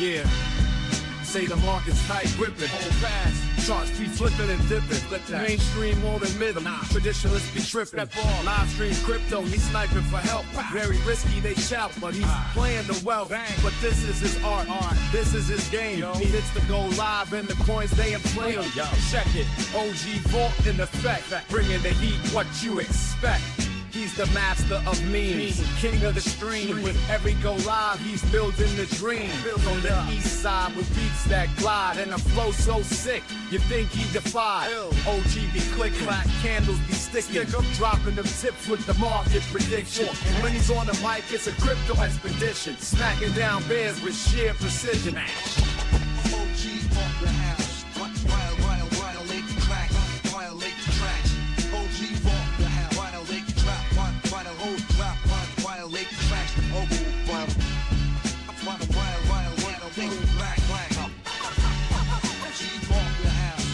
Yeah. Say the market's tight, gripping, hold fast. Charts be flipping and dipping. Flip that. Mainstream won't admit them. Traditionalists be tripping. Live stream crypto, he's sniping for help. Very risky, they shout, but he's playing the wealth. But this is his art. This is his game. He hits the go live and the coins they inflate him. Check it. OG Vault in effect. Bringing the heat, what you expect. He's the master of memes, king of the stream. With every go live, he's building the dream. On the east side with beats that glide and a flow so sick, you think he defied. OG be clicking, black candles be sticking, dropping them tips with the market prediction. When he's on the mic, it's a crypto expedition, smacking down bears with sheer precision. OG on the house, violate the track, violate the tracks. OG on the house, violate the trap, violate the trap, violate the tracks. Violate the black. OG on the house.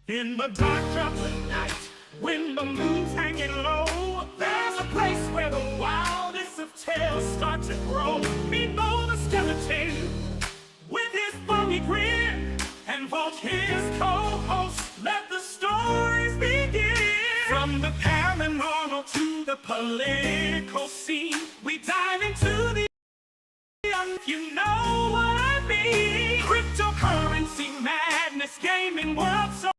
In the dark of the night, when the moon's hanging low, there's a place where the wildest of tales start to grow. Me know the skeleton with his funny grin, and Vault his co-host. Let the stories begin. From the paranormal to the political scene, we dive into the you know what I mean. Cryptocurrency madness, gaming world so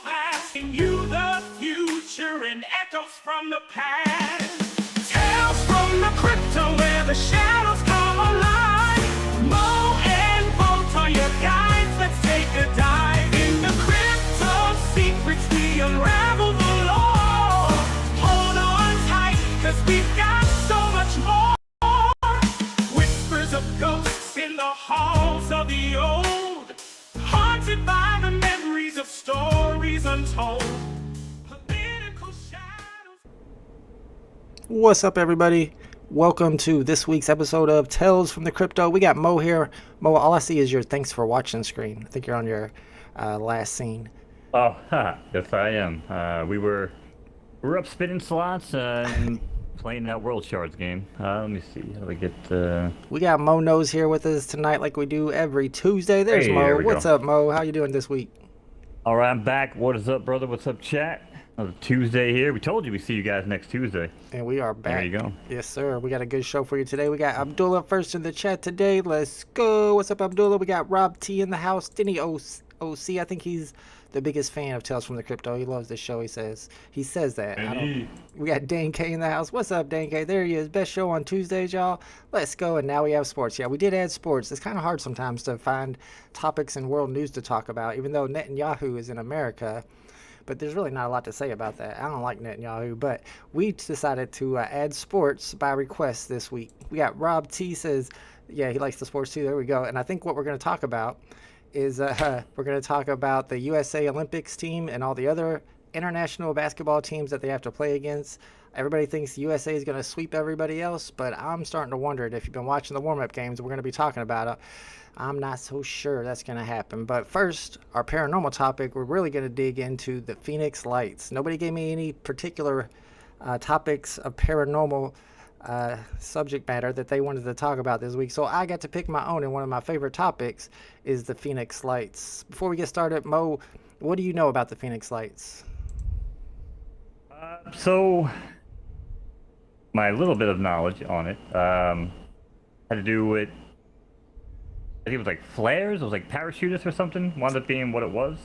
asking you the future and echoes from the past. Tales from the crypto where the shadows come alive. Mo and Vault are your guides. Let's take a dive in the crypto secrets. We unravel the law. Hold on tight, cause we've got so much more. Whispers of ghosts in the halls of the old, haunted by the memories of stories untold. Political shadows. What's up, everybody? Welcome to this week's episode of Tales from the Crypto. We got Mo here. Mo, all I see is your thanks for watching screen. I think you're on your last scene. Oh, yes I am. We were up spinning slots and playing that World Shards game. Let me see. How do we get? We got MoKnowz here with us tonight, like we do every Tuesday. There's Hey, Mo. there we What's go. up, Mo? How you doing this week? All right, I'm back. What is up, brother? What's up, chat? Another Tuesday here. We told you we see you guys next Tuesday. And we are back. There you go. Yes, sir. We got a good show for you today. We got Abdullah first in the chat today. Let's go. What's up, Abdullah? We got Rob T in the house. Denny OC. I think he's the biggest fan of Tales from the Crypto. He loves the show. He says that. We got Dane K in the house. What's up, Dane K? There he is. Best show on Tuesdays, y'all. Let's go. And now we have sports. Yeah, we did add sports. It's kind of hard sometimes to find topics in world news to talk about, even though Netanyahu is in America. But there's really not a lot to say about that. I don't like Netanyahu, but we decided to add sports by request this week. We got Rob T says, yeah, he likes the sports too. There we go. And I think what we're going to talk about is we're going to talk about the USA Olympics team and all the other international basketball teams that they have to play against. Everybody thinks USA is going to sweep everybody else, but I'm starting to wonder if you've been watching the warm-up games, we're going to be talking about it. I'm not so sure that's going to happen. But first, our paranormal topic, we're really going to dig into the Phoenix Lights. Nobody gave me any particular topics of paranormal subject matter that they wanted to talk about this week, so I got to pick my own, and one of my favorite topics is the Phoenix Lights. Before we get started, Mo, what do you know about the Phoenix Lights? So, my little bit of knowledge on it had to do with, I think it was like flares, it was like parachutists or something, wound up being what it was.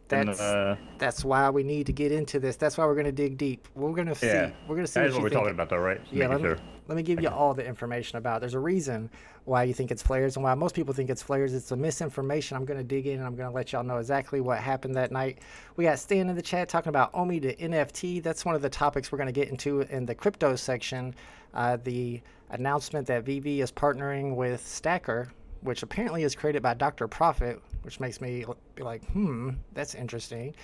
That's why we need to get into this. That's why we're going to dig deep. We're going to see. Yeah, we're going to see that is what we're you think. talking about, though, right? Just Yeah, making let me give you all the information about it. There's a reason why you think it's flares and why most people think it's flares. It's a misinformation. I'm going to dig in and I'm going to let y'all know exactly what happened that night. We got Stan in the chat talking about OMI to NFT. That's one of the topics we're going to get into in the crypto section. The announcement that VeVe is partnering with Stackr which apparently is created by Dr. Profit, which makes me be like, that's interesting.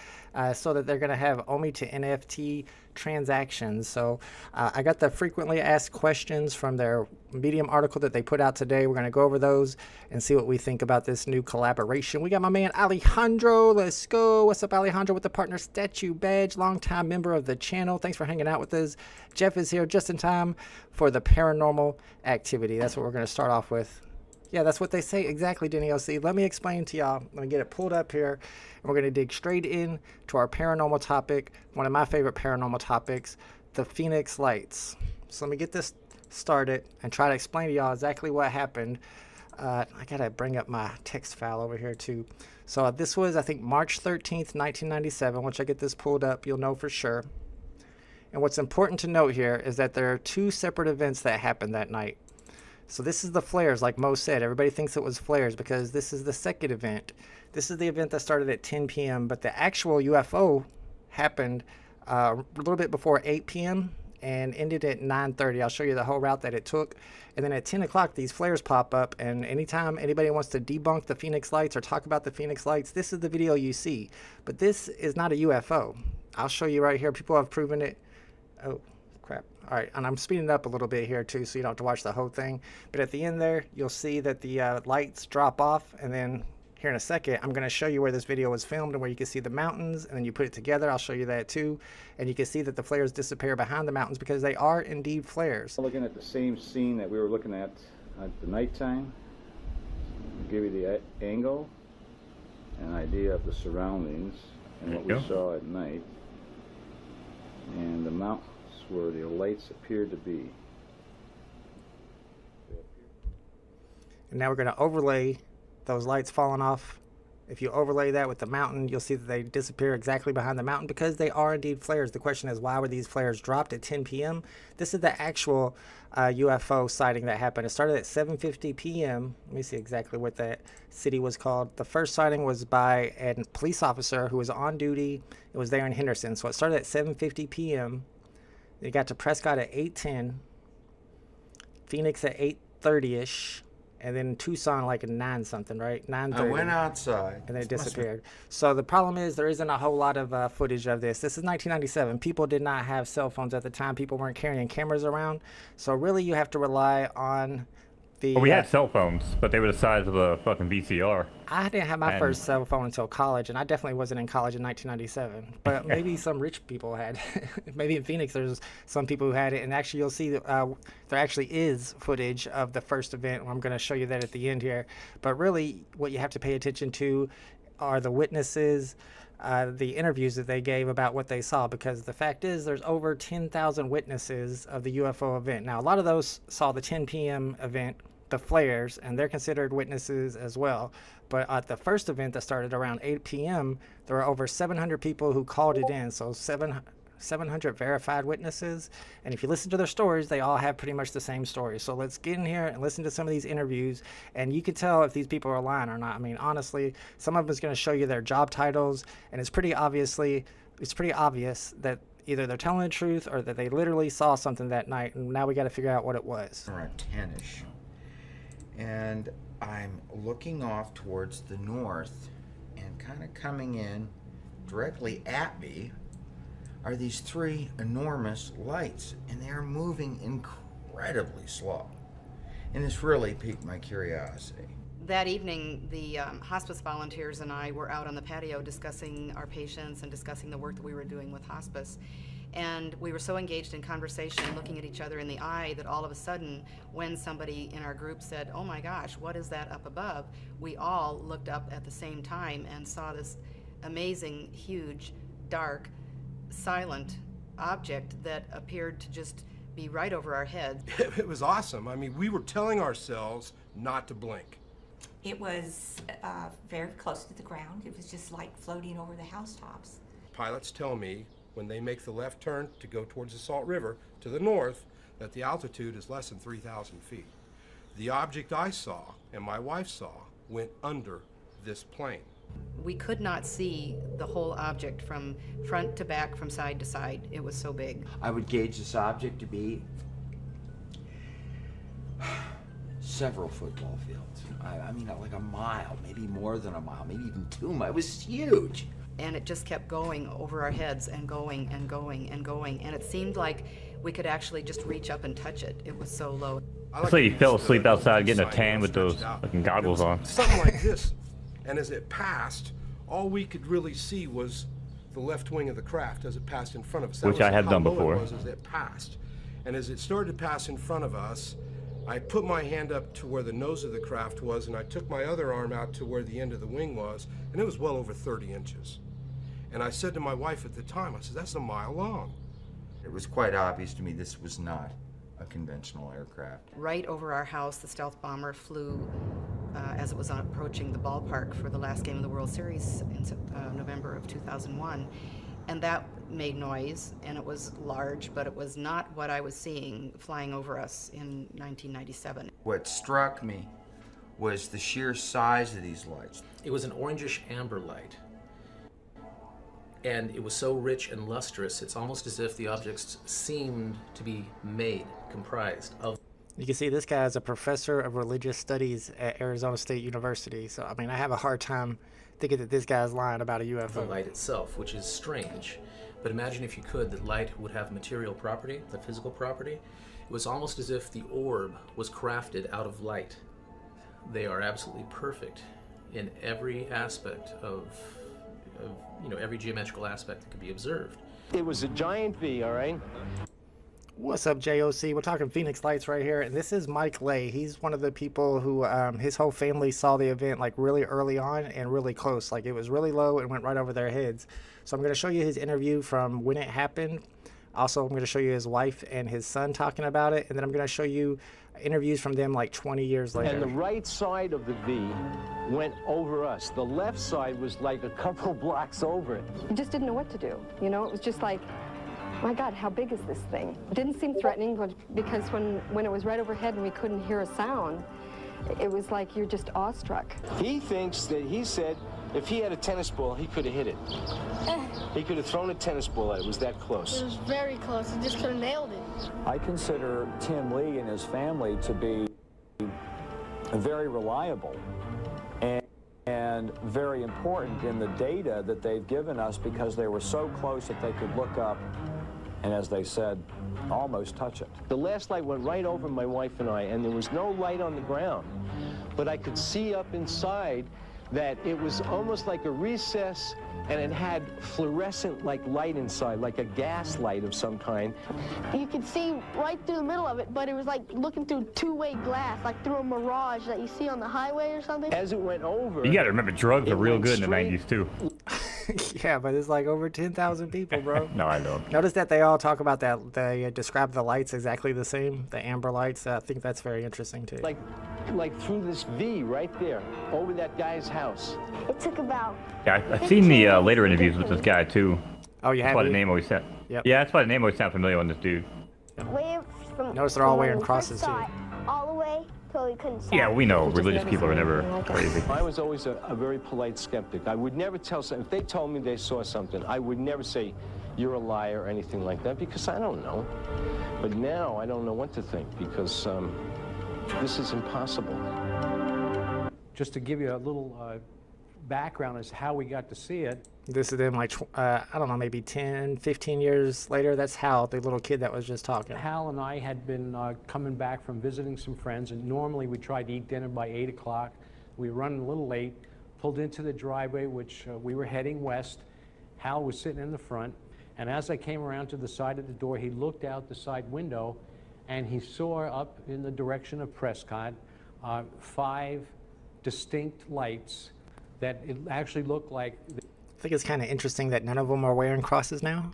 So that they're going to have OMI to NFT transactions. So I got the frequently asked questions from their Medium article that they put out today. We're going to go over those and see what we think about this new collaboration. We got my man Alejandro. Let's go. What's up, Alejandro, with the partner statue badge, longtime member of the channel. Thanks for hanging out with us. Jeff is here just in time for the paranormal activity. That's what we're going to start off with. Yeah, that's what they say. Exactly, Denny OC. Let me explain to y'all. Let me get it pulled up here. And we're going to dig straight in to our paranormal topic, one of my favorite paranormal topics, the Phoenix Lights. So let me get this started and try to explain to y'all exactly what happened. I got to bring up my text file over here, too. So this was, I think, March 13th, 1997. Once I get this pulled up, you'll know for sure. And what's important to note here is that there are two separate events that happened that night. So this is the flares, like Mo said. Everybody thinks it was flares because this is the second event. This is the event that started at 10 p.m., but the actual UFO happened a little bit before 8 p.m. and ended at 9:30. I'll show you the whole route that it took. And then at 10 o'clock, these flares pop up, and anytime anybody wants to debunk the Phoenix Lights or talk about the Phoenix Lights, this is the video you see. But this is not a UFO. I'll show you right here. People have proven it. Oh, crap. All right, and I'm speeding it up a little bit here too, so you don't have to watch the whole thing. But at the end there, you'll see that the lights drop off, and then here in a second, I'm going to show you where this video was filmed and where you can see the mountains, and then you put it together. I'll show you that too, and you can see that the flares disappear behind the mountains because they are indeed flares. Looking at the same scene that we were looking at the nighttime, I'll give you the angle, an idea of the surroundings and what we saw at night, and the mountains where the lights appeared to be. And now we're going to overlay those lights falling off. If you overlay that with the mountain, you'll see that they disappear exactly behind the mountain because they are indeed flares. The question is, why were these flares dropped at 10 p.m.? This is the actual UFO sighting that happened. It started at 7:50 p.m. Let me see exactly what that city was called. The first sighting was by a police officer who was on duty. It was there in Henderson. So it started at 7:50 p.m. They got to Prescott at 8:10, Phoenix at 8:30ish, and then Tucson like at 9 something, right? 9:30. I went outside. And they disappeared. So the problem is there isn't a whole lot of footage of this. This is 1997. People did not have cell phones at the time. People weren't carrying cameras around. So really you have to rely on the... Well, we had cell phones, but they were the size of a fucking VCR. I didn't have my first cell phone until college, and I definitely wasn't in college in 1997. But maybe some rich people had. Maybe in Phoenix there's some people who had it, and actually you'll see that there actually is footage of the first event. I'm going to show you that at the end here. But really what you have to pay attention to are the witnesses, the interviews that they gave about what they saw, because the fact is there's over 10,000 witnesses of the UFO event. Now, a lot of those saw the 10 p.m. event, the flares, and they're considered witnesses as well. But at the first event that started around 8 p.m., there were over 700 people who called it in, so 700 verified witnesses. And if you listen to their stories, they all have pretty much the same story. So let's get in here and listen to some of these interviews, and you can tell if these people are lying or not. I mean, honestly, some of them is going to show you their job titles, and it's pretty obvious that either they're telling the truth or that they literally saw something that night, and now we got to figure out what it was. Around 10ish. And I'm looking off towards the north, and kind of coming in directly at me are these three enormous lights, and they are moving incredibly slow. And this really piqued my curiosity. That evening, the hospice volunteers and I were out on the patio discussing our patients and discussing the work that we were doing with hospice. And we were so engaged in conversation, looking at each other in the eye, that all of a sudden, when somebody in our group said, "Oh my gosh, what is that up above?" we all looked up at the same time and saw this amazing, huge, dark, silent object that appeared to just be right over our heads. It was awesome. I mean, we were telling ourselves not to blink. It was very close to the ground. It was just like floating over the housetops. Pilots tell me when they make the left turn to go towards the Salt River to the north that the altitude is less than 3,000 feet. The object I saw and my wife saw went under this plane. We could not see the whole object from front to back, from side to side. It was so big. I would gauge this object to be several football fields. I mean, like a mile, maybe more than a mile, maybe even 2 miles. It was huge. And it just kept going over our heads and going and going and going. And it seemed like we could actually just reach up and touch it. It was so low. So you fell asleep outside getting a tan with those fucking goggles on. Something like this. And as it passed, all we could really see was the left wing of the craft as it passed in front of us. That Which I had done how low before. It was as it passed. And as it started to pass in front of us, I put my hand up to where the nose of the craft was, and I took my other arm out to where the end of the wing was, and it was well over 30 inches. And I said to my wife at the time, I said, that's a mile long. It was quite obvious to me this was not a conventional aircraft. Right over our house, the stealth bomber flew as it was approaching the ballpark for the last game of the World Series in November of 2001. And that made noise, and it was large, but it was not what I was seeing flying over us in 1997. What struck me was the sheer size of these lights. It was an orangish amber light. And it was so rich and lustrous, it's almost as if the objects seemed to be comprised of. You can see this guy is a professor of religious studies at Arizona State University. So, I mean, I have a hard time thinking that this guy's lying about a UFO. The light itself, which is strange. But imagine if you could, that light would have material property, the physical property. It was almost as if the orb was crafted out of light. They are absolutely perfect in every aspect of every geometrical aspect that could be observed. It was a giant V, all right? What's up, JOC? We're talking Phoenix Lights right here, and this is Mike Lay. He's one of the people who, his whole family saw the event like really early on and really close. Like it was really low and went right over their heads. So I'm going to show you his interview from when it happened. Also, I'm going to show you his wife and his son talking about it, and then I'm going to show you interviews from them like 20 years later. And the right side of the V went over us. The left side was like a couple blocks over it. You just didn't know what to do. You know, it was just like, my God, how big is this thing? It didn't seem threatening, but because when it was right overhead and we couldn't hear a sound, it was like you're just awestruck. He thinks that he said if he had a tennis ball, he could have hit it. He could have thrown a tennis ball at it. It was that close. It was very close. He just could have nailed it. I consider Tim Lee and his family to be very reliable and very important in the data that they've given us because they were so close that they could look up and, as they said, almost touch it. The last light went right over my wife and I, and there was no light on the ground. But I could see up inside that it was almost like a recess, and it had fluorescent like light inside, like a gas light of some kind. You could see right through the middle of it, but it was like looking through two-way glass, like through a mirage that you see on the highway or something. As it went over... You gotta remember, drugs are real good in the 90s, too. Yeah, but it's like over 10,000 people, bro. No, I know. Notice that they all talk about that. They describe the lights exactly the same, the amber lights. I think that's very interesting, too. Like through this V right there, over that guy's house. It took about... Yeah, I've seen the later interviews with this guy, too. Oh, you have? That's why the name always sounds... Yep. Yeah, that's why the name always sounds familiar on this dude. Notice they're all wearing crosses, too. All the way till we couldn't see. Yeah, we know. Religious people are never crazy. I was always a very polite skeptic. I would never tell someone, if they told me they saw something, I would never say, you're a liar or anything like that, because I don't know. But now I don't know what to think, because this is impossible. Just to give you a little background as to how we got to see it. This is them like, I don't know, maybe 10, 15 years later. That's Hal, the little kid that was just talking. Hal and I had been coming back from visiting some friends, and normally we tried to eat dinner by 8 o'clock. We were running a little late, pulled into the driveway, which we were heading west. Hal was sitting in the front, and as I came around to the side of the door, he looked out the side window, and he saw up in the direction of Prescott 5 distinct lights that it actually looked like... I think it's kind of interesting that none of them are wearing crosses now.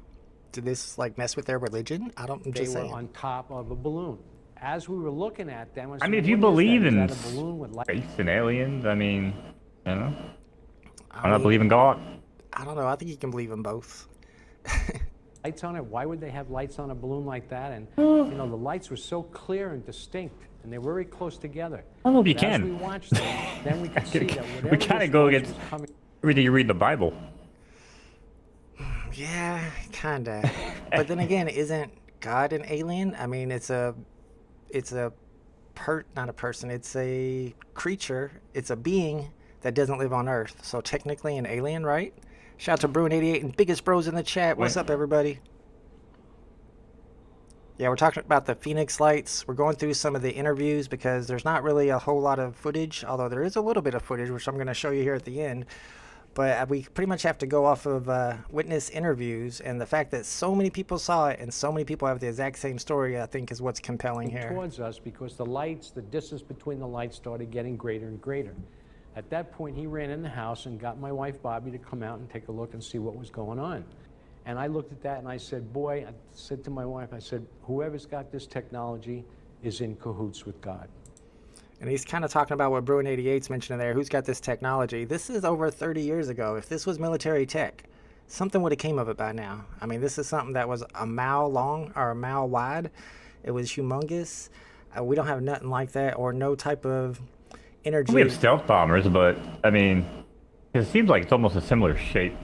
Did this like mess with their religion? I'm just saying. They were on top of a balloon. As we were looking at them... I mean, if you believe in space and aliens, I mean, you know, I don't believe in God. I don't know. I think you can believe in both. Lights on it. Why would they have lights on a balloon like that? And you know, the lights were so clear and distinct, and they were very close together. I don't know if you As can. we watched them, then we could see that whatever We kind of go against everything you read in the Bible. Yeah, kind of. But then again, isn't God an alien? I mean, it's a not a person, it's a creature, it's a being that doesn't live on Earth. So technically an alien, right? Shout out to Bruin88 and Biggest Bros in the chat. What's up, everybody? Yeah, we're talking about the Phoenix Lights. We're going through some of the interviews because there's not really a whole lot of footage, although there is a little bit of footage, which I'm going to show you here at the end. But we pretty much have to go off of witness interviews, and the fact that so many people saw it and so many people have the exact same story, I think, is what's compelling here. Towards us, because the lights, the distance between the lights started getting greater and greater. At that point, he ran in the house and got my wife Bobby to come out and take a look and see what was going on. And I looked at that and I said, boy, I said to my wife, I said, whoever's got this technology is in cahoots with God. And he's kind of talking about what Bruin88's mentioning there. Who's got this technology? This is over 30 years ago. If this was military tech, something would have came of it by now. I mean, this is something that was a mile long or a mile wide. It was humongous. We don't have nothing like that, or no type of energy. We have stealth bombers, but I mean, it seems like it's almost a similar shape.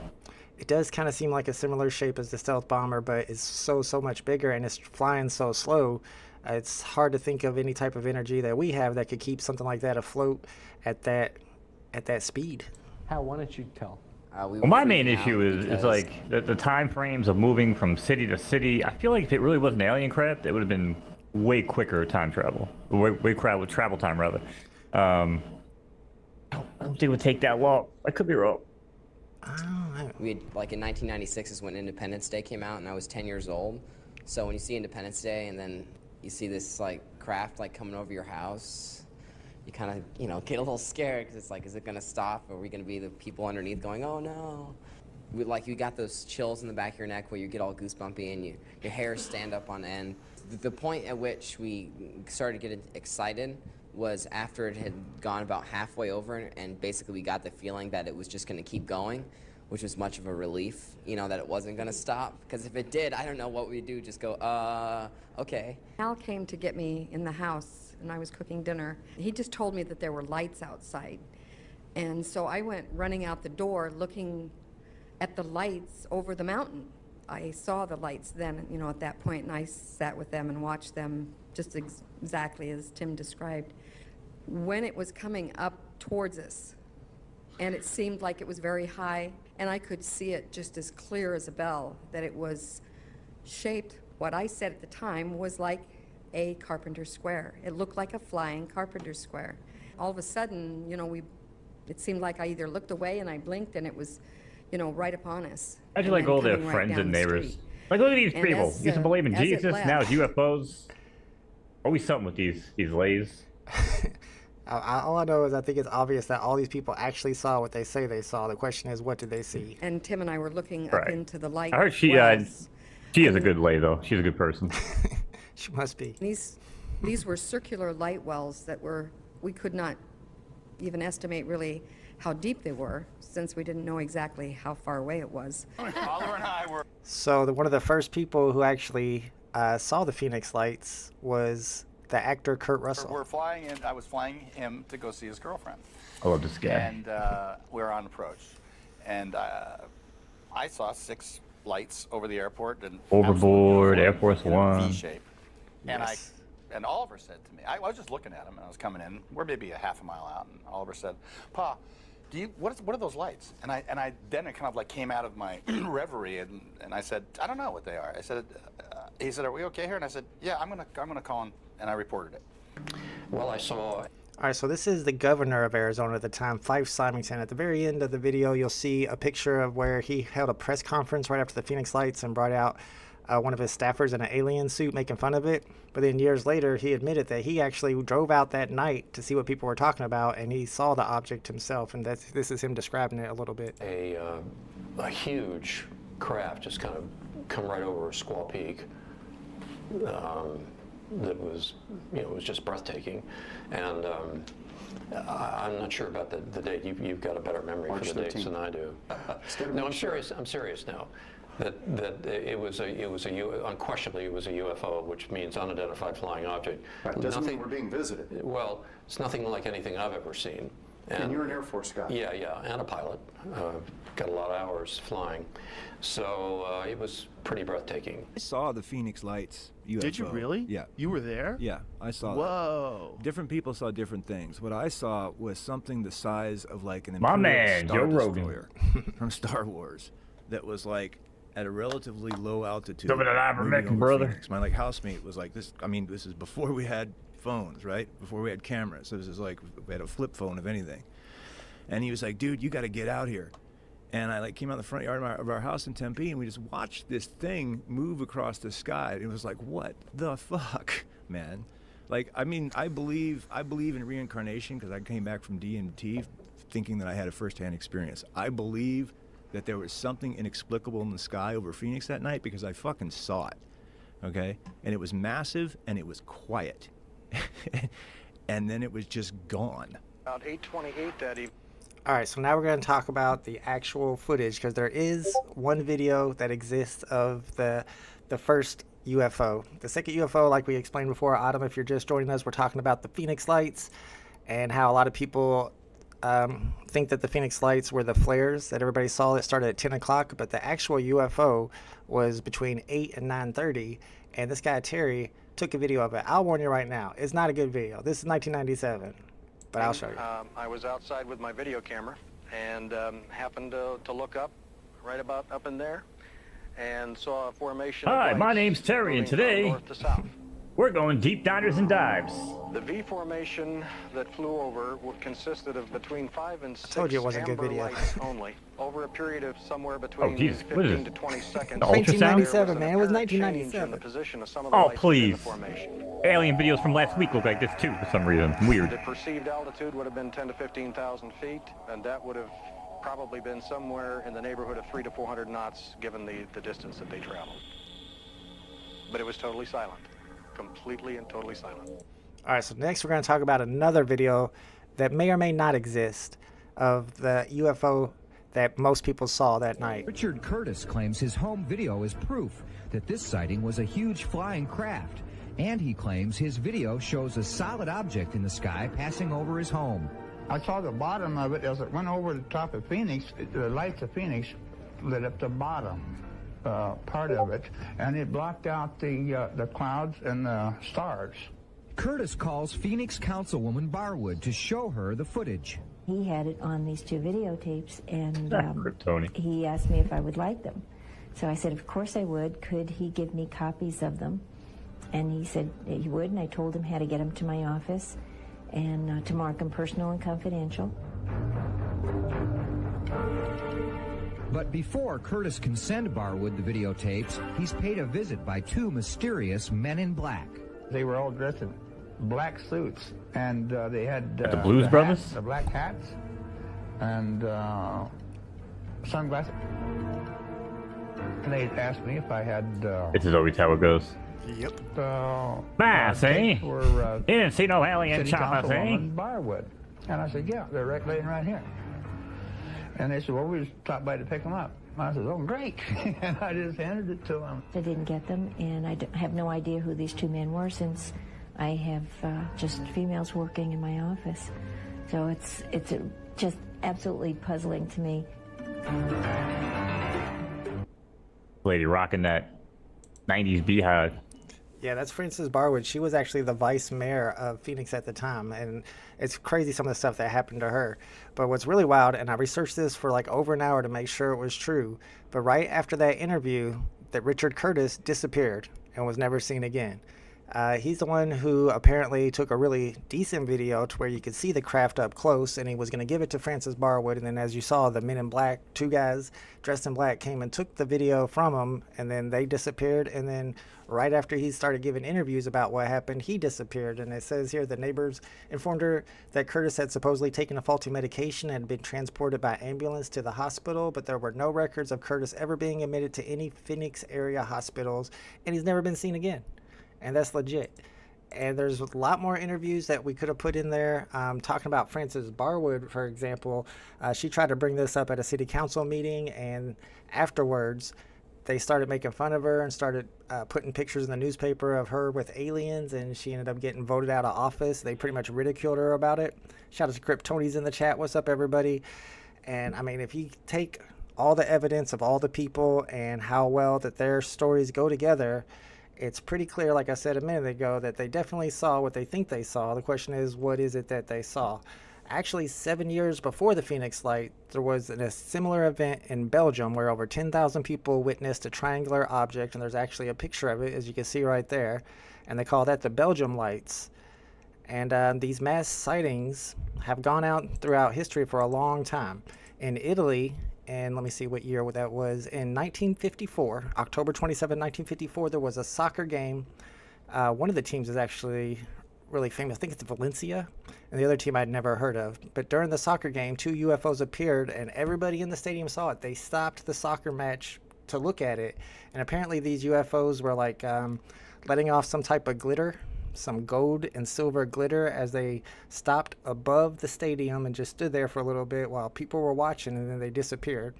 It does kind of seem like a similar shape as the stealth bomber, but it's so much bigger and it's flying so slow. It's hard to think of any type of energy that we have that could keep something like that afloat at that speed. Hal, why don't you tell? Well, my main issue is like the time frames of moving from city to city. I feel like if it really was an alien craft, it would have been way quicker time travel, way travel time rather. I don't think it would take that long. I could be wrong. We had, like in 1996 is when Independence Day came out, and I was 10 years old. So when you see Independence Day and then you see this like craft like coming over your house, you kind of get a little scared because it's like, is it gonna stop? Or are we gonna be the people underneath going, oh no? You got those chills in the back of your neck where you get all goosebumpy and your hairs stand up on end. The point at which we started getting excited was after it had gone about halfway over, and basically we got the feeling that it was just gonna keep going, which was much of a relief, that it wasn't gonna stop. Because if it did, I don't know what we'd do, just go, okay. Al came to get me in the house, and I was cooking dinner. He just told me that there were lights outside. And so I went running out the door looking at the lights over the mountain. I saw the lights then, at that point, and I sat with them and watched them just exactly as Tim described. When it was coming up towards us, and it seemed like it was very high, and I could see it just as clear as a bell, that it was shaped, what I said at the time was like a carpenter square. It looked like a flying carpenter square. All of a sudden, it seemed like I either looked away and I blinked, and it was, right upon us. Imagine like all their friends and neighbors. Like, look at these people. Used to believe in Jesus, now it's UFOs. Always something with these lays. All I know is I think it's obvious that all these people actually saw what they say they saw. The question is, what did they see? And Tim and I were looking up into the light. I heard she is a good lay, though. She's a good person. She must be. These were circular light wells that we could not even estimate really how deep they were, since we didn't know exactly how far away it was. Oliver and I were. So one of the first people who actually saw the Phoenix Lights was the actor Kurt Russell. We're flying in. I was flying him to go see his girlfriend. I love this guy. And we're on approach, and I saw 6 lights over the airport and Overboard, Air Force One. V shape. Yes. And Oliver said to me, I was just looking at him, and I was coming in. We're maybe a half a mile out, and Oliver said, "Pa, what are those lights?" And I then it kind of like came out of my reverie, and I said, "I don't know what they are." I said, he said, "Are we okay here?" And I said, "Yeah, I'm gonna call him," and I reported it. Well, I saw. All right, so this is the governor of Arizona at the time, Fife Symington. At the very end of the video, you'll see a picture of where he held a press conference right after the Phoenix Lights and brought out one of his staffers in an alien suit making fun of it. But then years later, he admitted that he actually drove out that night to see what people were talking about, and he saw the object himself, and this is him describing it a little bit. A huge craft just kind of come right over Squaw Peak. That was, it was just breathtaking, and I'm not sure about the date. You've got a better memory March for the 13th. dates than I do. No, I'm serious. I'm serious now. That unquestionably it was a UFO, which means unidentified flying object. Right, doesn't mean we're being visited. Well, it's nothing like anything I've ever seen. And you're an Air Force guy. Yeah, and a pilot. Got a lot of hours flying. So it was pretty breathtaking. I saw the Phoenix Lights UFO. Did you really? Yeah. You were there? Yeah, I saw Whoa. that. Different people saw different things. What I saw was something the size of like an My Imperial man, Star Joe Rogan. Destroyer from Star Wars that was like at a relatively low altitude. Some of that moving ivermectin, over brother. Phoenix. My like housemate was like this. I mean, this is before we had phones, right? Before we had cameras. So this is like we had a flip phone, if anything. And he was like, "Dude, you got to get out here." And I like came out the front yard of our house in Tempe, and we just watched this thing move across the sky. It was like, what the fuck, man? Like, I mean, I believe in reincarnation because I came back from DMT thinking that I had a firsthand experience. I believe that there was something inexplicable in the sky over Phoenix that night because I fucking saw it, okay? And it was massive and it was quiet. And then it was just gone. About 8:28 that evening. All right, so now we're going to talk about the actual footage because there is one video that exists of the first UFO. The second UFO, like we explained before, Autumn, if you're just joining us, we're talking about the Phoenix Lights and how a lot of people think that the Phoenix Lights were the flares that everybody saw that started at 10 o'clock, but the actual UFO was between 8 and 9:30, and this guy, Terry, took a video of it. I'll warn you right now, it's not a good video. This is 1997. But I'll show you. I was outside with my video camera and happened to look up, right about up in there, and saw a formation. Hi, of my lights name's Terry, and moving from today north to south. we're going deep diners and dives. The V formation that flew over consisted of between 5 and 6 told you it wasn't a good amber video. lights only, over a period of somewhere between Jesus, what is 15 to this? 20 seconds. The ultrasound? 1997, man. It was Apparent change in 1997. the position of some of the Oh, lights within please. the formation. Alien videos from last week look like this too, for some reason. Weird. The perceived altitude would have been 10 to 15,000 feet, and that would have probably been somewhere in the neighborhood of 300 to 400 knots, given the distance that they traveled. But it was totally silent, completely and totally silent. All right, so next we're going to talk about another video that may or may not exist of the UFO that most people saw that night. Richard Curtis claims his home video is proof that this sighting was a huge flying craft, and he claims his video shows a solid object in the sky passing over his home. I saw the bottom of it as it went over the top of Phoenix. The lights of Phoenix lit up the bottom part of it, and it blocked out the clouds and the stars. Curtis calls Phoenix Councilwoman Barwood to show her the footage. He had it on these two videotapes, and Tony. he asked me if I would like them. So I said, of course I would. Could he give me copies of them? And he said he would, and I told him how to get them to my office and to mark them personal and confidential. But before Curtis can send Barwood the videotapes, he's paid a visit by two mysterious men in black. They were all dressed in black suits, and they had The Blues Brothers? the black hats, and sunglasses. And they asked me if I had. This is always how it goes. Yep. Nice, eh? For, You didn't see no alien City choppers, eh? Councilwoman Barwood. And I said, yeah, they're laying right here. And they said, well, we just stopped by to pick them up. I said, oh, great. And I just handed it to them. I didn't get them, and I have no idea who these two men were since I have just females working in my office. So it's just absolutely puzzling to me. Lady rocking that 90s beehive. Yeah, that's Frances Barwood. She was actually the vice mayor of Phoenix at the time, and it's crazy some of the stuff that happened to her. But what's really wild, and I researched this for like over an hour to make sure it was true, but right after that interview, that Richard Curtis disappeared and was never seen again. He's the one who apparently took a really decent video to where you could see the craft up close, and he was going to give it to Frances Barwood, and then as you saw, the men in black, two guys dressed in black, came and took the video from him, and then they disappeared, and then right after he started giving interviews about what happened, he disappeared. And it says here the neighbors informed her that Curtis had supposedly taken a faulty medication and had been transported by ambulance to the hospital, but there were no records of Curtis ever being admitted to any Phoenix area hospitals, and he's never been seen again. And that's legit. And there's a lot more interviews that we could have put in there. Talking about Frances Barwood, for example, she tried to bring this up at a city council meeting, and afterwards, they started making fun of her and started putting pictures in the newspaper of her with aliens, and she ended up getting voted out of office. They pretty much ridiculed her about it. Shout out to Kryptoni's in the chat. What's up, everybody? And I mean, if you take all the evidence of all the people and how well that their stories go together, it's pretty clear, like I said a minute ago, that they definitely saw what they think they saw. The question is, what is it that they saw? Actually, 7 years before the Phoenix Light, there was a similar event in Belgium where over 10,000 people witnessed a triangular object, and there's actually a picture of it, as you can see right there, and they call that the Belgium Lights. And these mass sightings have gone out throughout history for a long time. In Italy, and let me see what year that was, in 1954, October 27, 1954, there was a soccer game. One of the teams is actually really famous. I think it's Valencia, and the other team I'd never heard of. But during the soccer game, 2 UFOs appeared, and everybody in the stadium saw it. They stopped the soccer match to look at it, and apparently these UFOs were like letting off some type of glitter, some gold and silver glitter, as they stopped above the stadium and just stood there for a little bit while people were watching, and then they disappeared.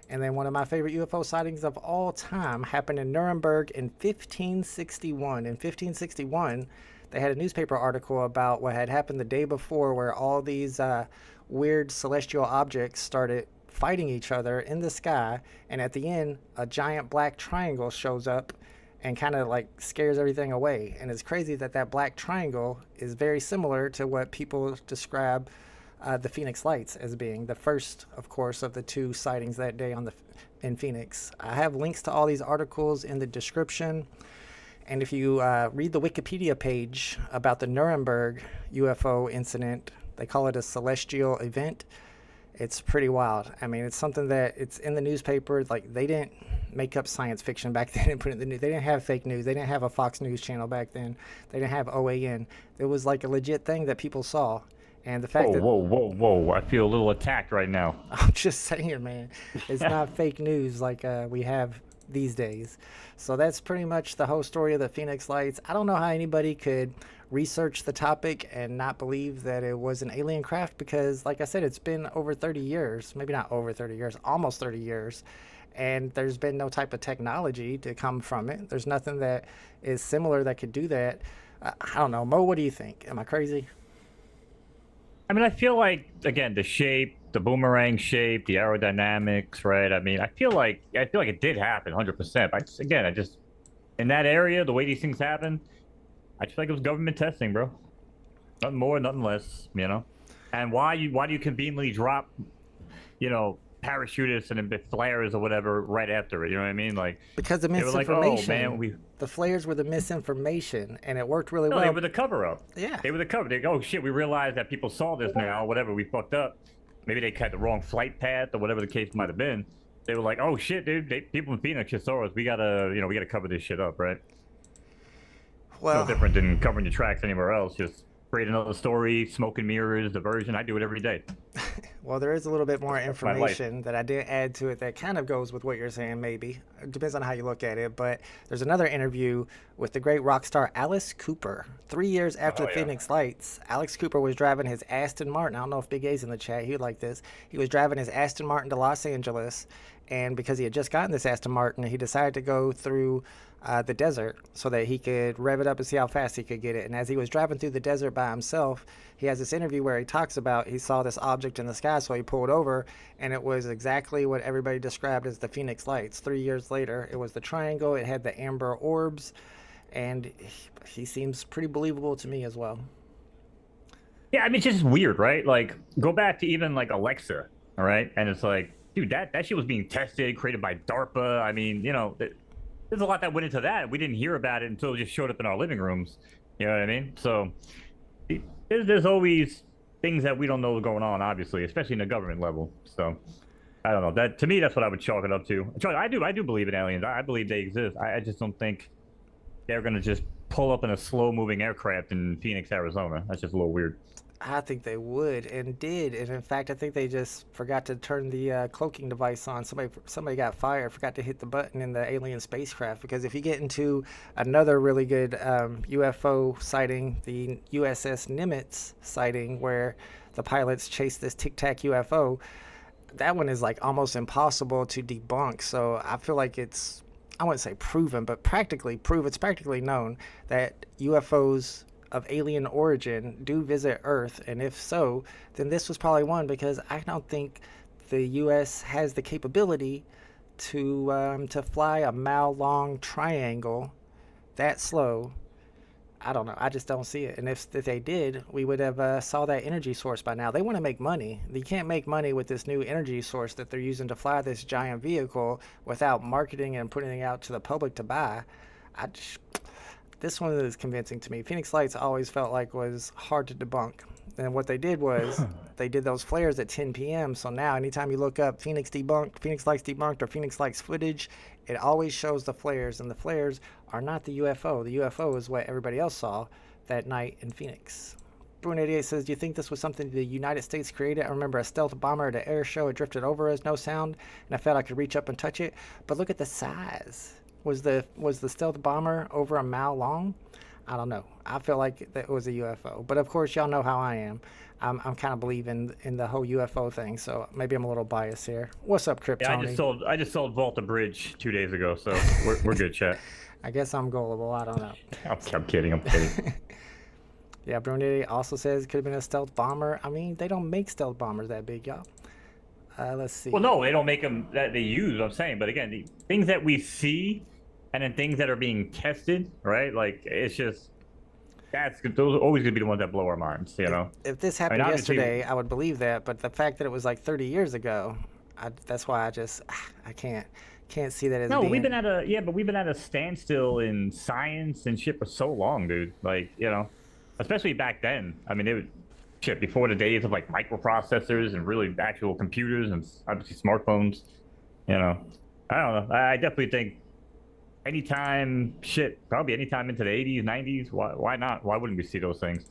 And then one of my favorite UFO sightings of all time happened in Nuremberg in 1561. In 1561, they had a newspaper article about what had happened the day before, where all these weird celestial objects started fighting each other in the sky, and at the end, a giant black triangle shows up and kind of like scares everything away. And it's crazy that that black triangle is very similar to what people describe the Phoenix Lights as being. The first, of course, of the 2 sightings that day in Phoenix. I have links to all these articles in the description. And if you read the Wikipedia page about the Nuremberg UFO incident, they call it a celestial event. It's pretty wild. I mean, it's something that it's in the newspaper. Like, they didn't make up science fiction back then and put it in the news. They didn't have fake news. They didn't have a Fox News channel back then. They didn't have OAN. It was like a legit thing that people saw. And the fact that... Whoa. I feel a little attacked right now. I'm just saying, man. It's not fake news like we have these days. So that's pretty much the whole story of the Phoenix Lights. I don't know how anybody could research the topic and not believe that it was an alien craft, because like I said, it's been over 30 years, maybe not over 30 years, almost 30 years, and there's been no type of technology to come from it. There's nothing that is similar that could do that. I don't know. Mo, what do you think? Am I crazy? I mean, I feel like, again, the shape, the boomerang shape, the aerodynamics, right? I mean, I feel like it did happen 100%. But I just, in that area, the way these things happen, I just feel like it was government testing, bro. Nothing more, nothing less, you know? And why do you conveniently drop, parachutists and then flares or whatever right after it? You know what I mean? Like, because the misinformation. Like, oh, man, the flares were the misinformation, and it worked really well. They were the cover-up. Yeah. They were the cover. They go, oh, shit, we realized that people saw this now, whatever, we fucked up. Maybe they had the wrong flight path or whatever the case might have been. They were like, oh, shit, dude, people in Phoenix just saw us. We gotta cover this shit up, right? Well, no different than covering your tracks anywhere else. Just create another story, smoke and mirrors, diversion. I do it every day. Well, there is a little bit more information that I did add to it that kind of goes with what you're saying, maybe. It depends on how you look at it. But there's another interview with the great rock star Alice Cooper. 3 years after the Phoenix Lights, Alex Cooper was driving his Aston Martin. I don't know if Big A's in the chat. He would like this. He was driving his Aston Martin to Los Angeles. And because he had just gotten this Aston Martin, he decided to go through the desert so that he could rev it up and see how fast he could get it. And as he was driving through the desert by himself, he has this interview where he talks about he saw this object in the sky, so he pulled over, and it was exactly what everybody described as the Phoenix Lights. 3 years later, it was the triangle, it had the amber orbs, and he seems pretty believable to me as well. Yeah, I mean, it's just weird, right? Like, go back to even, like, Alexa, all right? And it's like, dude, that shit was being tested, created by DARPA. I mean, there's a lot that went into that. We didn't hear about it until it just showed up in our living rooms. You know what I mean? So there's always things that we don't know going on, obviously, especially in the government level. So I don't know. That, to me, that's what I would chalk it up to. I do believe in aliens. I believe they exist. I just don't think they're going to just pull up in a slow-moving aircraft in Phoenix, Arizona. That's just a little weird. I think they would and did, and in fact, I think they just forgot to turn the cloaking device on. Somebody got fired, forgot to hit the button in the alien spacecraft. Because if you get into another really good UFO sighting, the USS Nimitz sighting, where the pilots chased this Tic Tac UFO, that one is like almost impossible to debunk. So I feel like it's I wouldn't say proven, but practically proven. It's practically known that UFOs of alien origin do visit Earth, and if so, then this was probably one, because I don't think the U.S. has the capability to fly a mile-long triangle that slow. I don't know. I just don't see it. And if they did, we would have saw that energy source by now. They want to make money. You can't make money with this new energy source that they're using to fly this giant vehicle without marketing and putting it out to the public to buy. This one is convincing to me. Phoenix Lights always felt like was hard to debunk. And what they did was they did those flares at 10 p.m. So now anytime you look up Phoenix debunked, Phoenix Lights debunked, or Phoenix Lights footage, it always shows the flares. And the flares are not the UFO. The UFO is what everybody else saw that night in Phoenix. Bruin88 says, do you think this was something the United States created? I remember a stealth bomber at an air show. It drifted over us, no sound, and I felt I could reach up and touch it. But look at the size. Was the stealth bomber over a mile long? I don't know. I feel like that was a UFO. But of course, y'all know how I am. I'm kind of believing in the whole UFO thing, so maybe I'm a little biased here. What's up, Kryptoni? Yeah, I just sold Vault of Bridge 2 days ago, so we're good, chat. I guess I'm gullible. I don't know. I'm kidding. Yeah, Brunity also says it could have been a stealth bomber. I mean, they don't make stealth bombers that big, y'all. Let's see. Well, no, they don't make them that they use. I'm saying, but again, the things that we see, and then things that are being tested, right? Like it's just those are always gonna be the ones that blow our minds, you know. If this happened yesterday, I would believe that. But the fact that it was like 30 years ago, that's why I can't see that as. No, being... we've been at a standstill in science and shit for so long, dude. Like, you know, especially back then. I mean, it was shit before the days of like microprocessors and really actual computers and obviously smartphones. You know, I don't know. I definitely think probably anytime into the 80s, 90s. Why not? Why wouldn't we see those things?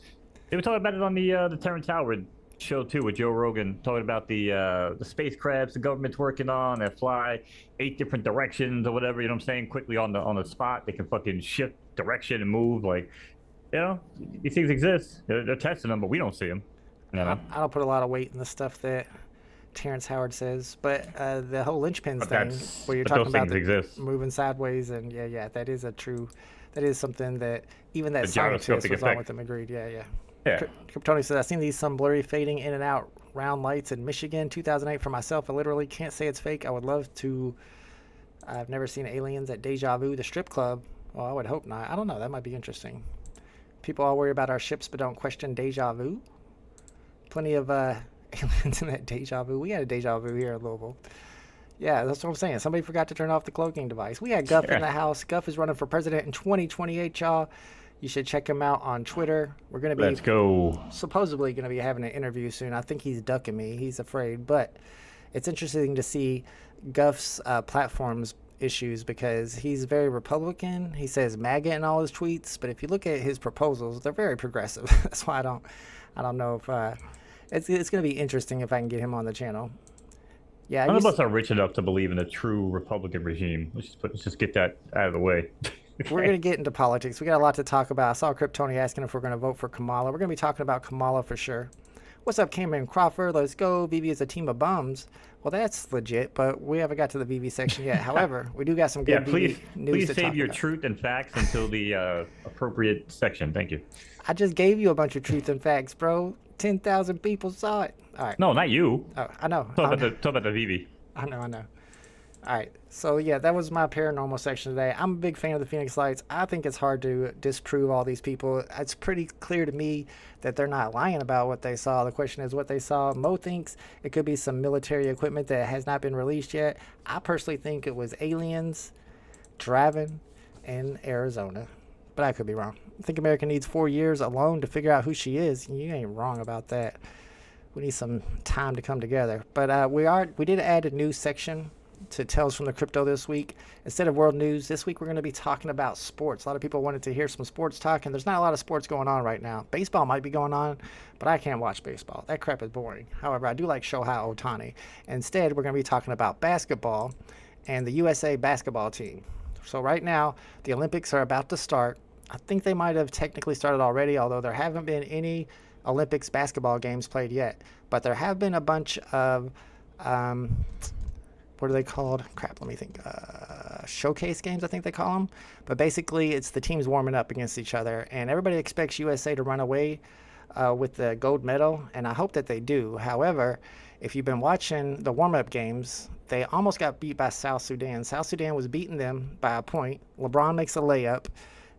They were talking about it on the Terrence Howard show too, with Joe Rogan, talking about the spacecrafts the government's working on that fly 8 different directions or whatever. You know what I'm saying? Quickly on the spot, they can fucking shift direction and move. Like, you know, these things exist. They're testing them, but we don't see them. You know? I don't put a lot of weight in the stuff that Terrence Howard says, but the whole linchpins thing, where you're talking about moving sideways, and yeah, that is something that even that scientist was on with them agreed. Yeah. Kryptoni says, I've seen these some blurry fading in and out round lights in Michigan, 2008 for myself. I literally can't say it's fake. I would love to. I've never seen aliens at Deja Vu, the strip club. Well, I would hope not. I don't know. That might be interesting. People all worry about our ships but don't question Deja Vu. Plenty of aliens in that Deja Vu. We had a Deja Vu here in Louisville. Yeah, that's what I'm saying. Somebody forgot to turn off the cloaking device. We had Guff in the house. Guff is running for president in 2028, y'all. You should check him out on Twitter. We're going to be supposedly going to be having an interview soon. I think he's ducking me. He's afraid. But it's interesting to see Guff's platform's issues, because he's very Republican. He says MAGA in all his tweets. But if you look at his proposals, they're very progressive. That's why I don't know if it's going to be interesting if I can get him on the channel. Yeah, none of us are rich enough to believe in a true Republican regime. Let's just get that out of the way. We're going to get into politics. We got a lot to talk about. I saw Kryptoni asking if we're going to vote for Kamala. We're going to be talking about Kamala for sure. What's up, Cameron Crawford? Let's go. VeVe is a team of bums. Well, that's legit, but we haven't got to the VeVe section yet. However, we do got some good VeVe news please to save talk your about. truth and facts until the appropriate section. Thank you. I just gave you a bunch of truth and facts, bro. 10,000 people saw it. All right. No, not you. Oh, I know. Talk about the VeVe. I know. All right, so yeah, that was my paranormal section today. I'm a big fan of the Phoenix Lights. I think it's hard to disprove all these people. It's pretty clear to me that they're not lying about what they saw. The question is what they saw. Mo thinks it could be some military equipment that has not been released yet. I personally think it was aliens driving in Arizona, but I could be wrong. I think America needs 4 years alone to figure out who she is. You ain't wrong about that. We need some time to come together. But we did add a new section to Tales from the Crypto this week. Instead of world news, this week we're going to be talking about sports. A lot of people wanted to hear some sports talk, and there's not a lot of sports going on right now. Baseball might be going on, but I can't watch baseball. That crap is boring. However, I do like Shohei Ohtani. Instead, we're going to be talking about basketball and the USA basketball team. So right now, the Olympics are about to start. I think they might have technically started already, although there haven't been any Olympics basketball games played yet. But there have been a bunch of what are they called? Crap, let me think. showcase games, I think they call them. But basically, it's the teams warming up against each other, and everybody expects USA to run away with the gold medal, and I hope that they do. However, if you've been watching the warm-up games, they almost got beat by South Sudan. South Sudan was beating them by a point. LeBron makes a layup.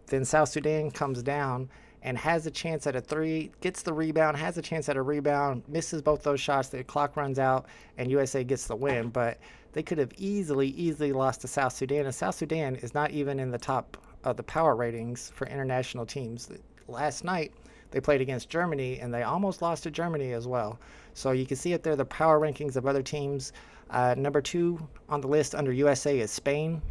Then South Sudan comes down and has a chance at a three, gets the rebound, has a chance at a rebound, misses both those shots. The clock runs out, and USA gets the win. But they could have easily lost to South Sudan. And South Sudan is not even in the top of the power ratings for international teams. Last night, they played against Germany, and they almost lost to Germany as well. So you can see it there, the power rankings of other teams. Number 2 on the list under USA is Spain.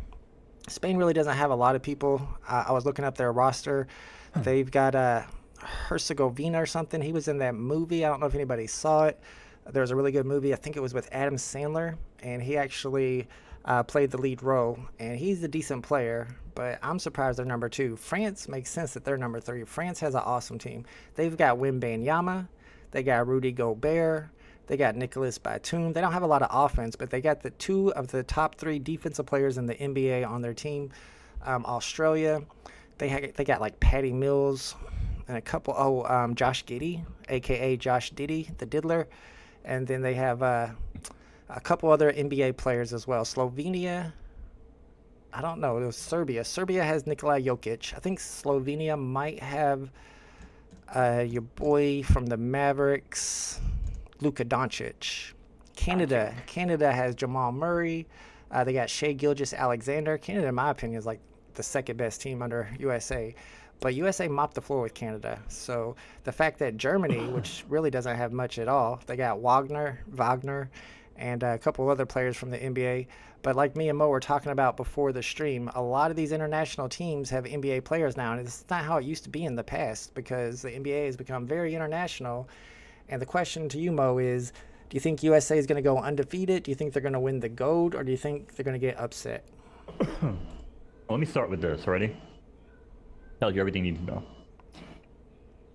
Spain really doesn't have a lot of people. I was looking up their roster. They've got Herzegovina or something. He was in that movie. I don't know if anybody saw it. There was a really good movie. I think it was with Adam Sandler, and he actually played the lead role, and he's a decent player, but I'm surprised they're number 2. France makes sense that they're number 3. France has an awesome team. They've got Wembanyama. They got Rudy Gobert. They got Nicolas Batum. They don't have a lot of offense, but they got the 2 of the top 3 defensive players in the NBA on their team. Australia, they got like Patty Mills and a couple. Josh Giddey, aka Josh Diddy, the Diddler, and then they have a couple other NBA players as well. Slovenia, I don't know. It was Serbia. Serbia has Nikola Jokic. I think Slovenia might have your boy from the Mavericks, Luka Doncic. Canada has Jamal Murray. They got Shai Gilgeous-Alexander. Canada, in my opinion, is like the second best team under USA. But USA mopped the floor with Canada. So the fact that Germany, which really doesn't have much at all, they got Wagner, and a couple other players from the NBA. But like me and Mo were talking about before the stream, a lot of these international teams have NBA players now, and it's not how it used to be in the past because the NBA has become very international. And the question to you, Mo, is do you think USA is going to go undefeated? Do you think they're going to win the gold, or do you think they're going to get upset? Let me start with this. Ready? Tell you everything you need to know.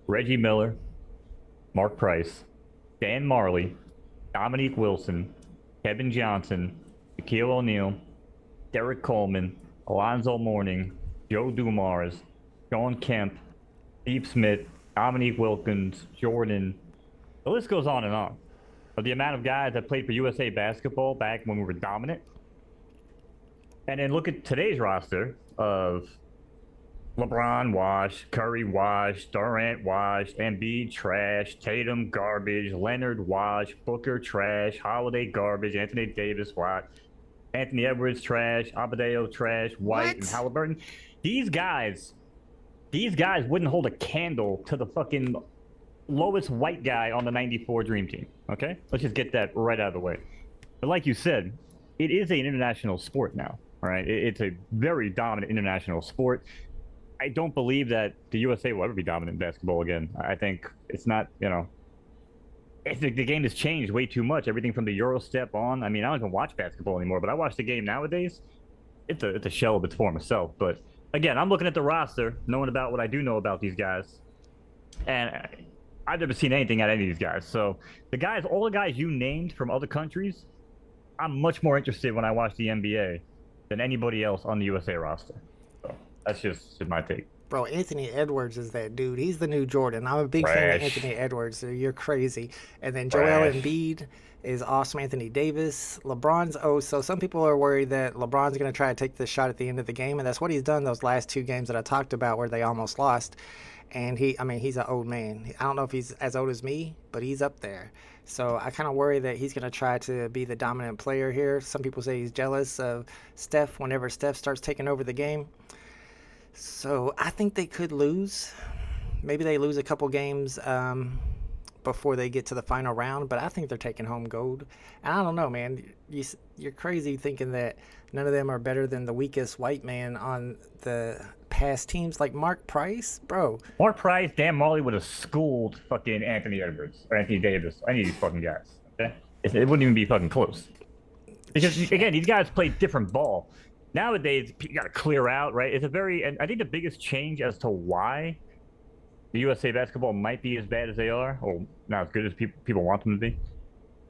Reggie Miller, Mark Price, Dan Marley, Dominique Wilson, Kevin Johnson, Shaquille O'Neal, Derek Coleman, Alonzo Mourning, Joe Dumars, Sean Kemp, Steve Smith, Dominique Wilkins, Jordan. The list goes on and on. Of the amount of guys that played for USA basketball back when we were dominant. And then look at today's roster of LeBron wash, Curry wash, Durant wash, Embiid trash, Tatum garbage, Leonard wash, Booker trash, Holiday garbage, Anthony Davis wash, Anthony Edwards trash, Abadeo trash, White and Halliburton. These guys wouldn't hold a candle to the fucking lowest white guy on the 94 Dream Team, okay? Let's just get that right out of the way. But like you said, it is an international sport now, all right? It's a very dominant international sport. I don't believe that the USA will ever be dominant in basketball again. I think it's not, the game has changed way too much. Everything from the Euro step on. I mean, I don't even watch basketball anymore, but I watch the game nowadays. It's a shell of its former self. But again, I'm looking at the roster, knowing about what I do know about these guys. And I've never seen anything at any of these guys. So all the guys you named from other countries, I'm much more interested when I watch the NBA than anybody else on the USA roster. So that's just my take. Bro, Anthony Edwards is that dude. He's the new Jordan. I'm a big fan of Anthony Edwards. So you're crazy. And then Joel Embiid is awesome. Anthony Davis. LeBron's so some people are worried that LeBron's going to try to take this shot at the end of the game, and that's what he's done those last 2 games that I talked about where they almost lost. And he's an old man. I don't know if he's as old as me, but he's up there. So I kind of worry that he's going to try to be the dominant player here. Some people say he's jealous of Steph whenever Steph starts taking over the game. So I think they could lose. Maybe they lose a couple games before they get to the final round, but I think they're taking home gold. And I don't know, man. You're crazy thinking that none of them are better than the weakest white man on the past teams like Mark Price, bro. Mark Price, Dan Marley would have schooled fucking Anthony Edwards or Anthony Davis, any of these fucking guys. Okay, it wouldn't even be fucking close. Because again, these guys play different ball. Nowadays, you got to clear out, right? And I think the biggest change as to why the USA basketball might be as bad as they are, or not as good as people want them to be.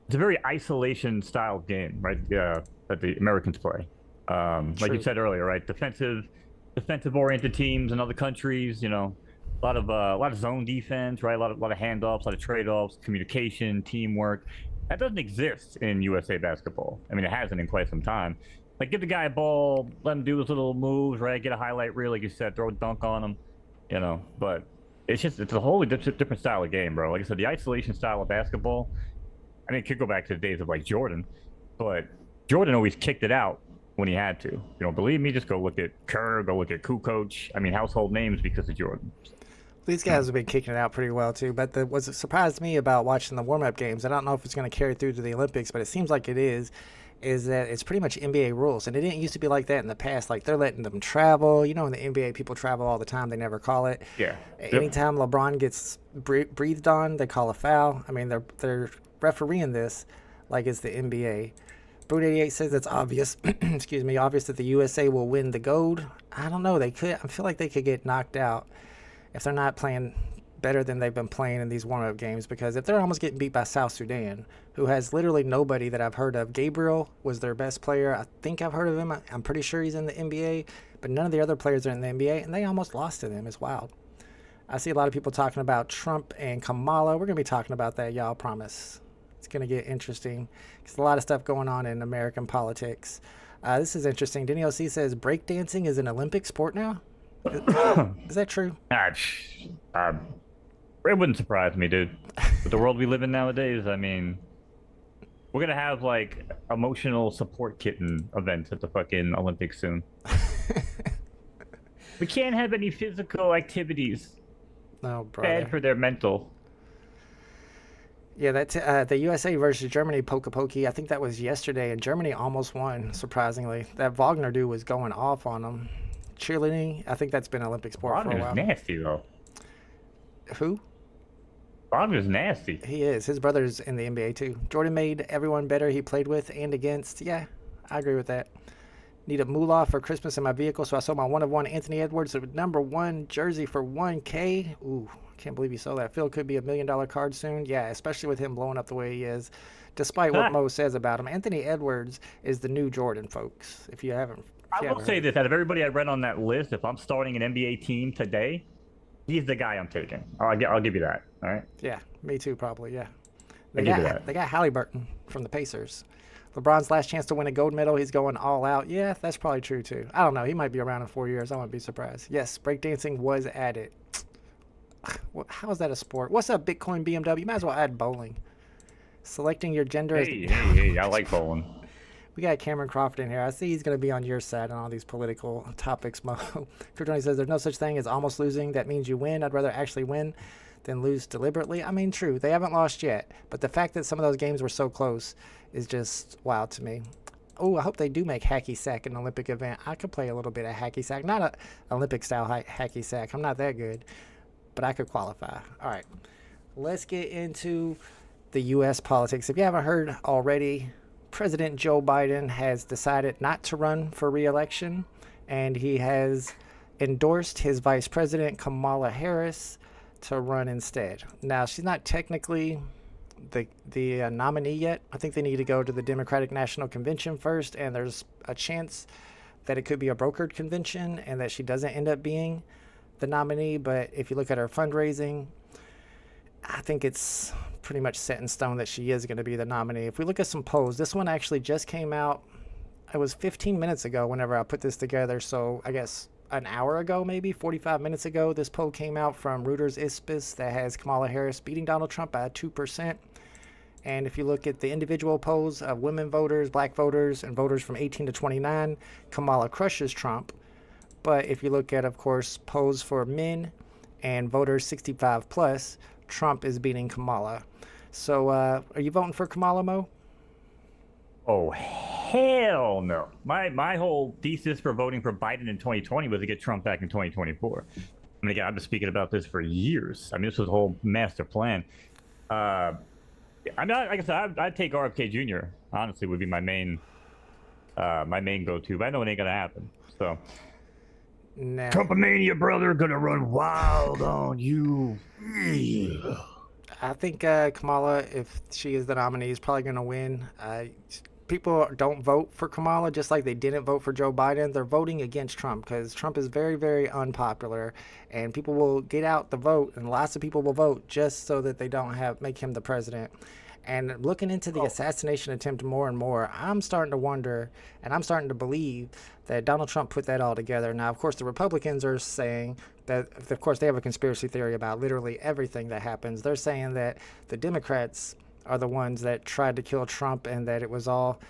It's a very isolation-style game, right? That the Americans play. Like you said earlier, right? Defensive-oriented teams in other countries. A lot of zone defense, right? A lot of handoffs, a lot of trade-offs, communication, teamwork. That doesn't exist in USA basketball. I mean, it hasn't in quite some time. Like, give the guy a ball, let him do his little moves, right? Get a highlight reel, like you said, throw a dunk on him, But it's a wholly different style of game, bro. Like I said, the isolation style of basketball, I mean, it could go back to the days of, like, Jordan. But Jordan always kicked it out when he had to. You don't believe me? Just go look at Kerr, go look at Kukoc. I mean, household names because of Jordan. These guys have been kicking it out pretty well, too. But what surprised me about watching the warm-up games, I don't know if it's going to carry through to the Olympics, but it seems like it is that it's pretty much NBA rules. And it didn't used to be like that in the past. Like, they're letting them travel. In the NBA, people travel all the time. They never call it. Yeah. Anytime LeBron gets breathed on, they call a foul. I mean, they're refereeing this like it's the NBA. Brood88 says it's obvious, obvious that the USA will win the gold. I don't know. I feel like they could get knocked out if they're not playing better than they've been playing in these warm-up games, because if they're almost getting beat by South Sudan, who has literally nobody that I've heard of. Gabriel was their best player. I think I've heard of him. I'm pretty sure he's in the NBA, but none of the other players are in the NBA, and they almost lost to them. It's wild. I see a lot of people talking about Trump and Kamala. We're going to be talking about that, y'all, promise. It's going to get interesting. There's a lot of stuff going on in American politics. This is interesting. Denny OC says breakdancing is an Olympic sport now. Is that true? It wouldn't surprise me, dude. With the world we live in nowadays, I mean, we're going to have, like, emotional support kitten events at the fucking Olympics soon. We can't have any physical activities. No, brother. Bad for their mental. Yeah, the USA versus Germany Poka-Poki, I think that was yesterday, and Germany almost won, surprisingly. That Wagner dude was going off on them. Cheerleading, I think that's been Olympic sport for a while. Wagner's nasty, though. Who? Wagner's nasty. He is. His brother's in the NBA, too. Jordan made everyone better he played with and against. Yeah, I agree with that. Need a moolah for Christmas in my vehicle, so I sold my one-of-one Anthony Edwards #1 jersey for $1K. Ooh, can't believe you sold that. Phil could be $1 million card soon. Yeah, especially with him blowing up the way he is. Despite what Mo says about him, Anthony Edwards is the new Jordan, folks. If you haven't, I will say this: out of everybody I read on that list, if I'm starting an NBA team today, he's the guy I'm taking. I'll give you that. All right. Yeah, me too, probably. Yeah. I'll give you that. They got Halliburton from the Pacers. LeBron's last chance to win a gold medal. He's going all out. Yeah, that's probably true, too. I don't know. He might be around in 4 years. I wouldn't be surprised. Yes, breakdancing was added. How is that a sport? What's up, Bitcoin BMW? You might as well add bowling. Selecting your gender Hey, I like bowling. We got Cameron Crawford in here. I see he's going to be on your side on all these political topics, Mo. Kryptoni says there's no such thing as almost losing. That means you win. I'd rather actually win than lose deliberately. I mean, true. They haven't lost yet. But the fact that some of those games were so close is just wild to me. Oh, I hope they do make hacky sack an Olympic event. I could play a little bit of hacky sack. Not an Olympic-style hacky sack. I'm not that good. But I could qualify. All right. Let's get into the U.S. politics. If you haven't heard already, President Joe Biden has decided not to run for re-election, and he has endorsed his Vice President Kamala Harris to run instead. Now, she's not technically the nominee yet. I think they need to go to the Democratic National Convention first, and there's a chance that it could be a brokered convention and that she doesn't end up being the nominee. But if you look at her fundraising, I think it's pretty much set in stone that she is going to be the nominee. If we look at some polls, this one actually just came out. It was 15 minutes ago whenever I put this together, so I guess an hour ago, maybe 45 minutes ago, this poll came out from Reuters Ispis that has Kamala Harris beating Donald Trump by 2%. And if you look at the individual polls of women voters, black voters, and voters from 18 to 29, Kamala crushes Trump. But if you look at, of course, polls for men and voters 65 plus, Trump is beating Kamala. So are you voting for Kamala, Mo? Oh, hell no. My whole thesis for voting for Biden in 2020 was to get Trump back in 2024. I mean, again, I've been speaking about this for years. I mean, this was a whole master plan. I mean, like I said, I'd take RFK Jr., honestly, would be my main go-to, but I know it ain't going to happen. So, nah. Trumpomania, brother, going to run wild on you. I think Kamala, if she is the nominee, is probably going to win. people don't vote for Kamala, just like they didn't vote for Joe Biden. They're voting against Trump because Trump is very, very unpopular, and people will get out the vote, and lots of people will vote just so that they don't make him the president. And looking into the assassination attempt more and more, I'm starting to wonder, and I'm starting to believe that Donald Trump put that all together. Now, of course, the Republicans are saying that, of course, they have a conspiracy theory about literally everything that happens. They're saying that the Democrats are the ones that tried to kill Trump and that it was all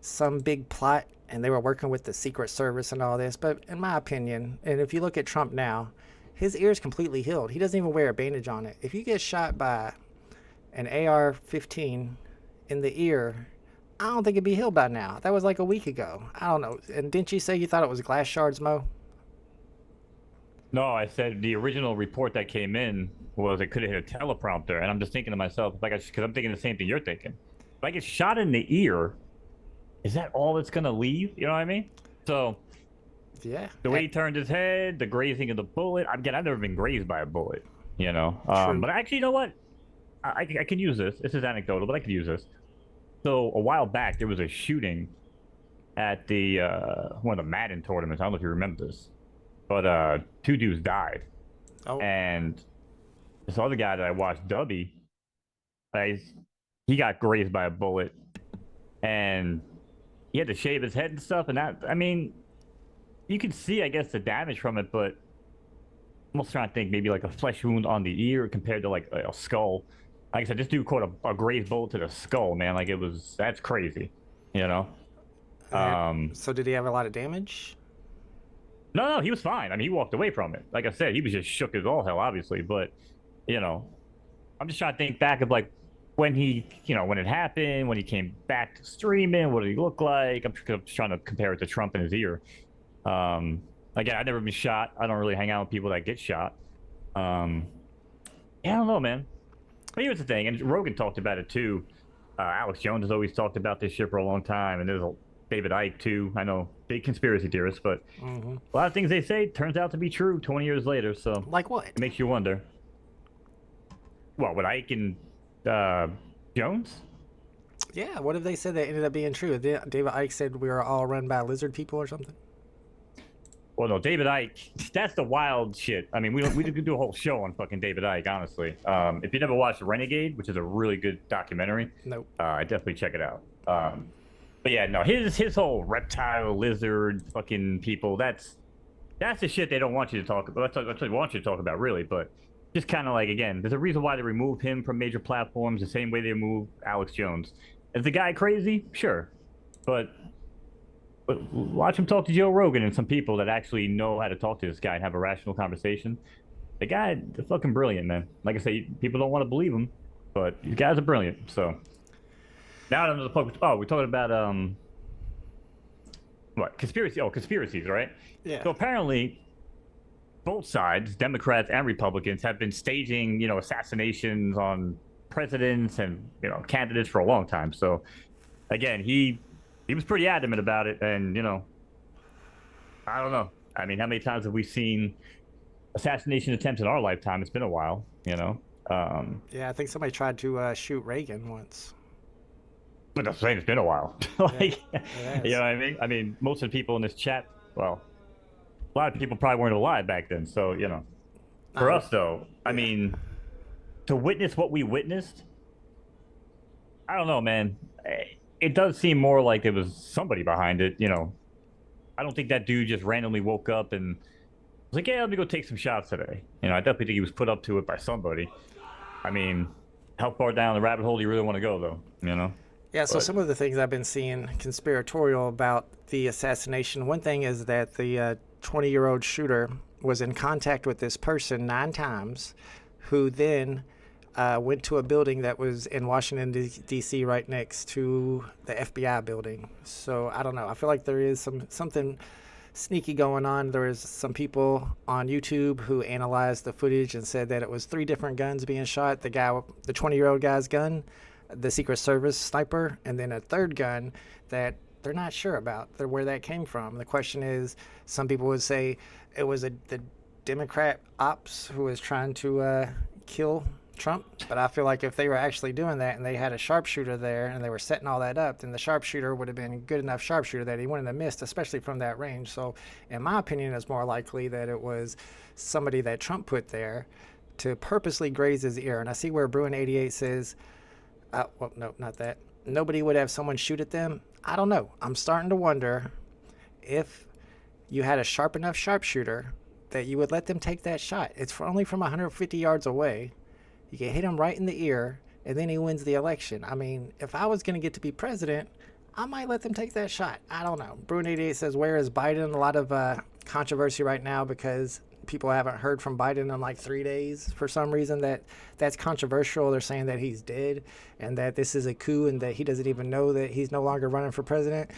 some big plot and they were working with the Secret Service and all this. But in my opinion, and if you look at Trump now, his ear is completely healed. He doesn't even wear a bandage on it. If you get shot by an AR-15 in the ear, I don't think it'd be healed by now. That was like a week ago. I don't know. And didn't you say you thought it was glass shards, Mo? No, I said the original report that came in was it could have hit a teleprompter, and I'm just thinking to myself, because I'm thinking the same thing you're thinking. If I get shot in the ear, is that all that's gonna leave? You know what I mean? So, yeah. The way he turned his head, the grazing of the bullet. Again, I've never been grazed by a bullet. You know, but actually, you know what? I can use this. This is anecdotal, but I could use this. So a while back, there was a shooting at the one of the Madden tournaments. I don't know if you remember this, but 2 dudes died. Oh. And this other guy that I watched, Dubby, he got grazed by a bullet, and he had to shave his head and stuff. And that, I mean, you can see, I guess, the damage from it, but I'm almost trying to think maybe like a flesh wound on the ear compared to like a skull. Like I said, this dude caught a grazed bullet to the skull, man. Like that's crazy, you know? So did he have a lot of damage? No, he was fine. I mean, he walked away from it. Like I said, he was just shook as all hell, obviously. But, you know, I'm just trying to think back of like when when it happened, when he came back to streaming, what did he look like? I'm trying to compare it to Trump in his ear. Again, I've never been shot. I don't really hang out with people that get shot. Yeah, I don't know, man. But here's the thing, and Rogan talked about it too. Alex Jones has always talked about this shit for a long time, and there's David Icke too. I know, big conspiracy theorists, but a lot of things they say turns out to be true 20 years later. So, like what? It makes you wonder. Well, with Icke and Jones? Yeah, what if they said that ended up being true? David Icke said we were all run by lizard people or something? Well, no, David Icke, that's the wild shit. I mean, we could do a whole show on fucking David Icke, honestly. If you never watched Renegade, which is a really good documentary, nope. Definitely check it out. But yeah, no, his whole reptile, lizard, fucking people, that's the shit they don't want you to talk about. That's what they want you to talk about, really. But just kind of like, again, there's a reason why they removed him from major platforms the same way they removed Alex Jones. Is the guy crazy? Sure. But watch him talk to Joe Rogan and some people that actually know how to talk to this guy and have a rational conversation. The guy is fucking brilliant, man. Like I say, people don't want to believe him, but these guys are brilliant. So now we're talking about what conspiracy? Oh, conspiracies, right? Yeah. So apparently, both sides, Democrats and Republicans, have been staging, assassinations on presidents and candidates for a long time. So again, he was pretty adamant about it, and I don't know. I mean, how many times have we seen assassination attempts in our lifetime? It's been a while, Yeah, I think somebody tried to shoot Reagan once. But that's saying it's been a while. Like, you know what I mean? I mean, most of the people in this chat, well, a lot of people probably weren't alive back then. So for us though, I mean, to witness what we witnessed, I don't know, man. It does seem more like there was somebody behind it, I don't think that dude just randomly woke up and was like, yeah, let me go take some shots today. I definitely think he was put up to it by somebody. I mean, how far down the rabbit hole do you really want to go, though, Yeah, so some of the things I've been seeing conspiratorial about the assassination, one thing is that the 20-year-old shooter was in contact with this person 9 times, who then went to a building that was in Washington, D.C., right next to the FBI building. So I don't know. I feel like there is something sneaky going on. There is some people on YouTube who analyzed the footage and said that it was 3 different guns being shot. The 20-year-old guy's gun, the Secret Service sniper, and then a 3rd gun that they're not sure about where that came from. The question is, some people would say it was the Democrat ops who was trying to kill Trump, but I feel like if they were actually doing that and they had a sharpshooter there and they were setting all that up, then the sharpshooter would have been a good enough sharpshooter that he wouldn't have missed, especially from that range. So in my opinion, it's more likely that it was somebody that Trump put there to purposely graze his ear. And I see where Bruin 88 says, well, no, not that. Nobody would have someone shoot at them. I don't know. I'm starting to wonder if you had a sharp enough sharpshooter that you would let them take that shot. It's only from 150 yards away. You can hit him right in the ear, and then he wins the election. I mean, if I was going to get to be president, I might let them take that shot. I don't know. Bruin 88 says, where is Biden? A lot of controversy right now because people haven't heard from Biden in like 3 days for some reason. That's controversial. They're saying that he's dead and that this is a coup and that he doesn't even know that he's no longer running for president.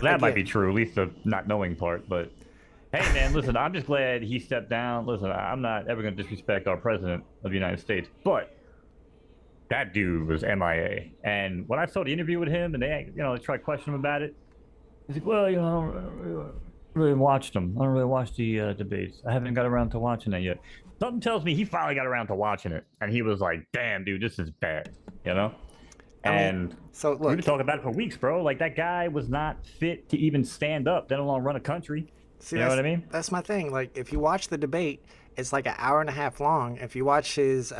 That might be true, at least the not knowing part. But hey, man, listen, I'm just glad he stepped down. Listen, I'm not ever going to disrespect our president of the United States, but that dude was MIA. And when I saw the interview with him and they tried questioning him about it, he's like, well, I don't really watched them. I don't really watch the debates. I haven't got around to watching that yet. Something tells me he finally got around to watching it. And he was like, damn, dude, this is bad, And so look, we've been talking about it for weeks, bro. Like, that guy was not fit to even stand up, let alone run a country. See, you know what I mean? That's my thing. Like, if you watch the debate, it's like an hour and a half long. If you watch his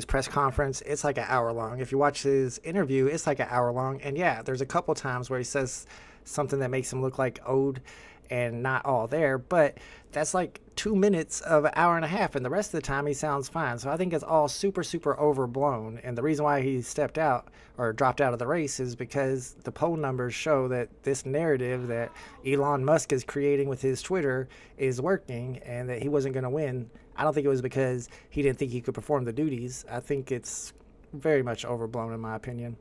press conference, it's like an hour long. If you watch his interview, it's like an hour long. And yeah, there's a couple times where he says something that makes him look like Ode and not all there, but that's like 2 minutes of an hour and a half, and the rest of the time he sounds fine. So I think it's all super, super overblown. And the reason why he stepped out or dropped out of the race is because the poll numbers show that this narrative that Elon Musk is creating with his Twitter is working and that he wasn't going to win. I don't think it was because he didn't think he could perform the duties. I think it's very much overblown in my opinion.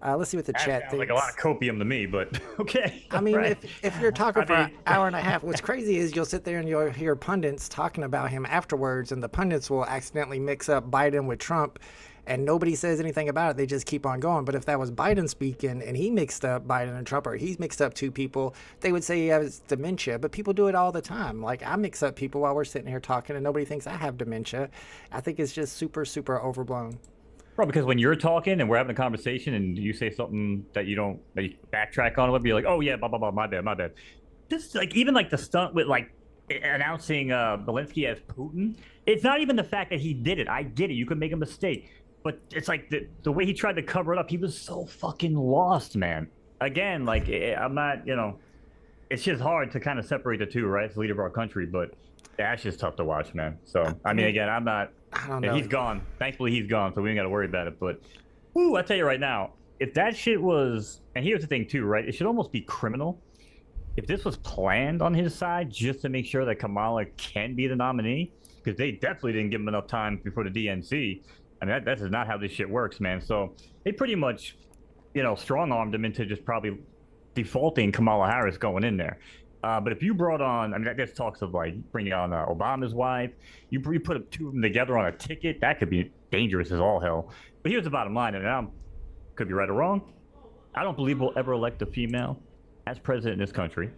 Let's see what the chat sounds thinks. like a lot of copium to me, but okay. I mean, right. if you're talking for an hour and a half, what's crazy is you'll sit there and you'll hear pundits talking about him afterwards, and the pundits will accidentally mix up Biden with Trump, and nobody says anything about it. They just keep on going. But if that was Biden speaking and he mixed up Biden and Trump, or he's mixed up two people, they would say he has dementia. But people do it all the time. Like, I mix up people while we're sitting here talking, and nobody thinks I have dementia. I think it's just super, super overblown. Bro, because when you're talking and we're having a conversation and you say something that you backtrack on, it would be like, oh yeah, blah, blah, blah, my bad. Just like, even like the stunt with like announcing Zelensky as Putin, it's not even the fact that he did it. I get it. You could make a mistake. But it's like the way he tried to cover it up, he was so fucking lost, man. Again, like, I'm not, it's just hard to kind of separate the two, right? It's the leader of our country, but that's just tough to watch, man. So, I mean, again, I don't know. He's gone. Thankfully, he's gone, so we ain't got to worry about it. But, I tell you right now, if that shit was, and here's the thing too, right? It should almost be criminal. If this was planned on his side just to make sure that Kamala can be the nominee, because they definitely didn't give him enough time before the DNC. I mean, that is not how this shit works, man. So they pretty much, strong-armed him into just probably defaulting Kamala Harris going in there. But if you brought on, I mean, there's talks of like bringing on Obama's wife. You put two of them together on a ticket, that could be dangerous as all hell. But here's the bottom line, and I could be right or wrong. I don't believe we'll ever elect a female as president in this country.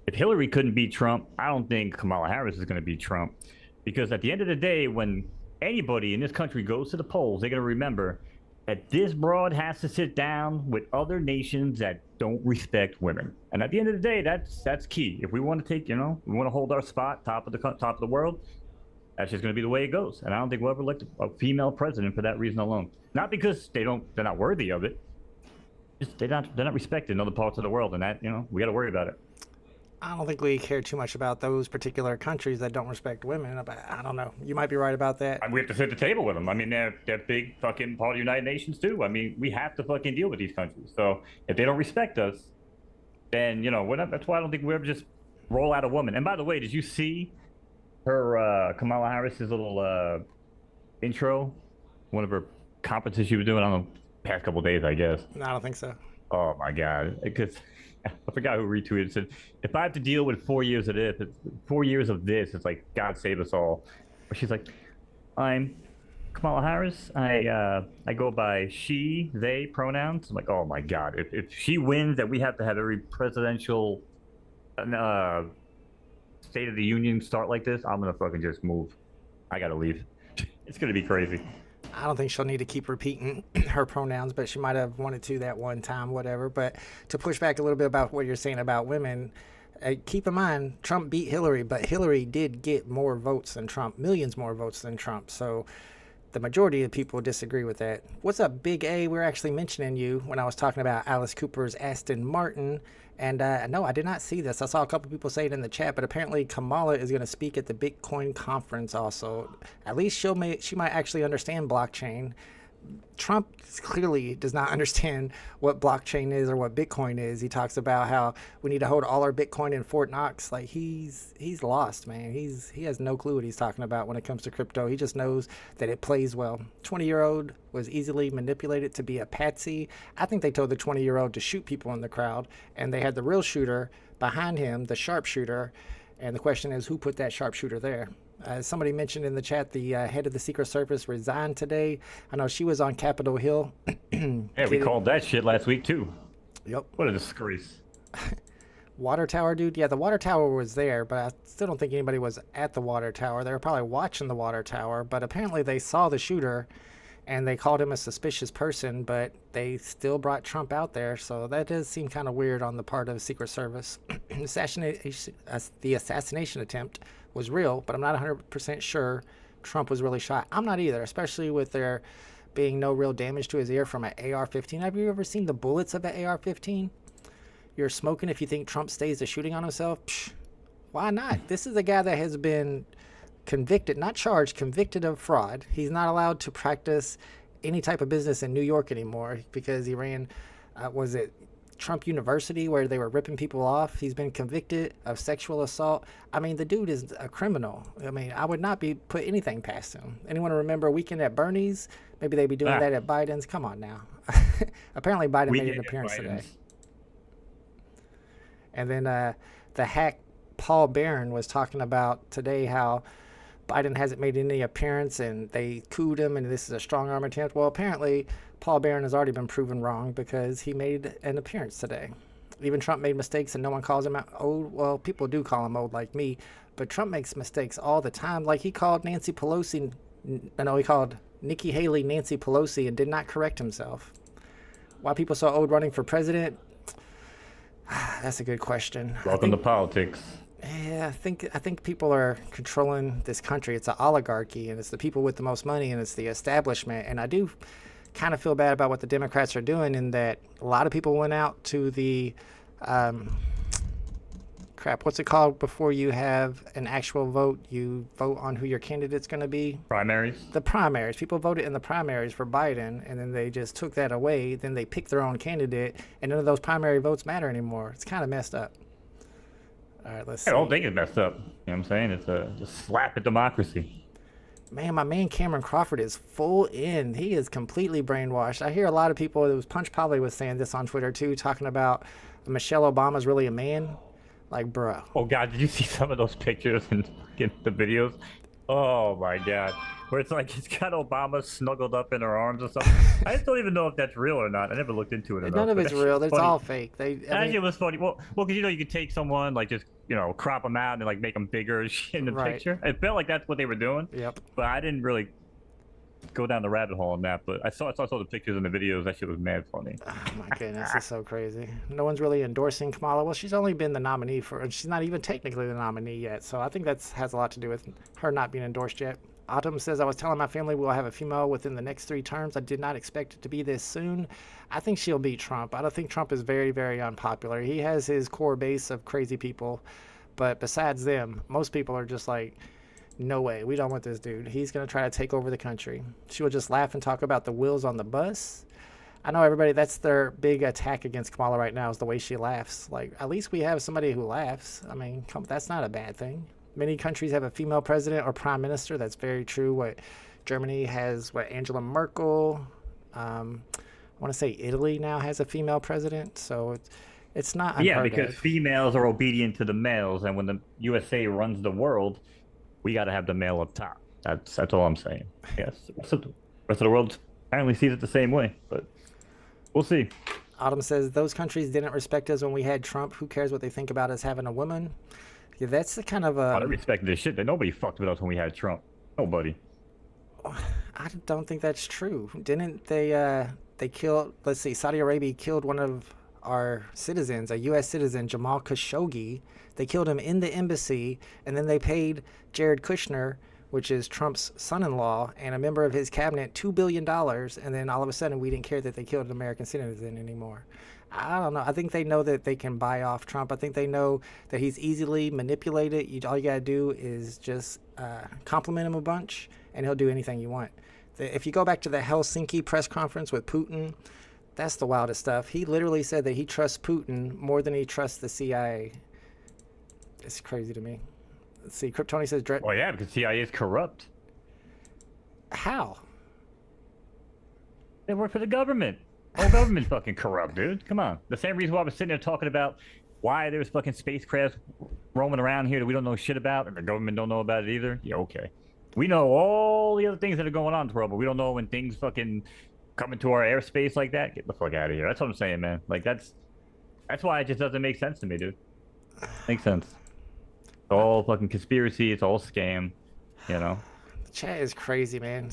If Hillary couldn't beat Trump, I don't think Kamala Harris is going to beat Trump. Because at the end of the day, when anybody in this country goes to the polls, they're going to remember that this broad has to sit down with other nations that don't respect women. And at the end of the day, that's key. If we want to take, we want to hold our spot top of the world, that's just going to be the way it goes. And I don't think we'll ever elect a female president for that reason alone. Not because they're not worthy of it. Just they're not respected in other parts of the world, and that, we got to worry about it. I don't think we care too much about those particular countries that don't respect women. I don't know. You might be right about that. We have to sit at the table with them. I mean, they're big fucking part of the United Nations too. I mean, we have to fucking deal with these countries. So if they don't respect us, then, that's why I don't think we ever just roll out a woman. And by the way, did you see her, Kamala Harris's little intro? One of her conferences she was doing on the past couple of days, I guess. No, I don't think so. Oh my God. Because I forgot who retweeted, said, if I have to deal with 4 years of this, it's like, God save us all. But she's like, I'm Kamala Harris. I go by she, they pronouns. I'm like, oh my God. If she wins, that we have to have every presidential State of the Union start like this, I'm going to fucking just move. I got to leave. It's going to be crazy. I don't think she'll need to keep repeating her pronouns, but she might have wanted to that one time, whatever. But to push back a little bit about what you're saying about women, keep in mind, Trump beat Hillary, but Hillary did get more votes than Trump, millions more votes than Trump. So the majority of people disagree with that. What's up, Big A? We're actually mentioning you when I was talking about Alice Cooper's Aston Martin. And no, I did not see this. I saw a couple people say it in the chat, but apparently Kamala is going to speak at the Bitcoin conference also. At least she might actually understand blockchain. Trump clearly does not understand what blockchain is or what Bitcoin is. He talks about how we need to hold all our Bitcoin in Fort Knox. Like he's lost, man. He has no clue what he's talking about when it comes to crypto. He just knows that it plays well. 20-year-old was easily manipulated to be a patsy. I think they told the 20-year-old to shoot people in the crowd, and they had the real shooter behind him, the sharpshooter. And the question is, who put that sharpshooter there? Somebody mentioned in the chat the head of the Secret Service resigned today. I know she was on Capitol Hill. Yeah, we called that shit last week too. Yep. What a disgrace. Water tower, dude. Yeah, the water tower was there, but I still don't think anybody was at the water tower. They were probably watching the water tower, but apparently they saw the shooter and they called him a suspicious person, but they still brought Trump out there. So that does seem kind of weird on the part of the Secret Service. The assassination attempt was real, but I'm not 100% sure Trump was really shot. I'm not either, especially with there being no real damage to his ear from an AR-15. Have you ever seen the bullets of an AR-15? You're smoking if you think Trump staged a shooting on himself? Psh, why not? This is a guy that has been convicted, not charged, convicted of fraud. He's not allowed to practice any type of business in New York anymore because he ran, was it Trump University, where they were ripping people off? He's been convicted of sexual assault. I mean, the dude is a criminal. I mean, I would not be put anything past him. Anyone remember Weekend at Bernie's? Maybe they'd be doing that at Biden's. Come on now. Apparently Biden made an appearance today. And then the hack Paul Barron was talking about today how Biden hasn't made any appearance and they cooed him and this is a strong arm attempt. Well, apparently Paul Barron has already been proven wrong because he made an appearance today. Even Trump made mistakes and no one calls him out old. Well, people do call him old like me, but Trump makes mistakes all the time. Like he called Nancy Pelosi, he called Nikki Haley Nancy Pelosi and did not correct himself. Why people so old running for president? That's a good question. Welcome to politics. Yeah, I think people are controlling this country. It's an oligarchy, and it's the people with the most money, and it's the establishment. And I do kind of feel bad about what the Democrats are doing in that a lot of people went out to the what's it called before you have an actual vote? You vote on who your candidate's going to be. Primaries? The primaries. People voted in the primaries for Biden, and then they just took that away. Then they picked their own candidate, and none of those primary votes matter anymore. It's kind of messed up. All right, let's see. I don't think it's messed up. You know what I'm saying? It's a slap at democracy. Man, my man Cameron Crawford is full in. He is completely brainwashed. I hear a lot of people, it was Punch probably was saying this on Twitter too, talking about Michelle Obama's really a man. Like, bruh. Oh, God, did you see some of those pictures and the videos? Oh, my God. Where it's like it's got Obama snuggled up in her arms or something. I just don't even know if that's real or not. I never looked into it enough. None of it's real. It's all fake. It was funny. Well, because, you could take someone, like, just, crop them out and, like, make them bigger in the picture. It felt like that's what they were doing. Yep. But I didn't really go down the rabbit hole on that, but I saw the pictures and the videos. That shit was mad funny. Oh my goodness, it's so crazy. No one's really endorsing Kamala. Well, she's only been the nominee she's not even technically the nominee yet, so I think that has a lot to do with her not being endorsed yet. Autumn says, I was telling my family we'll have a female within the next 3 terms. I did not expect it to be this soon. I think she'll beat Trump. I don't think Trump is very, very unpopular. He has his core base of crazy people, but besides them, most people are just like, no way, we don't want this dude. He's going to try to take over the country. She will just laugh and talk about the wheels on the bus. I know everybody, that's their big attack against Kamala right now is the way she laughs. Like, at least we have somebody who laughs. I mean, that's not a bad thing. Many countries have a female president or prime minister. That's very true. Germany has, Angela Merkel. I want to say Italy now has a female president. So it's not unheard Yeah, because of. females are obedient to the males, and when the USA runs the world, we got to have the male up top. That's all I'm saying. Yes, the rest of the world apparently sees it the same way, but we'll see. Autumn says, those countries didn't respect us when we had Trump. Who cares what they think about us having a woman? Yeah, that's the kind of They respected this shit. That nobody fucked with us when we had Trump. Nobody. I don't think that's true. Didn't they killed, let's see, Saudi Arabia killed one of our citizens, a U.S. citizen, Jamal Khashoggi. They killed him in the embassy, and then they paid Jared Kushner, which is Trump's son-in-law, and a member of his cabinet, $2 billion, and then all of a sudden we didn't care that they killed an American citizen anymore. I don't know. I think they know that they can buy off Trump. I think they know that he's easily manipulated. All you got to do is just compliment him a bunch, and he'll do anything you want. If you go back to the Helsinki press conference with Putin, that's the wildest stuff. He literally said that he trusts Putin more than he trusts the CIA. It's crazy to me. Let's see. Kryptoni says... Well, yeah, because CIA is corrupt. How? They work for the government. Whole government's fucking corrupt, dude. Come on. The same reason why I was sitting there talking about why there's fucking spacecrafts roaming around here that we don't know shit about, and the government don't know about it either. Yeah, okay. We know all the other things that are going on in the world, but we don't know when things fucking come into our airspace like that. Get the fuck out of here. That's what I'm saying, man. Like, that's why it just doesn't make sense to me, dude. Makes sense. It's all fucking conspiracy. It's all scam, you know? Chat is crazy, man.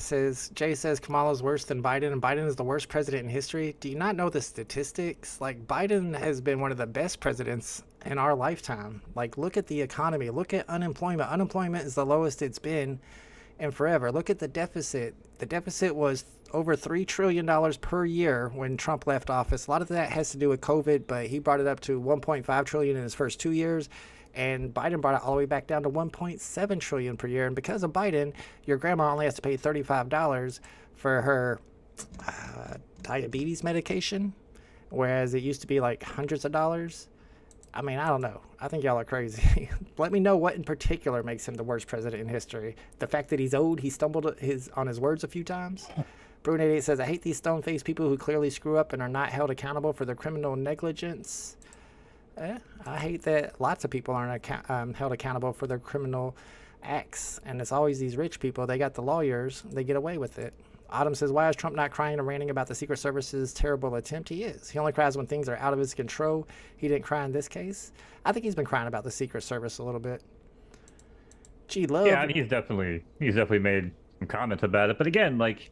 Jay says Kamala's worse than Biden, and Biden is the worst president in history. Do you not know the statistics? Like, Biden has been one of the best presidents in our lifetime. Like, look at the economy. Look at unemployment. Unemployment is the lowest it's been in forever. Look at the deficit. The deficit was over $3 trillion per year when Trump left office. A lot of that has to do with COVID, but he brought it up to $1.5 trillion in his first 2 years. And Biden brought it all the way back down to $1.7 trillion per year. And because of Biden, your grandma only has to pay $35 for her diabetes medication, whereas it used to be like hundreds of dollars. I mean, I don't know. I think y'all are crazy. Let me know what in particular makes him the worst president in history. The fact that he's old, he stumbled on his words a few times. Brune88 says, I hate these stone-faced people who clearly screw up and are not held accountable for their criminal negligence. I hate that lots of people aren't held accountable for their criminal acts, and it's always these rich people. They got the lawyers. They get away with it. Autumn says, why is Trump not crying and ranting about the Secret Service's terrible attempt? He is. He only cries when things are out of his control. He didn't cry in this case. I think he's been crying about the Secret Service a little bit. Gee, love. Yeah, I mean, he's definitely made some comments about it. But again, like,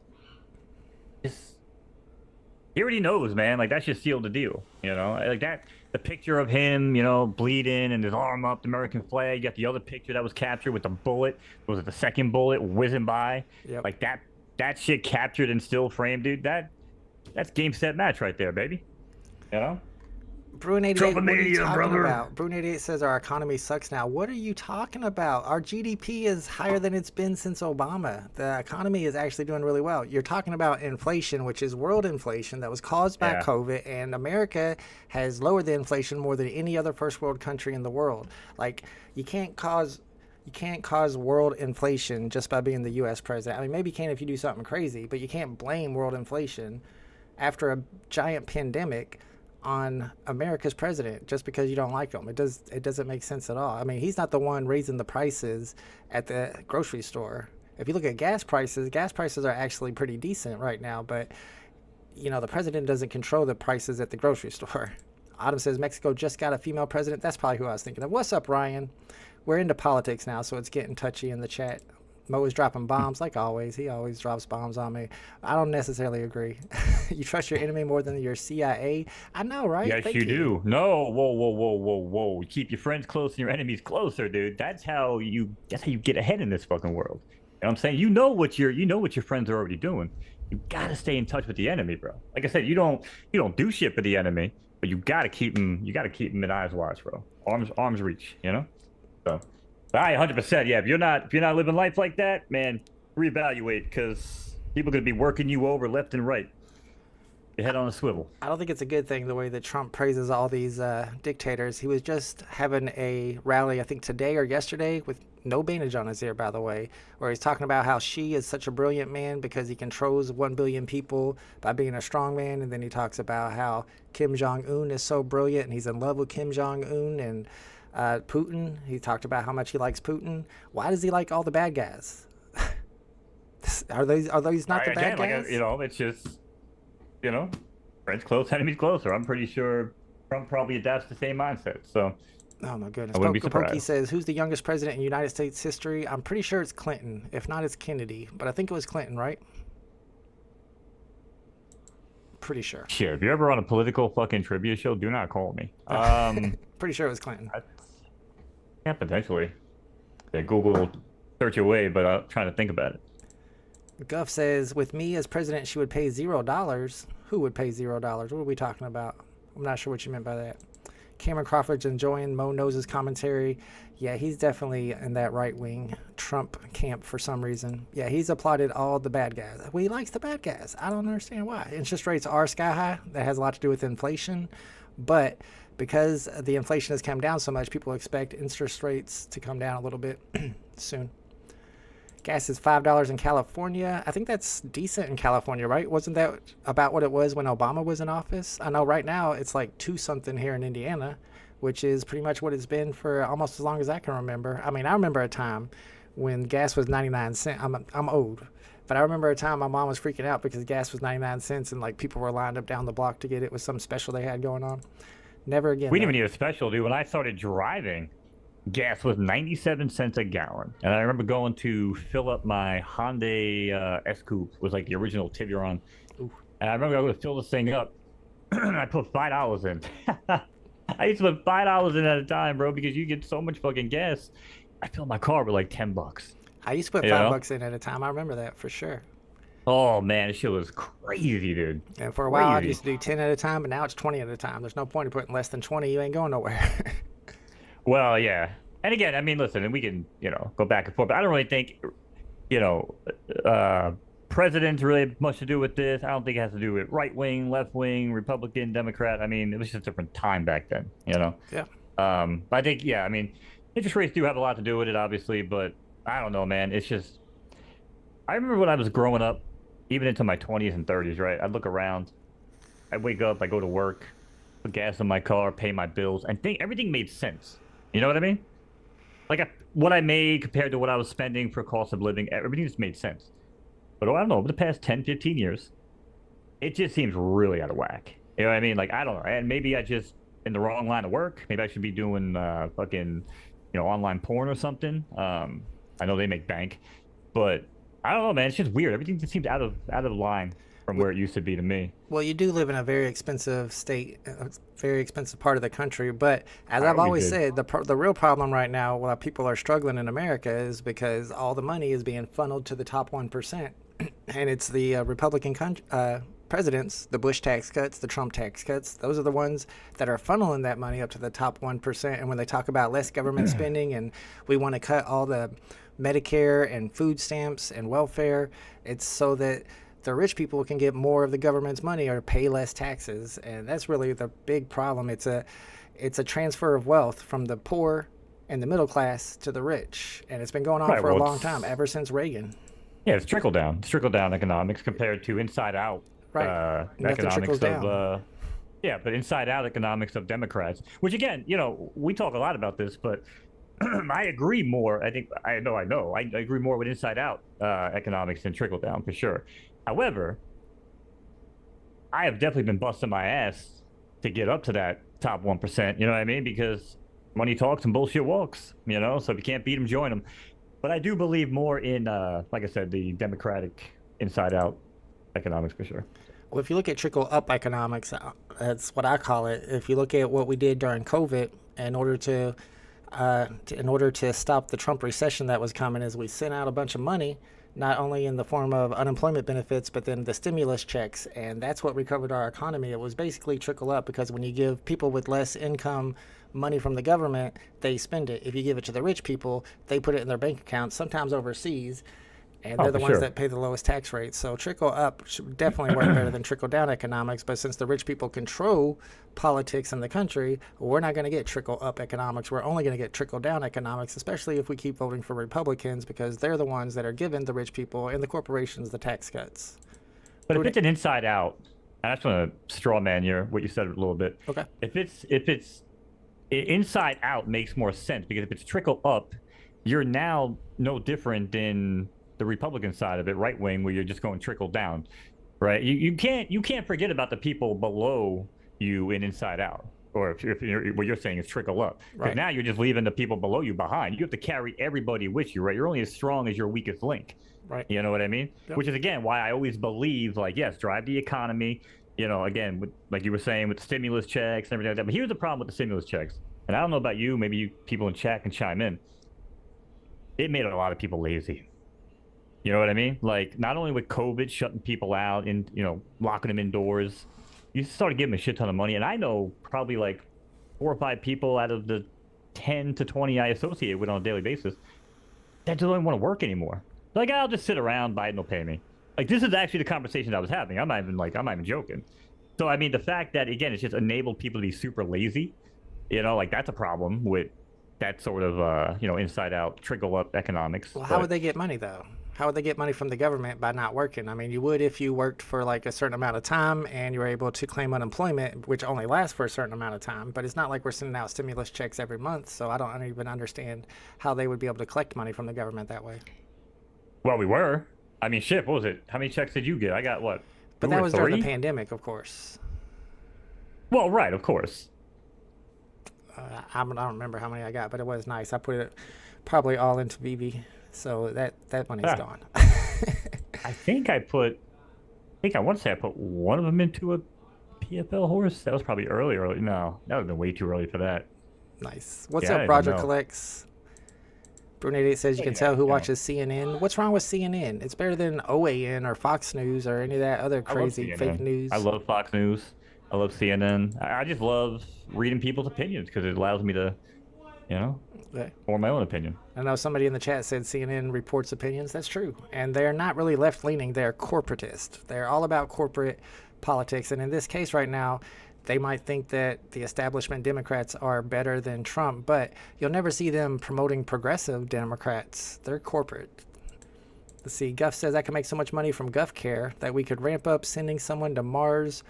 he already knows, man. Like, that just sealed the deal, you know? Like, that, the picture of him, you know, bleeding and his arm up, the American flag. You got the other picture that was captured with the bullet. Was it the second bullet whizzing by? Yep. Like, that shit captured in still frame, dude. That's game, set, match right there, baby. You know? Brune88, what are you talking about? Brune88 says our economy sucks now. What are you talking about? Our GDP is higher than it's been since Obama. The economy is actually doing really well. You're talking about inflation, which is world inflation that was caused by COVID, and America has lowered the inflation more than any other first world country in the world. Like, you can't cause world inflation just by being the U.S. president. I mean, maybe you can if you do something crazy, but you can't blame world inflation after a giant pandemic on America's president just because you don't like him. It doesn't make sense at all. I mean, he's not the one raising the prices at the grocery store. If you look at gas prices are actually pretty decent right now, but you know, the president doesn't control the prices at the grocery store. Autumn says Mexico just got a female president. That's probably who I was thinking of. What's up, Ryan? We're into politics now, so it's getting touchy in the chat. Mo is dropping bombs like always. He always drops bombs on me. I don't necessarily agree. You trust your enemy more than your CIA? I know, right? Yes, Thank you do. No, whoa. Keep your friends close and your enemies closer, dude. That's how you get ahead in this fucking world. You know what I'm saying? You know what your friends are already doing. You gotta stay in touch with the enemy, bro. Like I said, you don't do shit for the enemy, but you gotta keep them in eyes watch, bro. Arms reach, you know? So, I 100%, yeah. If you're not living life like that, man, reevaluate, because people are gonna be working you over left and right. Your head on a swivel. I don't think it's a good thing the way that Trump praises all these dictators. He was just having a rally, I think today or yesterday, with no bandage on his ear, by the way, where he's talking about how Xi is such a brilliant man because he controls 1 billion people by being a strong man, and then he talks about how Kim Jong-un is so brilliant and he's in love with Kim Jong-un, and Putin, he talked about how much he likes Putin. Why does he like all the bad guys? Are those not the bad guys? Like, you know, it's just, you know, friends close, enemies closer. I'm pretty sure Trump probably adapts the same mindset. So, Oh my goodness. I wouldn't be Pokey surprised. says, who's the youngest president in United States history? I'm pretty sure it's Clinton. If not, it's Kennedy. But I think it was Clinton, right? Pretty sure. Shit, if you're ever on a political fucking trivia show, do not call me. Pretty sure it was Clinton. Yeah, potentially. Yeah, Google search away, but I'm trying to think about it. Guff says, with me as president, she would pay $0. Who would pay $0? What are we talking about? I'm not sure what you meant by that. Cameron Crawford's enjoying MoKnowz's commentary. Yeah, he's definitely in that right-wing Trump camp for some reason. Yeah, he's applauded all the bad guys. Well, he likes the bad guys. I don't understand why. Interest rates are sky high. That has a lot to do with inflation. But because the inflation has come down so much, people expect interest rates to come down a little bit soon. Gas is $5 in California. I think that's decent in California, right? Wasn't that about what it was when Obama was in office? I know right now it's like 2 something here in Indiana, which is pretty much what it's been for almost as long as I can remember. I mean, I remember a time when gas was 99 cents. I'm old, but I remember a time my mom was freaking out because gas was 99 cents and like people were lined up down the block to get it with some special they had going on. Never again. We didn't even need a special, dude. When I started driving, gas was 97 cents a gallon. And I remember going to fill up my Hyundai S-Coupe. It was like the original Tiburon. Ooh. And I remember I would fill this thing up. I put $5 in. I used to put $5 in at a time, bro, because you get so much fucking gas. I filled my car with like $10. I used to put $5 in at a time. I remember that for sure. Oh, man, this shit was crazy, dude. And for a while, I used to do 10 at a time, but now it's 20 at a time. There's no point in putting less than 20. You ain't going nowhere. Well, yeah. And again, I mean, listen, and we can, go back and forth, but I don't really think, presidents really have much to do with this. I don't think it has to do with right wing, left wing, Republican, Democrat. I mean, it was just a different time back then, Yeah. But I think, yeah, I mean, interest rates do have a lot to do with it, obviously, but I don't know, man. It's just, I remember when I was growing up, even into my 20s and 30s, right? I'd look around, I'd wake up, I'd go to work, put gas in my car, pay my bills, and think everything made sense. You know what I mean? Like what I made compared to what I was spending for cost of living, everything just made sense. But I don't know, over the past 10, 15 years, it just seems really out of whack. You know what I mean? Like, I don't know. And maybe I just in the wrong line of work. Maybe I should be doing fucking, online porn or something. I know they make bank, but I don't know, man. It's just weird. Everything just seems out of line from where it used to be to me. Well, you do live in a very expensive state, a very expensive part of the country. But as I've always said, the real problem right now, why people are struggling in America, is because all the money is being funneled to the top 1%. And it's the Republican presidents, the Bush tax cuts, the Trump tax cuts. Those are the ones that are funneling that money up to the top 1%. And when they talk about less government spending and we want to cut all the Medicare and food stamps and welfare, it's so that the rich people can get more of the government's money or pay less taxes. And that's really the big problem. It's a transfer of wealth from the poor and the middle class to the rich. And it's been going on for a long time, ever since Reagan. Yeah, it's trickle down. It's trickle down economics compared to inside out economics of but inside out economics of Democrats. Which again, we talk a lot about this, but I agree more. I agree more with inside out economics than trickle down for sure. However, I have definitely been busting my ass to get up to that top 1%. You know what I mean? Because money talks and bullshit walks. So if you can't beat them, join them. But I do believe more in, like I said, the democratic inside-out economics for sure. Well, if you look at trickle-up economics, that's what I call it. If you look at what we did during COVID, in order to stop the Trump recession that was coming, is we sent out a bunch of money, not only in the form of unemployment benefits, but then the stimulus checks, and that's what recovered our economy. It was basically trickle-up, because when you give people with less income money from the government, they spend it. If you give it to the rich people, they put it in their bank accounts, sometimes overseas, and they're the ones that pay the lowest tax rates. So trickle up should definitely work better than trickle down economics. But since the rich people control politics in the country, we're not going to get trickle up economics. We're only going to get trickle down economics, especially if we keep voting for Republicans, because they're the ones that are giving the rich people and the corporations the tax cuts. But if it's an inside out, I just want to straw man what you said a little bit. Okay. If it's inside out makes more sense, because if it's trickle up, you're now no different than the Republican side of it, right wing, where you're just going trickle down, right? You can't forget about the people below you in inside out. or if you're, what you're saying is trickle up. Because Right. now you're just leaving the people below you behind. You have to carry everybody with you, right? You're only as strong as your weakest link. Right. You know what I mean? Yep. Which is, again, why I always believe, like, yes, drive the economy, you know, again, with, like you were saying, with stimulus checks and everything like that. But here's the problem with the stimulus checks. And I don't know about you, maybe you people in chat can chime in. It made a lot of people lazy. You know what I mean? Like, not only with COVID shutting people out and, you know, locking them indoors, you started giving them a shit ton of money. And I know probably like 4 or 5 people out of the 10 to 20 I associate with on a daily basis that don't want to work anymore. Like, I'll just sit around, Biden will pay me. Like, this is actually the conversation I was having. I'm not even joking. So, I mean, the fact that, again, it's just enabled people to be super lazy, you know, like, that's a problem with that sort of, you know, inside out, trickle up economics. Well, how would they get money, though? How would they get money from the government by not working? I mean, you would if you worked for like a certain amount of time and you were able to claim unemployment, which only lasts for a certain amount of time. But it's not like we're sending out stimulus checks every month, so I don't even understand how they would be able to collect money from the government that way. Well, we were. I mean, shit, what was it? How many checks did you get? I got, what, But 2 that or was 3? during the pandemic, of course. Well, right, of course. I don't remember how many I got, but it was nice. I put it probably all into VeVe, so that money's gone. I think I want to say I put one of them into a PFL horse. That was probably early. No, that would have been way too early for that. Nice. What's Yeah, I up, didn't Roger know. Collects? Brunette says you can tell who watches CNN. What's wrong with CNN? It's better than OAN or Fox News or any of that other I love crazy fake CNN. news. I love Fox News. I love CNN. I just love reading people's opinions because it allows me to, you know, form my own opinion. I know somebody in the chat said CNN reports opinions. That's true. And they're not really left-leaning. They're corporatist. They're all about corporate politics. And in this case right now, they might think that the establishment Democrats are better than Trump, but you'll never see them promoting progressive Democrats. They're corporate. Let's see. Guff says I can make so much money from Guff Care that we could ramp up sending someone to Mars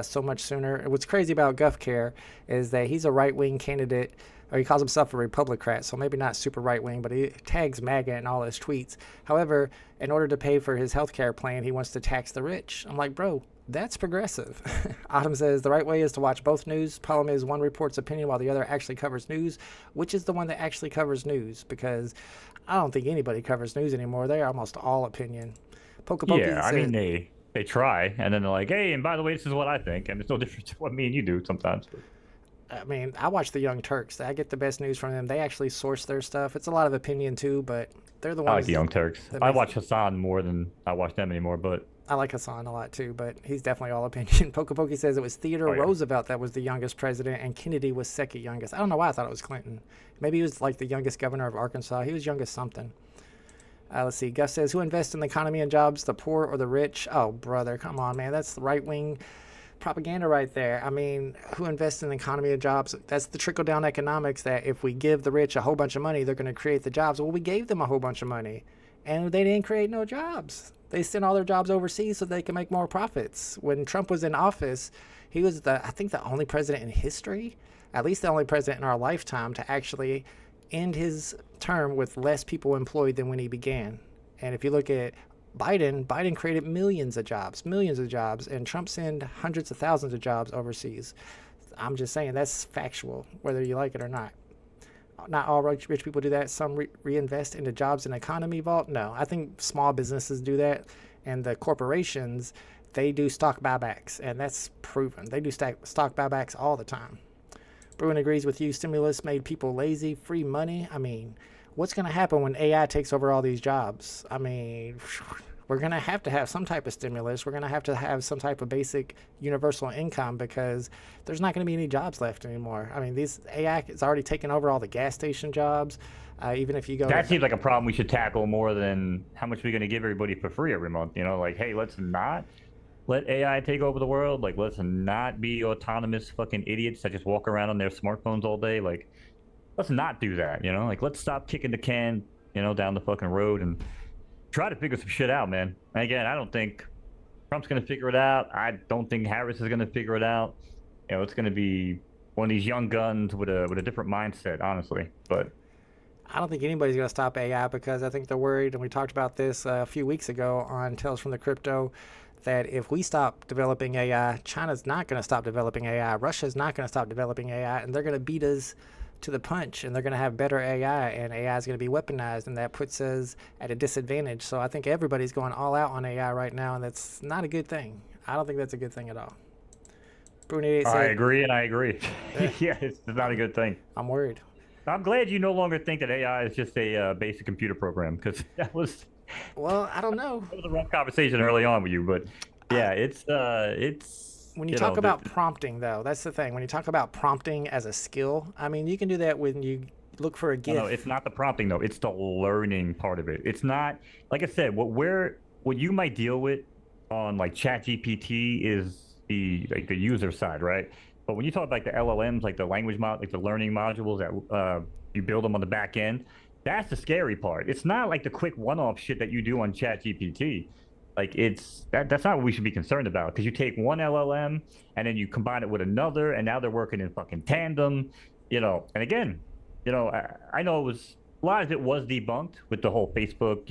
so much sooner. What's crazy about Guff Care is that he's a right-wing candidate, or he calls himself a Republican, so maybe not super right-wing, but he tags MAGA in all his tweets. However, in order to pay for his health care plan, he wants to tax the rich. I'm like, bro, that's progressive. Autumn says the right way is to watch both news. Problem is one reports opinion while the other actually covers news. Which is the one that actually covers news? Because I don't think anybody covers news anymore. They're almost all opinion. Yeah, I mean, they try, and then they're like, hey, and by the way, this is what I think, and it's no different to what me and you do sometimes. I mean, I watch the Young Turks. I get the best news from them. They actually source their stuff. It's a lot of opinion too, but they're the ones. I like the Young Turks. that I makes- watch Hassan more than I watch them anymore, but I like Hassan a lot too, but he's definitely all opinion. Poke says it was Theodore Roosevelt that was the youngest president, and Kennedy was second youngest. I don't know why I thought it was Clinton. Maybe he was like the youngest governor of Arkansas. He was youngest something. Let's see. Gus says, who invests in the economy and jobs, the poor or the rich? Oh, brother, come on, man. That's the right-wing propaganda right there. I mean, who invests in the economy and jobs? That's the trickle-down economics that if we give the rich a whole bunch of money, they're going to create the jobs. Well, we gave them a whole bunch of money, and they didn't create no jobs. They sent all their jobs overseas so they can make more profits. When Trump was in office, he was I think the only president in history, at least the only president in our lifetime, to actually end his term with less people employed than when he began. And if you look at Biden created millions of jobs, and Trump sent hundreds of thousands of jobs overseas. I'm just saying that's factual, whether you like it or not. Not all rich people do that. Some reinvest into jobs in the economy vault. No, I think small businesses do that, and the corporations, they do stock buybacks, and that's proven. They do stock buybacks all the time. Bruin agrees with you. Stimulus made people lazy. Free money. I mean, what's going to happen when AI takes over all these jobs? I mean, we're going to have some type of stimulus. We're going to have some type of basic universal income because there's not going to be any jobs left anymore. I mean, these AI is already taking over all the gas station jobs. Even if you go... That seems like a problem we should tackle more than how much we're going to give everybody for free every month. You know, like, hey, let's not let AI take over the world. Like, let's not be autonomous fucking idiots that just walk around on their smartphones all day. Like, let's not do that, you know? Like, let's stop kicking the can, you know, down the fucking road and try to figure some shit out, man. And again, I don't think Trump's going to figure it out. I don't think Harris is going to figure it out. You know, it's going to be one of these young guns with a different mindset, honestly. But I don't think anybody's going to stop AI because I think they're worried, and we talked about this a few weeks ago on Tales from the Crypto, that if we stop developing AI, China's not going to stop developing AI, Russia's not going to stop developing AI, and they're going to beat us to the punch, and they're going to have better AI, and AI is going to be weaponized, and that puts us at a disadvantage. So I think everybody's going all out on AI right now, and that's not a good thing. I don't think that's a good thing at all. Bruni, I agree, and I agree. Yeah, it's not a good thing. I'm worried. I'm glad you no longer think that AI is just a basic computer program, because that was... Well, I don't know. That was a rough conversation early on with you, but yeah, it's when you talk about prompting, though, that's the thing. When you talk about prompting as a skill, I mean, you can do that when you look for a GIF. No, it's not the prompting though. It's the learning part of it. It's not, like I said, what you might deal with on like ChatGPT is the user side, right? But when you talk about like the LLMs, like the language like the learning modules that you build them on the back end, that's the scary part. It's not like the quick one-off shit that you do on ChatGPT. Like that's not what we should be concerned about, because you take one LLM and then you combine it with another, and now they're working in fucking tandem, And again, I know a lot of it was debunked with the whole Facebook,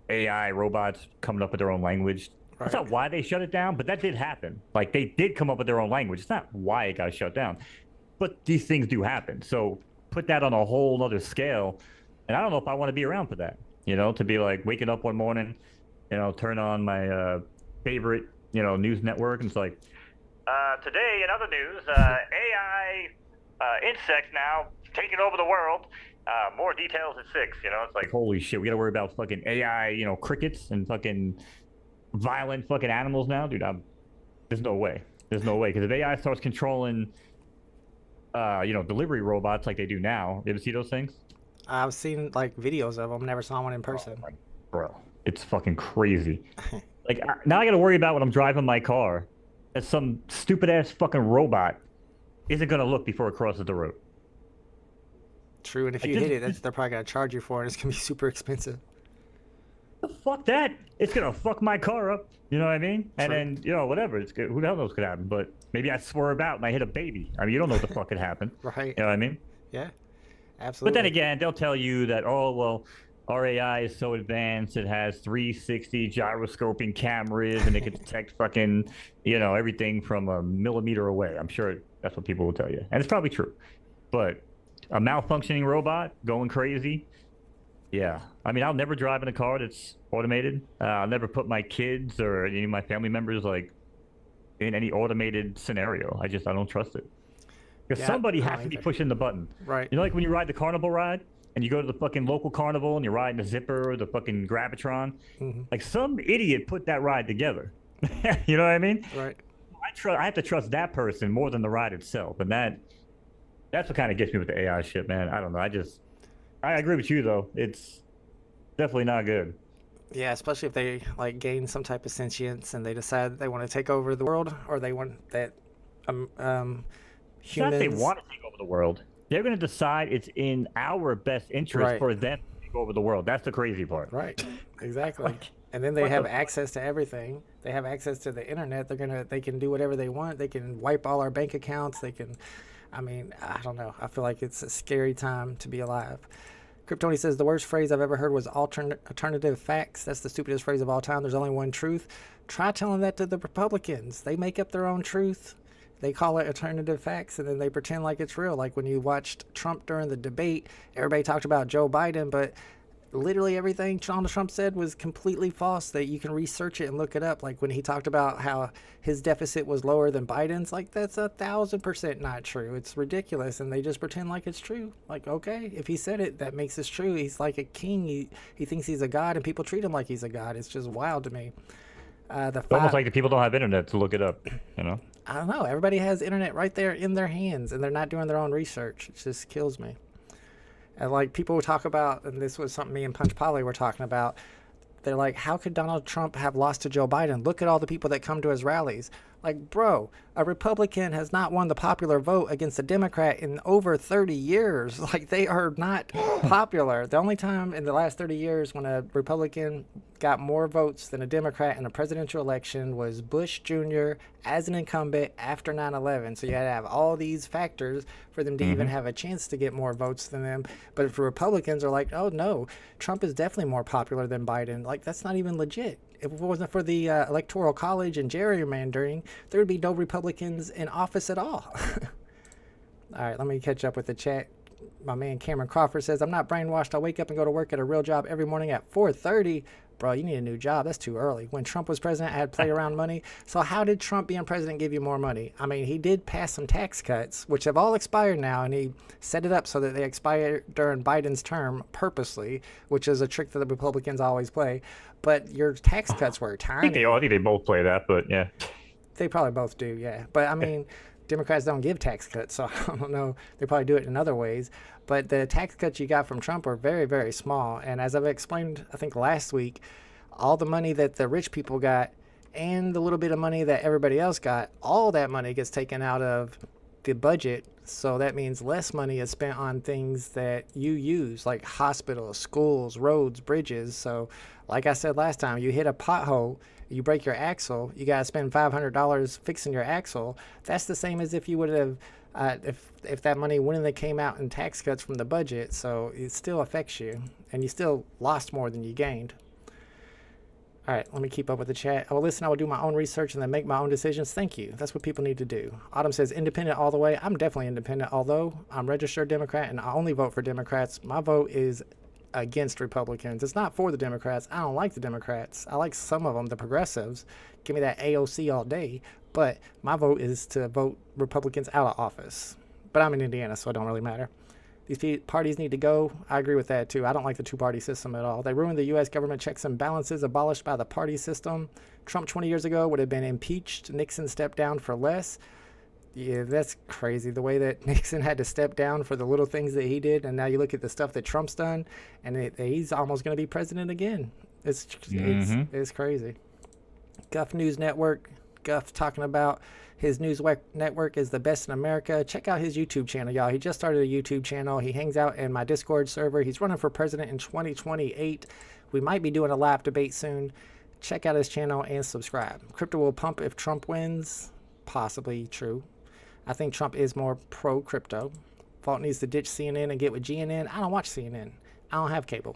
AI robots coming up with their own language. Right. That's not why they shut it down, but that did happen. Like they did come up with their own language. It's not why it got shut down, but these things do happen. So put that on a whole other scale. And I don't know if I want to be around for that, to be like waking up one morning, turn on my favorite, news network, and it's like, today in other news, AI insects now taking over the world. More details at 6. It's like, holy shit, we got to worry about fucking AI, crickets and fucking violent fucking animals now, dude. There's no way. There's no way, because if AI starts controlling, delivery robots like they do now, you ever see those things? I've seen like videos of them. Never saw one in person. Oh, bro, it's fucking crazy. Like now I got to worry about when I'm driving my car that some stupid ass fucking robot isn't gonna look before it crosses the road. True, and if you hit it, they're probably gonna charge you for it. It's gonna be super expensive. Fuck that! It's gonna fuck my car up. You know what I mean? True. And then whatever. It's good. Who the hell knows what could happen? But maybe I swerve out and I hit a baby. I mean, you don't know what the fuck could happen. Right. You know what I mean? Yeah. Absolutely. But then again, they'll tell you that, oh, well, our AI is so advanced, it has 360 gyroscoping cameras, and it can detect fucking, everything from a millimeter away. I'm sure that's what people will tell you. And it's probably true. But a malfunctioning robot going crazy, yeah. I mean, I'll never drive in a car that's automated. I'll never put my kids or any of my family members, in any automated scenario. I don't trust it. Because somebody has to be pushing the button. Right. Like when you ride the carnival ride and you go to the fucking local carnival and you're riding the Zipper or the fucking Gravitron. Mm-hmm. Like some idiot put that ride together. You know what I mean? Right. I have to trust that person more than the ride itself. And that's what kind of gets me with the AI shit, man. I don't know. I agree with you, though. It's definitely not good. Yeah, especially if they gain some type of sentience and they decide they want to take over the world, or they want that humans. It's not they want to take over the world. They're going to decide it's in our best interest for them to take over the world. That's the crazy part. Right. Exactly. And then they have access to everything. They have access to the internet. They can do whatever they want. They can wipe all our bank accounts. I don't know. I feel like it's a scary time to be alive. Kryptoni says, the worst phrase I've ever heard was alternative facts. That's the stupidest phrase of all time. There's only one truth. Try telling that to the Republicans. They make up their own truth. They call it alternative facts, and then they pretend like it's real. Like when you watched Trump during the debate, everybody talked about Joe Biden, but literally everything Donald Trump said was completely false. That you can research it and look it up. Like when he talked about how his deficit was lower than Biden's, that's 1,000% not true. It's ridiculous, and they just pretend like it's true. Like, okay, if he said it, that makes it true. He's like a king. He thinks he's a god, and people treat him like he's a god. It's just wild to me. It's almost like the people don't have internet to look it up, I don't know. Everybody has internet right there in their hands, and they're not doing their own research. It just kills me. And people will talk about, and this was something me and Punch Polly were talking about, they're like, how could Donald Trump have lost to Joe Biden? Look at all the people that come to his rallies. Like, bro, a Republican has not won the popular vote against a Democrat in over 30 years. Like, they are not popular. The only time in the last 30 years when a Republican got more votes than a Democrat in a presidential election was Bush Jr. as an incumbent after 9/11. So you had to have all these factors for them to even have a chance to get more votes than them. But if Republicans are like, oh, no, Trump is definitely more popular than Biden, that's not even legit. If it wasn't for the Electoral College and gerrymandering, there would be no Republicans in office at all. All right, let me catch up with the chat. My man Cameron Crawford says, I'm not brainwashed. I wake up and go to work at a real job every morning at 4:30. Bro, you need a new job. That's too early. When Trump was president, I had play around money. So how did Trump being president give you more money? I mean, he did pass some tax cuts, which have all expired now, and he set it up so that they expire during Biden's term purposely, which is a trick that the Republicans always play. But your tax cuts were tiny. I think they both play that, but yeah. They probably both do, yeah. But I mean, Democrats don't give tax cuts, so I don't know. They probably do it in other ways. But the tax cuts you got from Trump are very, very small. And as I've explained, I think last week, all the money that the rich people got and the little bit of money that everybody else got, all that money gets taken out of the budget. So that means less money is spent on things that you use, like hospitals, schools, roads, bridges. So like I said last time, you hit a pothole, you break your axle, you got to spend $500 fixing your axle. That's the same as if you would have, if that money wouldn't have came out in tax cuts from the budget. So it still affects you, and you still lost more than you gained. All right, let me keep up with the chat. I will listen, I will do my own research and then make my own decisions. Thank you. That's what people need to do. Autumn says, independent all the way. I'm definitely independent, although I'm registered Democrat and I only vote for Democrats. My vote is against Republicans. It's not for the Democrats. I don't like the Democrats. I like some of them, the progressives. Give me that AOC all day. But my vote is to vote Republicans out of office. But I'm in Indiana, so it don't really matter. These parties need to go. I agree with that, too. I don't like the two-party system at all. They ruined the U.S. government checks and balances abolished by the party system. Trump 20 years ago would have been impeached. Nixon stepped down for less. Yeah, that's crazy. The way that Nixon had to step down for the little things that he did, and now you look at the stuff that Trump's done, and he's almost going to be president again. It's crazy. Guff News Network. Guff talking about his news network is the best in America. Check out his YouTube channel, y'all. He just started a YouTube channel. He hangs out in my Discord server. He's running for president in 2028. We might be doing a live debate soon. Check out his channel and subscribe. Crypto will pump if Trump wins. Possibly true. I think Trump is more pro-crypto. Fault needs to ditch CNN and get with GNN. I don't watch CNN. I don't have cable.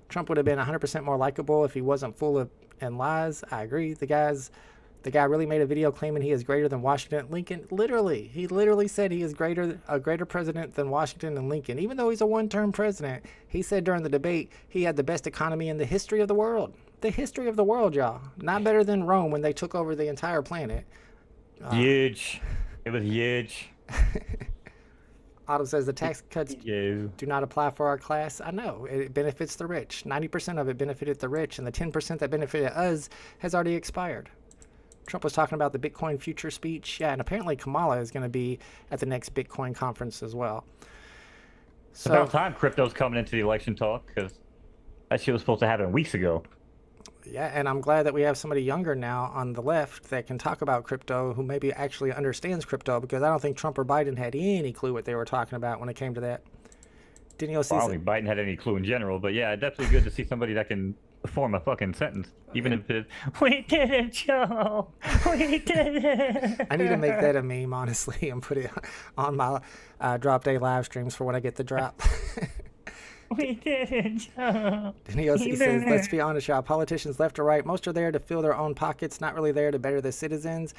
Trump would have been 100% more likable if he wasn't full of lies. I agree. The guy really made a video claiming he is greater than Washington. Lincoln, literally, he literally said he is a greater president than Washington and Lincoln. Even though he's a one-term president, he said during the debate he had the best economy in the history of the world. The history of the world, y'all. Not better than Rome when they took over the entire planet. Huge. It was huge. Autumn says the tax cuts do not apply for our class. I know. It benefits the rich. 90% of it benefited the rich, and the 10% that benefited us has already expired. Trump was talking about the Bitcoin future speech. Yeah, and apparently Kamala is going to be at the next Bitcoin conference as well. So, about time crypto's coming into the election talk, because that shit was supposed to happen weeks ago. Yeah, and I'm glad that we have somebody younger now on the left that can talk about crypto, who maybe actually understands crypto, because I don't think Trump or Biden had any clue what they were talking about when it came to that. Didn't you see? I don't think Biden had any clue in general, but yeah, definitely good to see somebody that can form a fucking sentence, even if it's, we did it, Joe, we did it. I need to make that a meme, honestly, and put it on my drop day live streams for when I get the drop. We did it, Joe. He says, let's be honest, y'all, politicians left or right, most are there to fill their own pockets, not really there to better the citizens.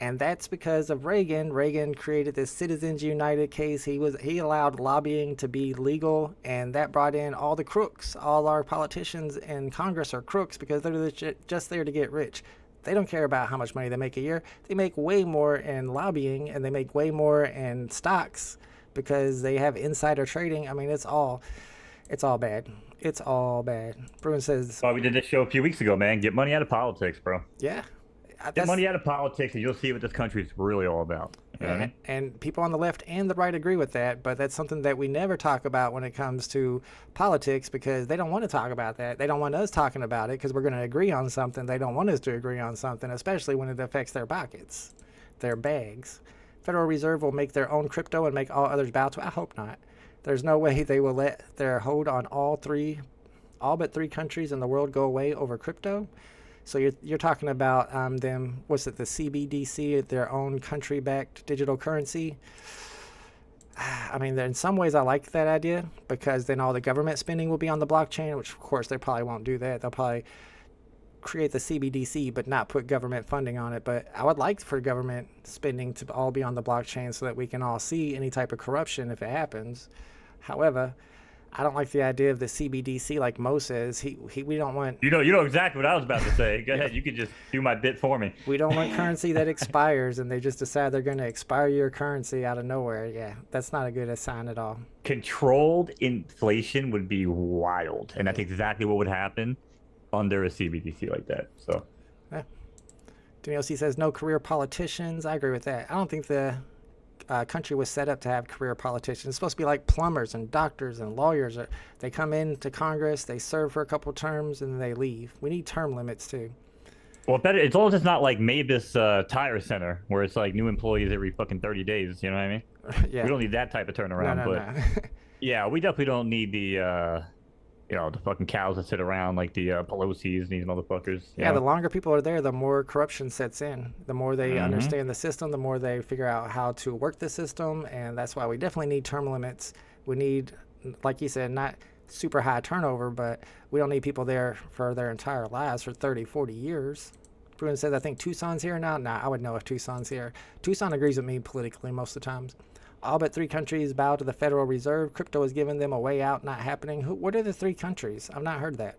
And that's because of Reagan. Reagan created this Citizens United case. He allowed lobbying to be legal, and that brought in all the crooks. All our politicians in Congress are crooks because they're just there to get rich. They don't care about how much money they make a year. They make way more in lobbying, and they make way more in stocks because they have insider trading. I mean, it's all bad. It's all bad. Bruin says... Well, we did this show a few weeks ago, man. Get money out of politics, bro. Yeah. Get money out of politics, and you'll see what this country is really all about. You know what I mean? And people on the left and the right agree with that, but that's something that we never talk about when it comes to politics, because they don't want to talk about that. They don't want us talking about it because we're going to agree on something. They don't want us to agree on something, especially when it affects their pockets, their bags. Federal Reserve will make their own crypto and make all others bow to it. I hope not. There's no way they will let their hold on all but three countries in the world go away over crypto. So you're talking about them, what's it, the CBDC, their own country-backed digital currency. I mean, in some ways I like that idea, because then all the government spending will be on the blockchain, which of course they probably won't do that. They'll probably create the CBDC but not put government funding on it. But I would like for government spending to all be on the blockchain so that we can all see any type of corruption if it happens. However, I don't like the idea of the CBDC like Mo says. We don't want... You know exactly what I was about to say. Go ahead. You could just do my bit for me. We don't want currency that expires, and they just decide they're going to expire your currency out of nowhere. Yeah, that's not a good sign at all. Controlled inflation would be wild, and that's exactly what would happen under a CBDC like that. So, yeah. Daniel-C says no career politicians. I agree with that. I don't think the country was set up to have career politicians. It's supposed to be like plumbers and doctors and lawyers. They come into Congress, they serve for a couple terms, and then they leave. We need term limits too. Well, better. It's almost it's not like Mavis Tire Center where it's like new employees every fucking 30 days. You know what I mean? Yeah. We don't need that type of turnaround. No. Yeah, we definitely don't need the the fucking cows that sit around like the Pelosi's and these motherfuckers. Yeah, the longer people are there, the more corruption sets in. The more they understand the system, the more they figure out how to work the system, and that's why we definitely need term limits. We need, like you said, not super high turnover, but we don't need people there for their entire lives for 30, 40 years. Bruin says, I think Tucson's here now. Nah, I would know if Tucson's here. Tucson agrees with me politically most of the times. All but 3 countries bow to the Federal Reserve. Crypto is giving them a way out, not happening. What are the 3 countries? I've not heard that.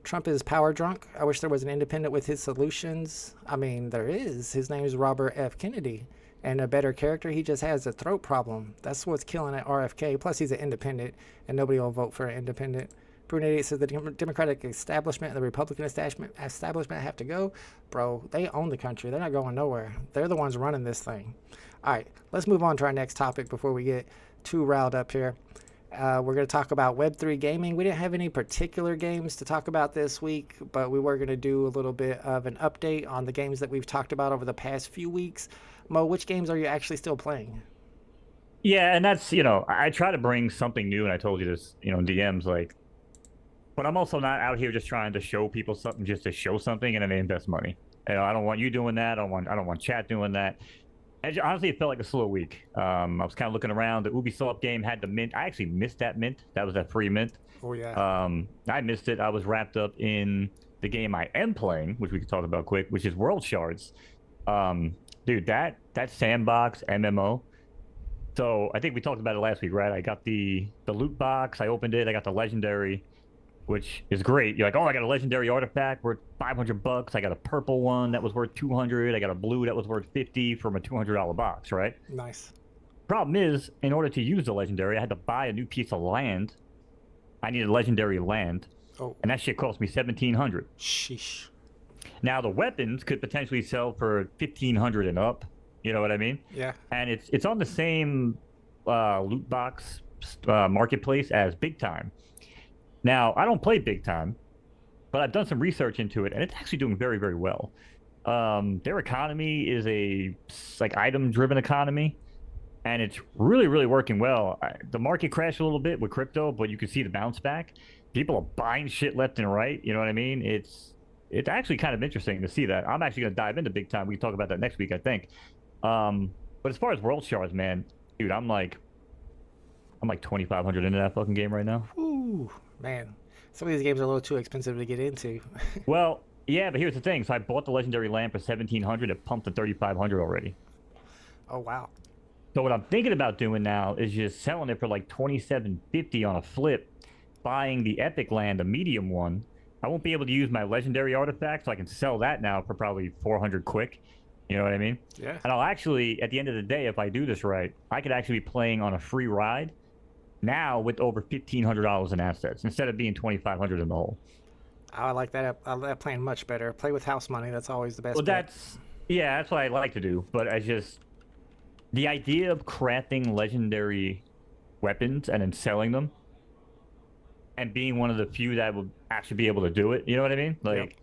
Trump is power drunk. I wish there was an independent with his solutions. I mean, there is. His name is Robert F. Kennedy. And a better character, he just has a throat problem. That's what's killing at RFK. Plus, he's an independent, and nobody will vote for an independent. Brunette says the Democratic establishment and the Republican establishment have to go. Bro, they own the country. They're not going nowhere. They're the ones running this thing. All right, let's move on to our next topic before we get too riled up here. We're going to talk about Web3 gaming. We didn't have any particular games to talk about this week, but we were going to do a little bit of an update on the games that we've talked about over the past few weeks. Mo, which games are you actually still playing? Yeah, and that's, I try to bring something new, and I told you this, in DMs, like, but I'm also not out here just trying to show people something just to show something and then they invest money. I don't want you doing that. I don't want chat doing that. And honestly, it felt like a slow week. I was kind of looking around. The Ubisoft game had the mint. I actually missed that mint. That was that free mint. Oh, yeah. I missed it. I was wrapped up in the game I am playing, which we can talk about quick, which is World Shards. Dude, that sandbox MMO. So I think we talked about it last week, right? I got the loot box. I opened it. I got the legendary, which is great. You're like, oh, I got a legendary artifact worth $500. I got a purple one that was worth $200. I got a blue that was worth $50 from a $200 box, right? Nice. Problem is, in order to use the legendary, I had to buy a new piece of land. I needed legendary land. Oh. And that shit cost me $1,700. Sheesh. Now, the weapons could potentially sell for $1,500 and up. You know what I mean? Yeah. And it's on the same loot box marketplace as Big Time. Now, I don't play Big Time, but I've done some research into it, and it's actually doing very, very well. Their economy is a item-driven economy, and it's really, really working well. The market crashed a little bit with crypto, but you can see the bounce back. People are buying shit left and right. You know what I mean? It's actually kind of interesting to see that. I'm actually going to dive into Big Time. We can talk about that next week, I think. But as far as World Shards, man, dude, I'm like 2,500 into that fucking game right now. Ooh, man. Some of these games are a little too expensive to get into. Well, yeah, but here's the thing. So I bought the legendary lamp for $1,700. It pumped to $3,500 already. Oh, wow. So what I'm thinking about doing now is just selling it for like $2,750 on a flip, buying the epic land, a medium one. I won't be able to use my legendary artifact, so I can sell that now for probably $400 quick. You know what I mean? Yeah. And I'll actually, at the end of the day, if I do this right, I could actually be playing on a free ride now with over $1,500 in assets instead of being $2,500 in the hole. I like that. I like that plan much better. Play with house money. That's always the best. Well, bet. that's what I like to do. But the idea of crafting legendary weapons and then selling them and being one of the few that will actually be able to do it. You know what I mean? Like,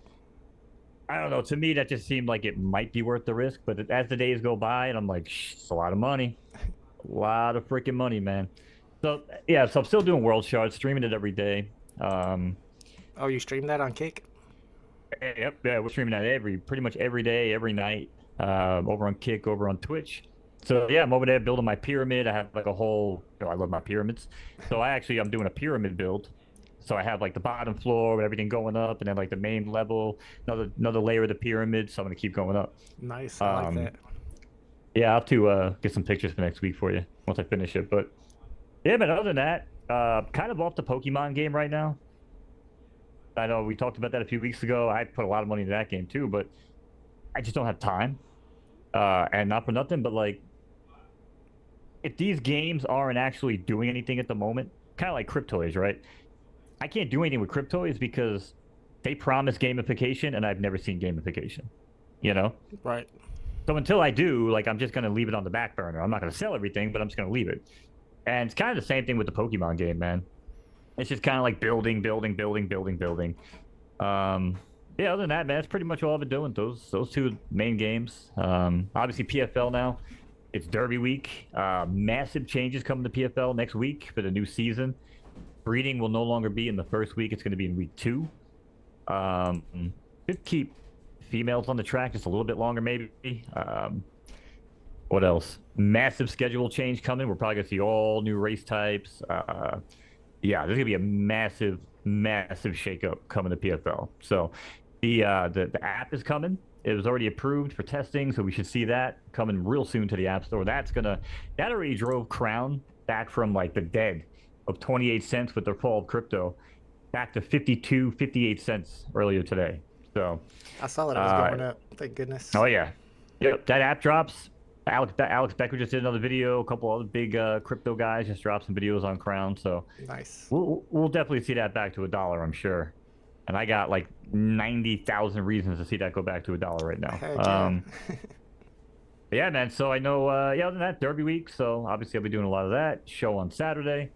I don't know. To me, that just seemed like it might be worth the risk. But as the days go by, and I'm like, it's a lot of money. A lot of freaking money, man. So, yeah, so I'm still doing World Shards, streaming it every day. Oh, you stream that on Kick? Yep, yeah, we're streaming that pretty much every day, every night, over on Kick, over on Twitch. So, yeah, I'm over there building my pyramid. I have like a whole, I love my pyramids. So I'm doing a pyramid build. So I have like the bottom floor with everything going up, and then like the main level, another layer of the pyramid. So I'm gonna keep going up. Nice. I like that. Yeah, I'll have to get some pictures for next week for you once I finish it. But yeah, but other than that, kind of off the Pokemon game right now. I know we talked about that a few weeks ago. I put a lot of money into that game too, but I just don't have time. And not for nothing, but like, if these games aren't actually doing anything at the moment, kind of like Cryptoys, right? I can't do anything with Cryptoys because they promise gamification, and I've never seen gamification. You know? Right. So until I do, like, I'm just going to leave it on the back burner. I'm not going to sell everything, but I'm just going to leave it. And it's kind of the same thing with the Pokemon game, man. It's just kind of like building. Yeah, other than that, man, that's pretty much all I've been doing. Those two main games. Obviously, PFL now. It's Derby week. Massive changes coming to PFL next week for the new season. Breeding will no longer be in the first week. It's going to be in week 2. Should keep females on the track just a little bit longer, maybe. What else? Massive schedule change coming. We're probably going to see all new race types. Yeah, there's going to be a massive shakeup coming to PFL. So the app is coming. It was already approved for testing, so we should see that coming real soon to the App Store. That already drove Crown back from like the dead of 28 cents with their fall of crypto back to 58 cents earlier today. So I saw that it was going up. Thank goodness. Oh yeah, yep. That app drops. Alex Becker just did another video. A couple other big crypto guys just dropped some videos on Crown. So nice. We'll definitely see that back to $1, I'm sure. And I got like 90,000 reasons to see that go back to $1 right now. Heck yeah. Yeah, man. So I know. Yeah, other than that, Derby week. So obviously I'll be doing a lot of that. Show on Saturday.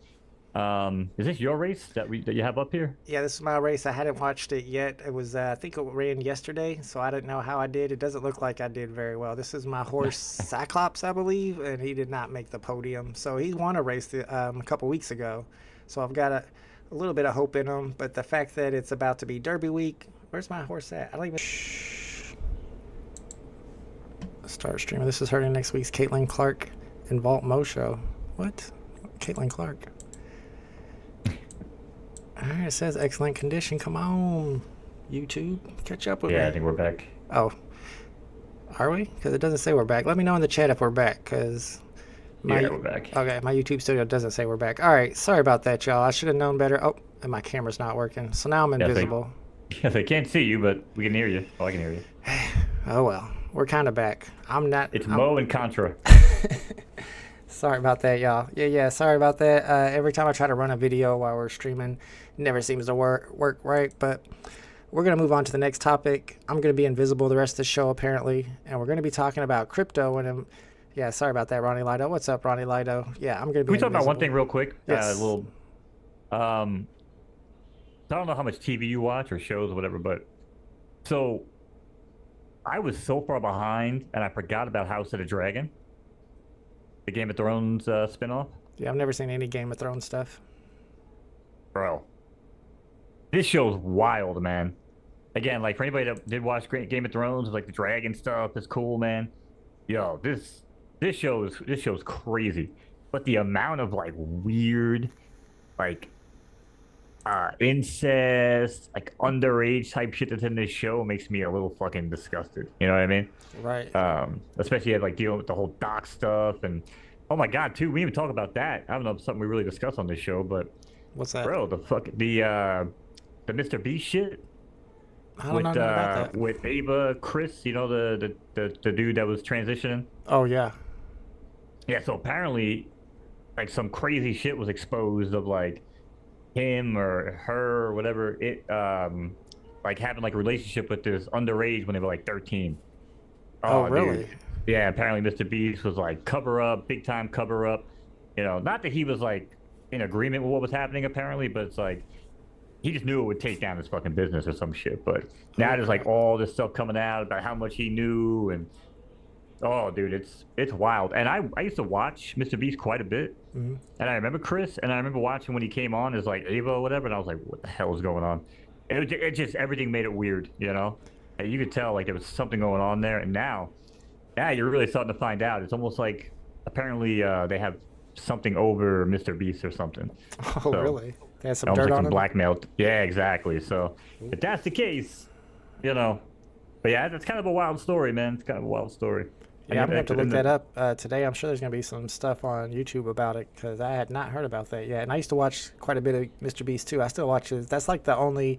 Is this your race that you have up here? Yeah, this is my race. I hadn't watched it yet. It was I think it ran yesterday, so I didn't know how I did. It doesn't look like I did very well. This is my horse Cyclops, I believe, and he did not make the podium. So he won a race a couple weeks ago. So I've got a little bit of hope in him. But the fact that it's about to be Derby week, where's my horse at? I don't even. Start streaming. This is her next week's Caitlin Clark and Vault Mo show. What? Caitlin Clark. Alright, it says excellent condition. Come on, YouTube. Catch up with me. Yeah, I think we're back. Oh. Are we? Because it doesn't say we're back. Let me know in the chat if we're back, because... Yeah, we're back. Okay, my YouTube studio doesn't say we're back. Alright, sorry about that, y'all. I should have known better. Oh, and my camera's not working. So now I'm invisible. Yeah, they can't see you, but we can hear you. Oh, I can hear you. Oh, well. We're kind of back. It's Mo and Contra. Sorry about that, y'all. Yeah, sorry about that. Every time I try to run a video while we're streaming, it never seems to work right. But we're going to move on to the next topic. I'm going to be invisible the rest of the show, apparently. And we're going to be talking about crypto. And yeah, sorry about that, Ronnie Lido. What's up, Ronnie Lido? Yeah, I'm going to be Can we talk about one thing real quick? Yes. I don't know how much TV you watch or shows or whatever, but so I was so far behind and I forgot about House of the Dragon. The Game of Thrones spinoff? Yeah, I've never seen any Game of Thrones stuff. Bro. This show's wild, man. Again, like, for anybody that did watch Game of Thrones, like, the dragon stuff is cool, man. Yo, this show's crazy. But the amount of, like, weird, like, incest, like, underage type shit that's in this show makes me a little fucking disgusted. You know what I mean? Right. Especially like dealing with the whole doc stuff and oh my god, too. We didn't even talk about that. I don't know if it's something we really discussed on this show, but what's that? Bro, the Mr. Beast shit. I don't know about that. With Ava, Chris, you know the dude that was transitioning. Oh yeah. Yeah. So apparently, like some crazy shit was exposed of like him or her or whatever it like having like a relationship with this underage when they were like 13. Oh really? Dude. Yeah, apparently Mr. Beast was like big time cover up. You know, not that he was like in agreement with what was happening apparently, but it's like he just knew it would take down his fucking business or some shit. But now there's like all this stuff coming out about how much he knew and oh dude, it's wild. And I used to watch Mr. Beast quite a bit. Mm-hmm. And I remember Chris, and I remember watching when he came on as like Ava or whatever, and I was like, what the hell is going on? It just everything made it weird, you know? And you could tell like there was something going on there, and now you're really starting to find out. It's almost like apparently they have something over Mr. Beast or something. Oh, so, really? They had some Almost dirt like on some them. blackmail. Yeah, exactly. So if that's the case, you know. But yeah, that's kind of a wild story, man. It's kind of a wild story. Yeah, I'm gonna have to look that up today. I'm sure there's gonna be some stuff on YouTube about it because I had not heard about that yet. And I used to watch quite a bit of Mr. Beast too. I still watch it. That's the only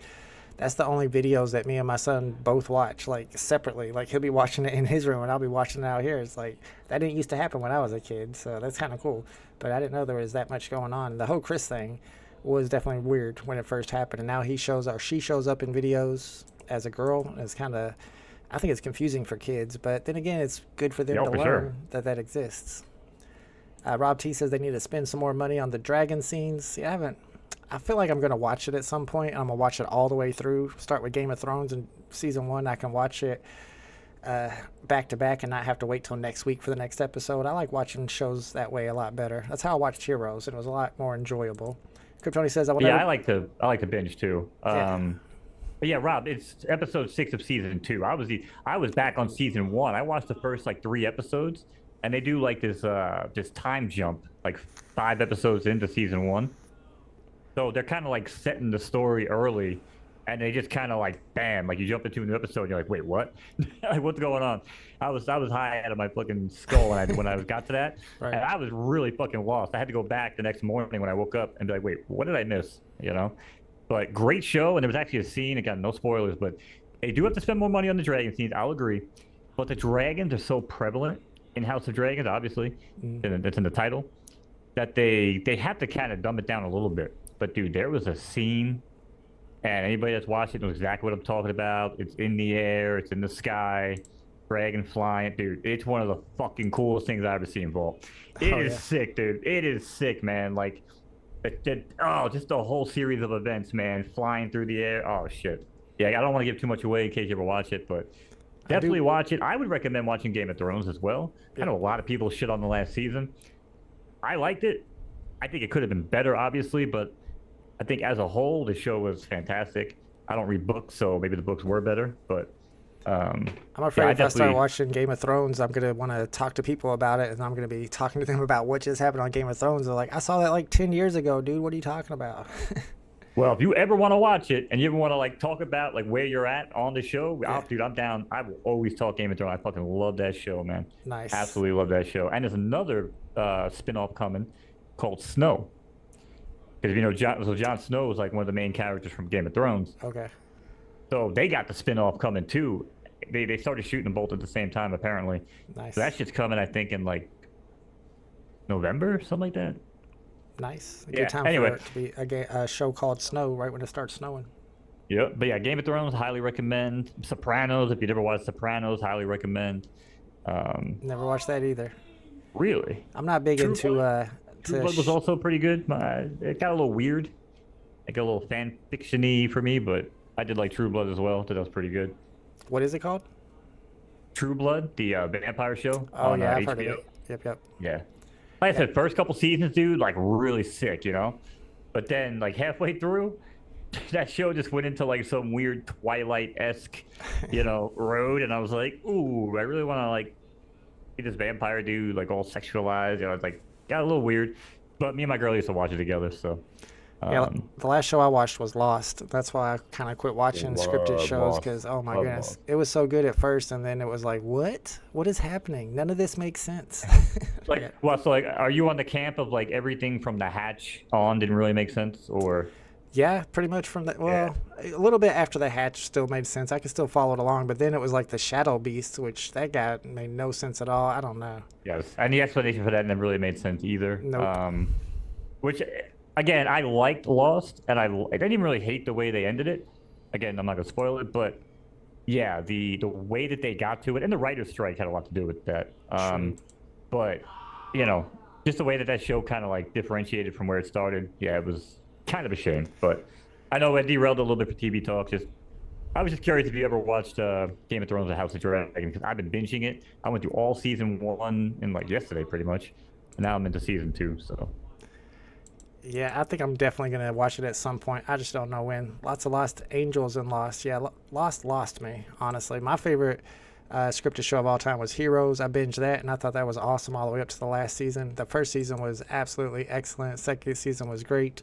videos that me and my son both watch, like separately. Like he'll be watching it in his room and I'll be watching it out here. It's like that didn't used to happen when I was a kid, so that's kind of cool. But I didn't know there was that much going on. The whole Chris thing was definitely weird when it first happened, and now she shows up in videos as a girl. And it's kind of, I think it's confusing for kids, but then again, it's good for them to learn that exists. Rob T says they need to spend some more money on the dragon scenes. See, I feel like I'm going to watch it at some point. I'm going to watch it all the way through. Start with Game of Thrones and season 1. I can watch it back to back and not have to wait till next week for the next episode. I like watching shows that way a lot better. That's how I watched Heroes, and it was a lot more enjoyable. Kryptoni says, I like to binge too. But yeah, Rob, it's episode 6 of season 2. I was back on season 1. I watched the first 3 episodes, and they do this time jump 5 episodes into season 1. So they're kind of setting the story early, and they just kind of bam, you jump into a new episode, and you're like, wait, what? What's going on? I was high out of my fucking skull when I got to that, right. And I was really fucking lost. I had to go back the next morning when I woke up and be like, wait, what did I miss? But great show, and there was actually a scene, again, no spoilers, but they do have to spend more money on the dragon scenes, I'll agree. But the dragons are so prevalent in House of Dragons, obviously, and it's in the title, that they have to kind of dumb it down a little bit. But dude, there was a scene, and anybody that's watched it knows exactly what I'm talking about. It's in the air, it's in the sky, dragon flying. Dude, it's one of the fucking coolest things I've ever seen, Paul. It is sick, dude. It is sick, man. Just a whole series of events, man, flying through the air. Oh shit. Yeah, I don't want to give too much away in case you ever watch it, but definitely watch it. I would recommend watching Game of Thrones as well. I know a lot of people shit on the last season. I liked it. I think it could have been better, obviously, but I think as a whole, the show was fantastic. I don't read books, so maybe the books were better, but I'm afraid if I start watching Game of Thrones, I'm going to want to talk to people about it, and I'm going to be talking to them about what just happened on Game of Thrones. They're like, I saw that 10 years ago, dude. What are you talking about? Well, if you ever want to watch it and you ever want to talk about where you're at on the show, dude, I'm down. I will always talk Game of Thrones. I fucking love that show, man. Nice. Absolutely love that show. And there's another spin-off coming called Snow. Because Jon Snow was one of the main characters from Game of Thrones. Okay. So they got the spin-off coming too. They started shooting them both at the same time, apparently. Nice. So that shit's coming, I think, in November, something like that. Nice. Good time for it to be a show called Snow right when it starts snowing. Yeah, but yeah, Game of Thrones, highly recommend. Sopranos, if you never watched Sopranos, highly recommend. Never watched that either. Really? I'm not big into. True Blood was also pretty good. It got a little weird, a little fan fiction-y for me, but I did like True Blood as well. That was pretty good. What is it called? True Blood, the vampire show. Oh on, yeah, I've HBO. heard of it. Yep. Yeah. Like I said, first couple seasons, dude, really sick, But then, halfway through, that show just went into some weird Twilight-esque, road, and I was like, ooh, I really want to see this vampire dude all sexualized, got a little weird. But me and my girl used to watch it together, so. Yeah, the last show I watched was Lost. That's why I kind of quit watching scripted shows because, oh my goodness, it was so good at first, and then it was like, what? What is happening? None of this makes sense. Are you on the camp of everything from the Hatch on didn't really make sense, or? Yeah, pretty much from that. Well, a little bit after the Hatch still made sense. I could still follow it along, but then it was the Shadow Beast, which that guy made no sense at all. I don't know. Yes, and the explanation for that never really made sense either. Nope. Which, again, I liked Lost, and I didn't even really hate the way they ended it. Again, I'm not gonna spoil it, but yeah, the way that they got to it, and the writer's strike had a lot to do with that. But just the way that show kind of differentiated from where it started. Yeah, it was kind of a shame, but I know I derailed a little bit for TV talk. I was just curious if you ever watched Game of Thrones: The House of Dragons, because I've been binging it. I went through all season 1 in yesterday, pretty much, and now I'm into season 2. So. Yeah, I think I'm definitely gonna watch it at some point. I just don't know when. Lots of lost angels and Lost. Yeah, lost me, honestly. My favorite scripted show of all time was Heroes. I binged that, and I thought that was awesome all the way up to the last season. The first season was absolutely excellent. Second season was great.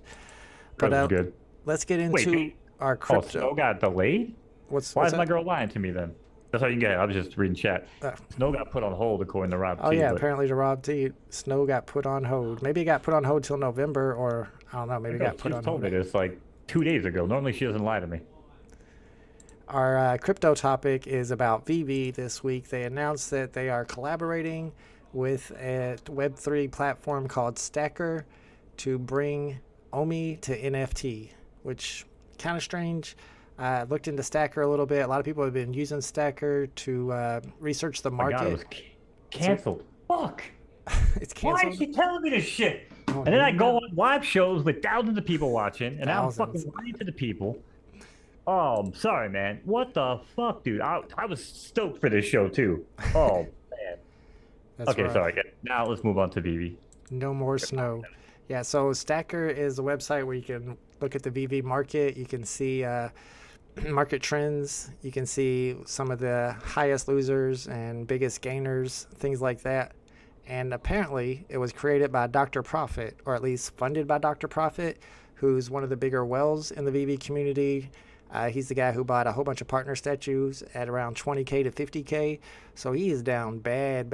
But That was good. let's get into our crypto. Snow got delayed? Why is my that? girl lying to me then? That's how you get it. I was just reading chat. Snow got put on hold according to Rob T. Oh yeah, but apparently to Rob T, Snow got put on hold. Maybe it got put on hold till November, or I don't know. Maybe it got put on told hold. me this like 2 days ago. Normally she doesn't lie to me. Our crypto topic is about VeVe this week. They announced that they are collaborating with a Web3 platform called Stackr to bring OMI to NFT, which kind of strange. I looked into Stackr a little bit. A lot of people have been using Stackr to research the market. My God, it was canceled. Fuck. It's canceled. Why is she telling me this shit? And then I go on live shows with thousands of people watching, and I'm fucking lying to the people. Oh, I'm sorry, man. What the fuck, dude? I was stoked for this show, too. Oh, man. Okay, right. sorry. Now let's move on to VeVe. No more snow. Yeah, so Stackr is a website where you can look at the VeVe market. You can see market trends. You can see some of the highest losers and biggest gainers, things like that. And apparently it was created by Dr. Profit, or at least funded by Dr. Profit, who's one of the bigger whales in the VeVe community. He's the guy who bought a whole bunch of partner statues at around 20K to 50K. So he is down bad,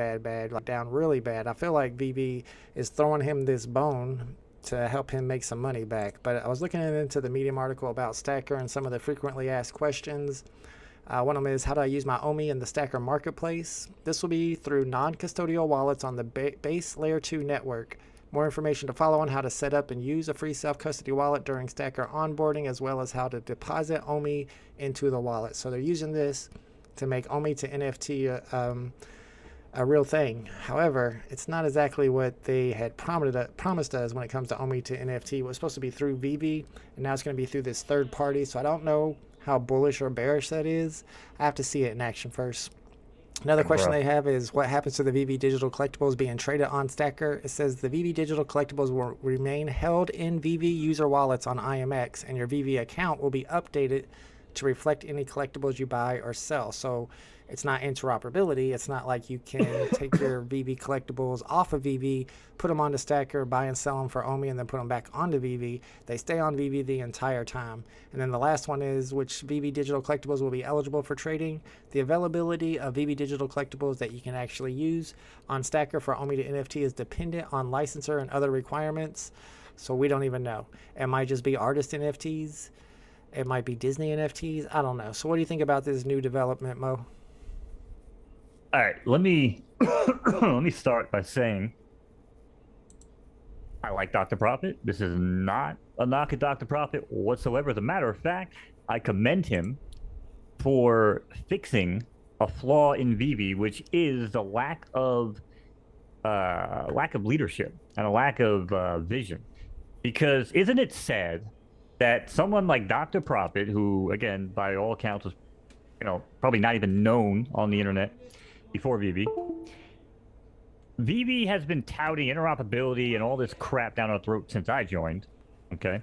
like down really bad. I feel like VeVe is throwing him this bone to help him make some money back. But I was looking into the Medium article about Stackr and some of the frequently asked questions. One of them is, how do I use my OMI in the Stackr marketplace? This will be through non-custodial wallets on the base Layer 2 network. More information to follow on how to set up and use a free self-custody wallet during Stackr onboarding, as well as how to deposit OMI into the wallet. So they're using this to make OMI to NFT a real thing. However, it's not exactly what they had promised us when it comes to OMI to NFT. It was supposed to be through VeVe, and now it's going to be through this third party. So I don't know how bullish or bearish that is. I have to see it in action first. Another question they have is, what happens to the VeVe digital collectibles being traded on Stackr? It says the VeVe digital collectibles will remain held in VeVe user wallets on IMX, and your VeVe account will be updated to reflect any collectibles you buy or sell. So it's not interoperability. It's not like you can take your VeVe collectibles off of VeVe, put them onto Stackr, buy and sell them for OMI, and then put them back onto VeVe. They stay on VeVe the entire time. And then the last one is, which VeVe digital collectibles will be eligible for trading? The availability of VeVe digital collectibles that you can actually use on Stackr for OMI to NFT is dependent on licensor and other requirements. So we don't even know. It might just be artist NFTs. It might be Disney NFTs. I don't know. So what do you think about this new development, Mo? All right, let me let me start by saying I like Dr. Profit. This is not a knock at Dr. Profit whatsoever. As a matter of fact, I commend him for fixing a flaw in VeVe, which is the lack of leadership and a lack of vision. Because isn't it sad that someone like Dr. Profit, who again by all accounts was, probably not even known on the internet before VeVe has been touting interoperability and all this crap down our throat since I joined. Okay,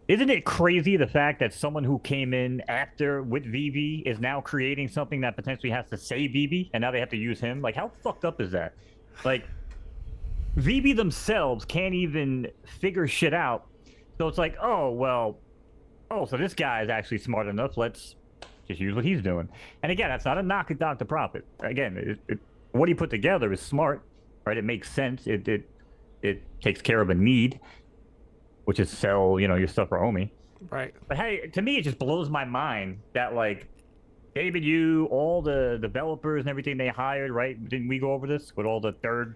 isn't it crazy the fact that someone who came in after with VeVe is now creating something that potentially has to save VeVe, and now they have to use him? Like, how fucked up is that? Like, VeVe themselves can't even figure shit out. So it's like, so this guy is actually smart enough. Let's just use what he's doing. And again, that's not a knock at Dr. Profit. Again, what he put together is smart, right? It makes sense. It takes care of a need, which is sell, your stuff for OMI. Right. But hey, to me, it just blows my mind that, like, David, all the developers and everything they hired, right? Didn't we go over this with all the third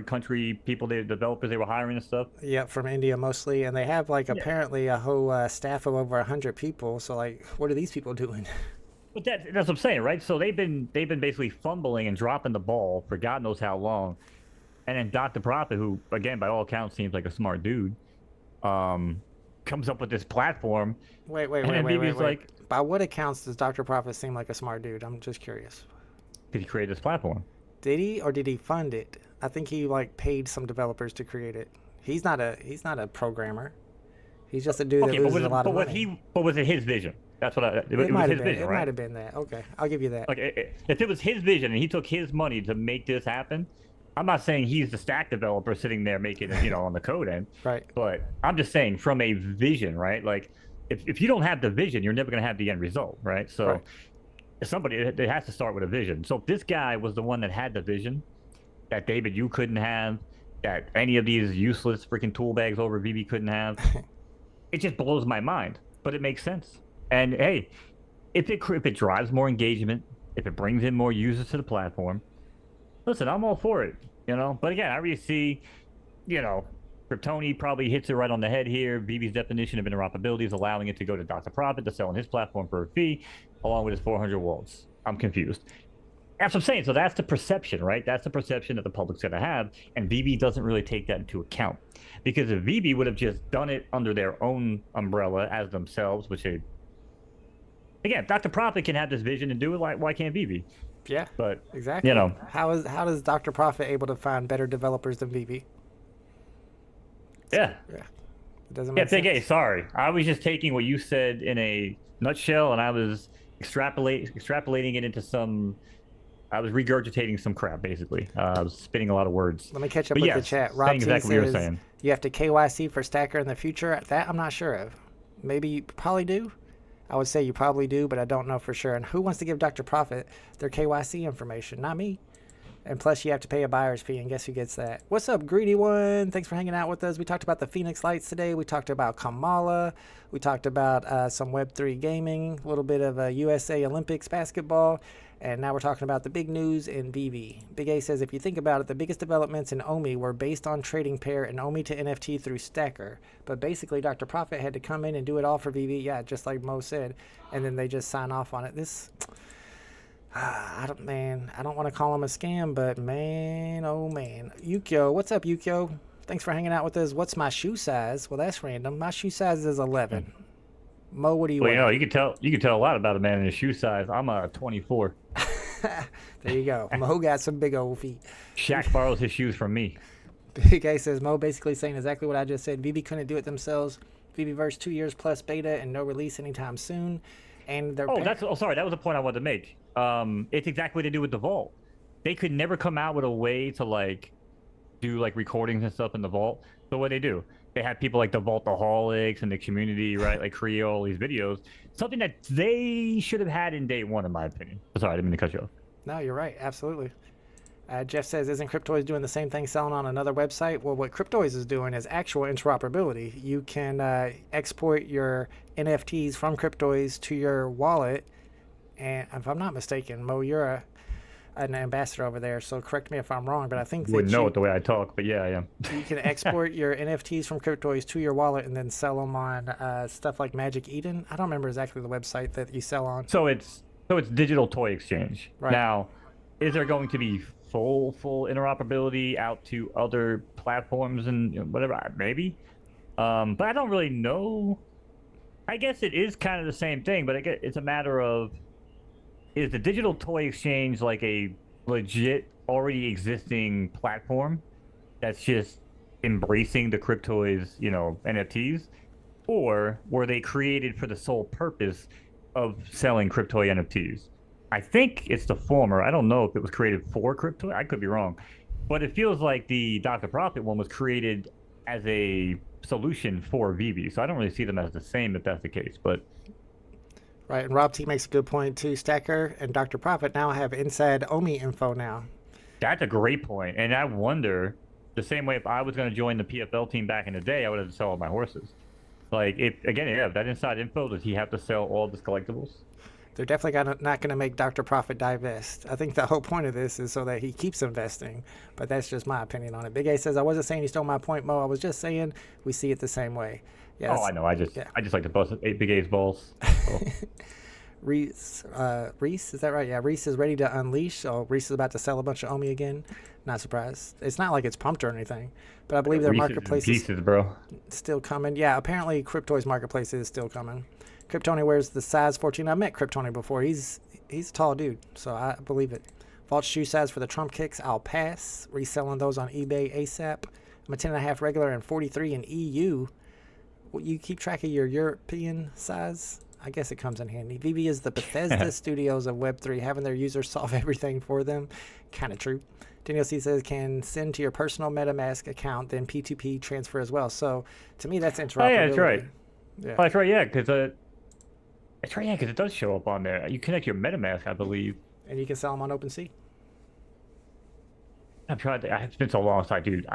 country people, the developers they were hiring and stuff? Yeah, from India mostly, and they have apparently a whole staff of over 100 people. So what are these people doing? But that's what I'm saying, right? So they've been basically fumbling and dropping the ball for God knows how long, and then Dr. Profit, who again by all accounts seems like a smart dude, comes up with this platform. Wait. By what accounts does Dr. Profit seem like a smart dude? I'm just curious. Did he create this platform? Did he, or did he fund it? I think he paid some developers to create it. He's not a programmer. He's just a dude that loses a lot of money. But was it his vision? That's what it was his vision, right? It might have been that. Okay, I'll give you that. If it was his vision and he took his money to make this happen, I'm not saying he's the Stack developer sitting there making it, on the code end. Right. But I'm just saying from a vision, right? Like, if you don't have the vision, you're never going to have the end result, right? So Right. somebody, it has to start with a vision. So if this guy was the one that had the vision that David, you couldn't have, that any of these useless freaking tool bags over VeVe couldn't have, it just blows my mind. But it makes sense. And hey, if it drives more engagement, if it brings in more users to the platform, listen, I'm all for it, But again, I really see, Kryptoni probably hits it right on the head here. VeVe's definition of interoperability is allowing it to go to Dr. Profit to sell on his platform for a fee, along with his 400 wallets. I'm confused. That's what I'm saying. So that's the perception, right? That's the perception that the public's going to have, and VeVe doesn't really take that into account. Because if VeVe would have just done it under their own umbrella as themselves, which they... Again, Dr. Profit can have this vision and do it, why can't VeVe? Yeah, but exactly. How does Dr. Profit able to find better developers than VeVe? Yeah. It doesn't make Big sense. A, sorry. I was just taking what you said in a nutshell, and I was extrapolating it into some... I was regurgitating some crap, basically. I was spitting a lot of words. Let me catch up But with yes, the chat. Rob saying T exactly what you were says saying. you have to KYC for Stackr in the future. That I'm not sure of. Maybe you probably do. I would say you probably do, but I don't know for sure. And who wants to give Dr. Profit their KYC information? Not me. And plus, you have to pay a buyer's fee, and guess who gets that? What's up, Greedy One? Thanks for hanging out with us. We talked about the Phoenix Lights today. We talked about Kamala. We talked about some Web3 gaming, a little bit of USA Olympics basketball. And now we're talking about the big news in VeVe. Big A says, if you think about it, the biggest developments in OMI were based on trading pair and OMI to NFT through Stackr. But basically, Dr. Profit had to come in and do it all for VeVe. Yeah, just like Mo said. And then they just sign off on it. I don't want to call him a scam, but man, oh man. Yukio, what's up, Yukio? Thanks for hanging out with us. What's my shoe size? Well, that's random. My shoe size is 11. Mo, what do you Well, wear? you can tell a lot about a man in his shoe size. I'm a 24. There you go. Mo got some big old feet. Shaq borrows his shoes from me. Big A says, Mo basically saying exactly what I just said. VeVe couldn't do it themselves. VeVeverse 2 years plus beta and no release anytime soon. And they're Sorry, that was the point I wanted to make. It's exactly what they do with the Vault. They could never come out with a way to do recordings and stuff in the Vault. So what do? They have people like the Vaultaholics and the community, right? Create all these videos. Something that they should have had in day one, in my opinion. Sorry, I didn't mean to cut you off. No, you're right. Absolutely. Jeff says, isn't Cryptoys doing the same thing selling on another website? Well, what Cryptoys is doing is actual interoperability. You can export your NFTs from Cryptoys to your wallet. And if I'm not mistaken, Mo, you're an ambassador over there, so correct me if I'm wrong, but I think You wouldn't know it the way I talk, but yeah, I am. You can export your NFTs from Cryptoys to your wallet and then sell them on stuff like Magic Eden. I don't remember exactly the website that you sell on. So it's digital toy exchange. Right. Now, is there going to be full interoperability out to other platforms and whatever? Maybe. But I don't really know. I guess it is kind of the same thing, but it's a matter of, is the digital toy exchange like a legit already existing platform that's just embracing the Cryptoys, NFTs? Or were they created for the sole purpose of selling Cryptoy NFTs? I think it's the former. I don't know if it was created for Cryptoy. I could be wrong. But it feels like the Dr. Profit one was created as a solution for VeVe. So I don't really see them as the same if that's the case. But right, and Rob T makes a good point too. Stackr and Dr. Profit now have inside OMI info now. That's a great point. And I wonder, the same way if I was going to join the PFL team back in the day, I would have to sell all my horses. If that inside info, does he have to sell all of his collectibles? They're definitely not going to make Dr. Profit divest. I think the whole point of this is so that he keeps investing, but that's just my opinion on it. Big A says, I wasn't saying you stole my point, Mo. I was just saying we see it the same way. Yes. Oh, I know. I just like to bust Big A's balls. So. Reese, is that right? Yeah, Reese is ready to unleash. So Reese is about to sell a bunch of OMI again. Not surprised. It's not like it's pumped or anything, but I believe their marketplace is still coming. Yeah, apparently Cryptoys marketplace is still coming. Kryptoni wears the size 14. I met Kryptoni before. He's a tall dude, so I believe it. Vault shoe size for the Trump kicks, I'll pass. Reselling those on eBay ASAP. I'm a 10.5 regular and 43 in EU. Will you keep track of your European size? I guess it comes in handy. VeVe is the Bethesda Studios of Web3, having their users solve everything for them. Kind of true. Daniel C says can send to your personal MetaMask account, then P2P transfer as well. So to me, that's interoperability. Oh, yeah, that's right. Yeah. Oh, that's right, yeah, because that's right, yeah, because it does show up on there. You connect your MetaMask, I believe. And you can sell them on OpenSea. I've tried. It's been so long, so dude.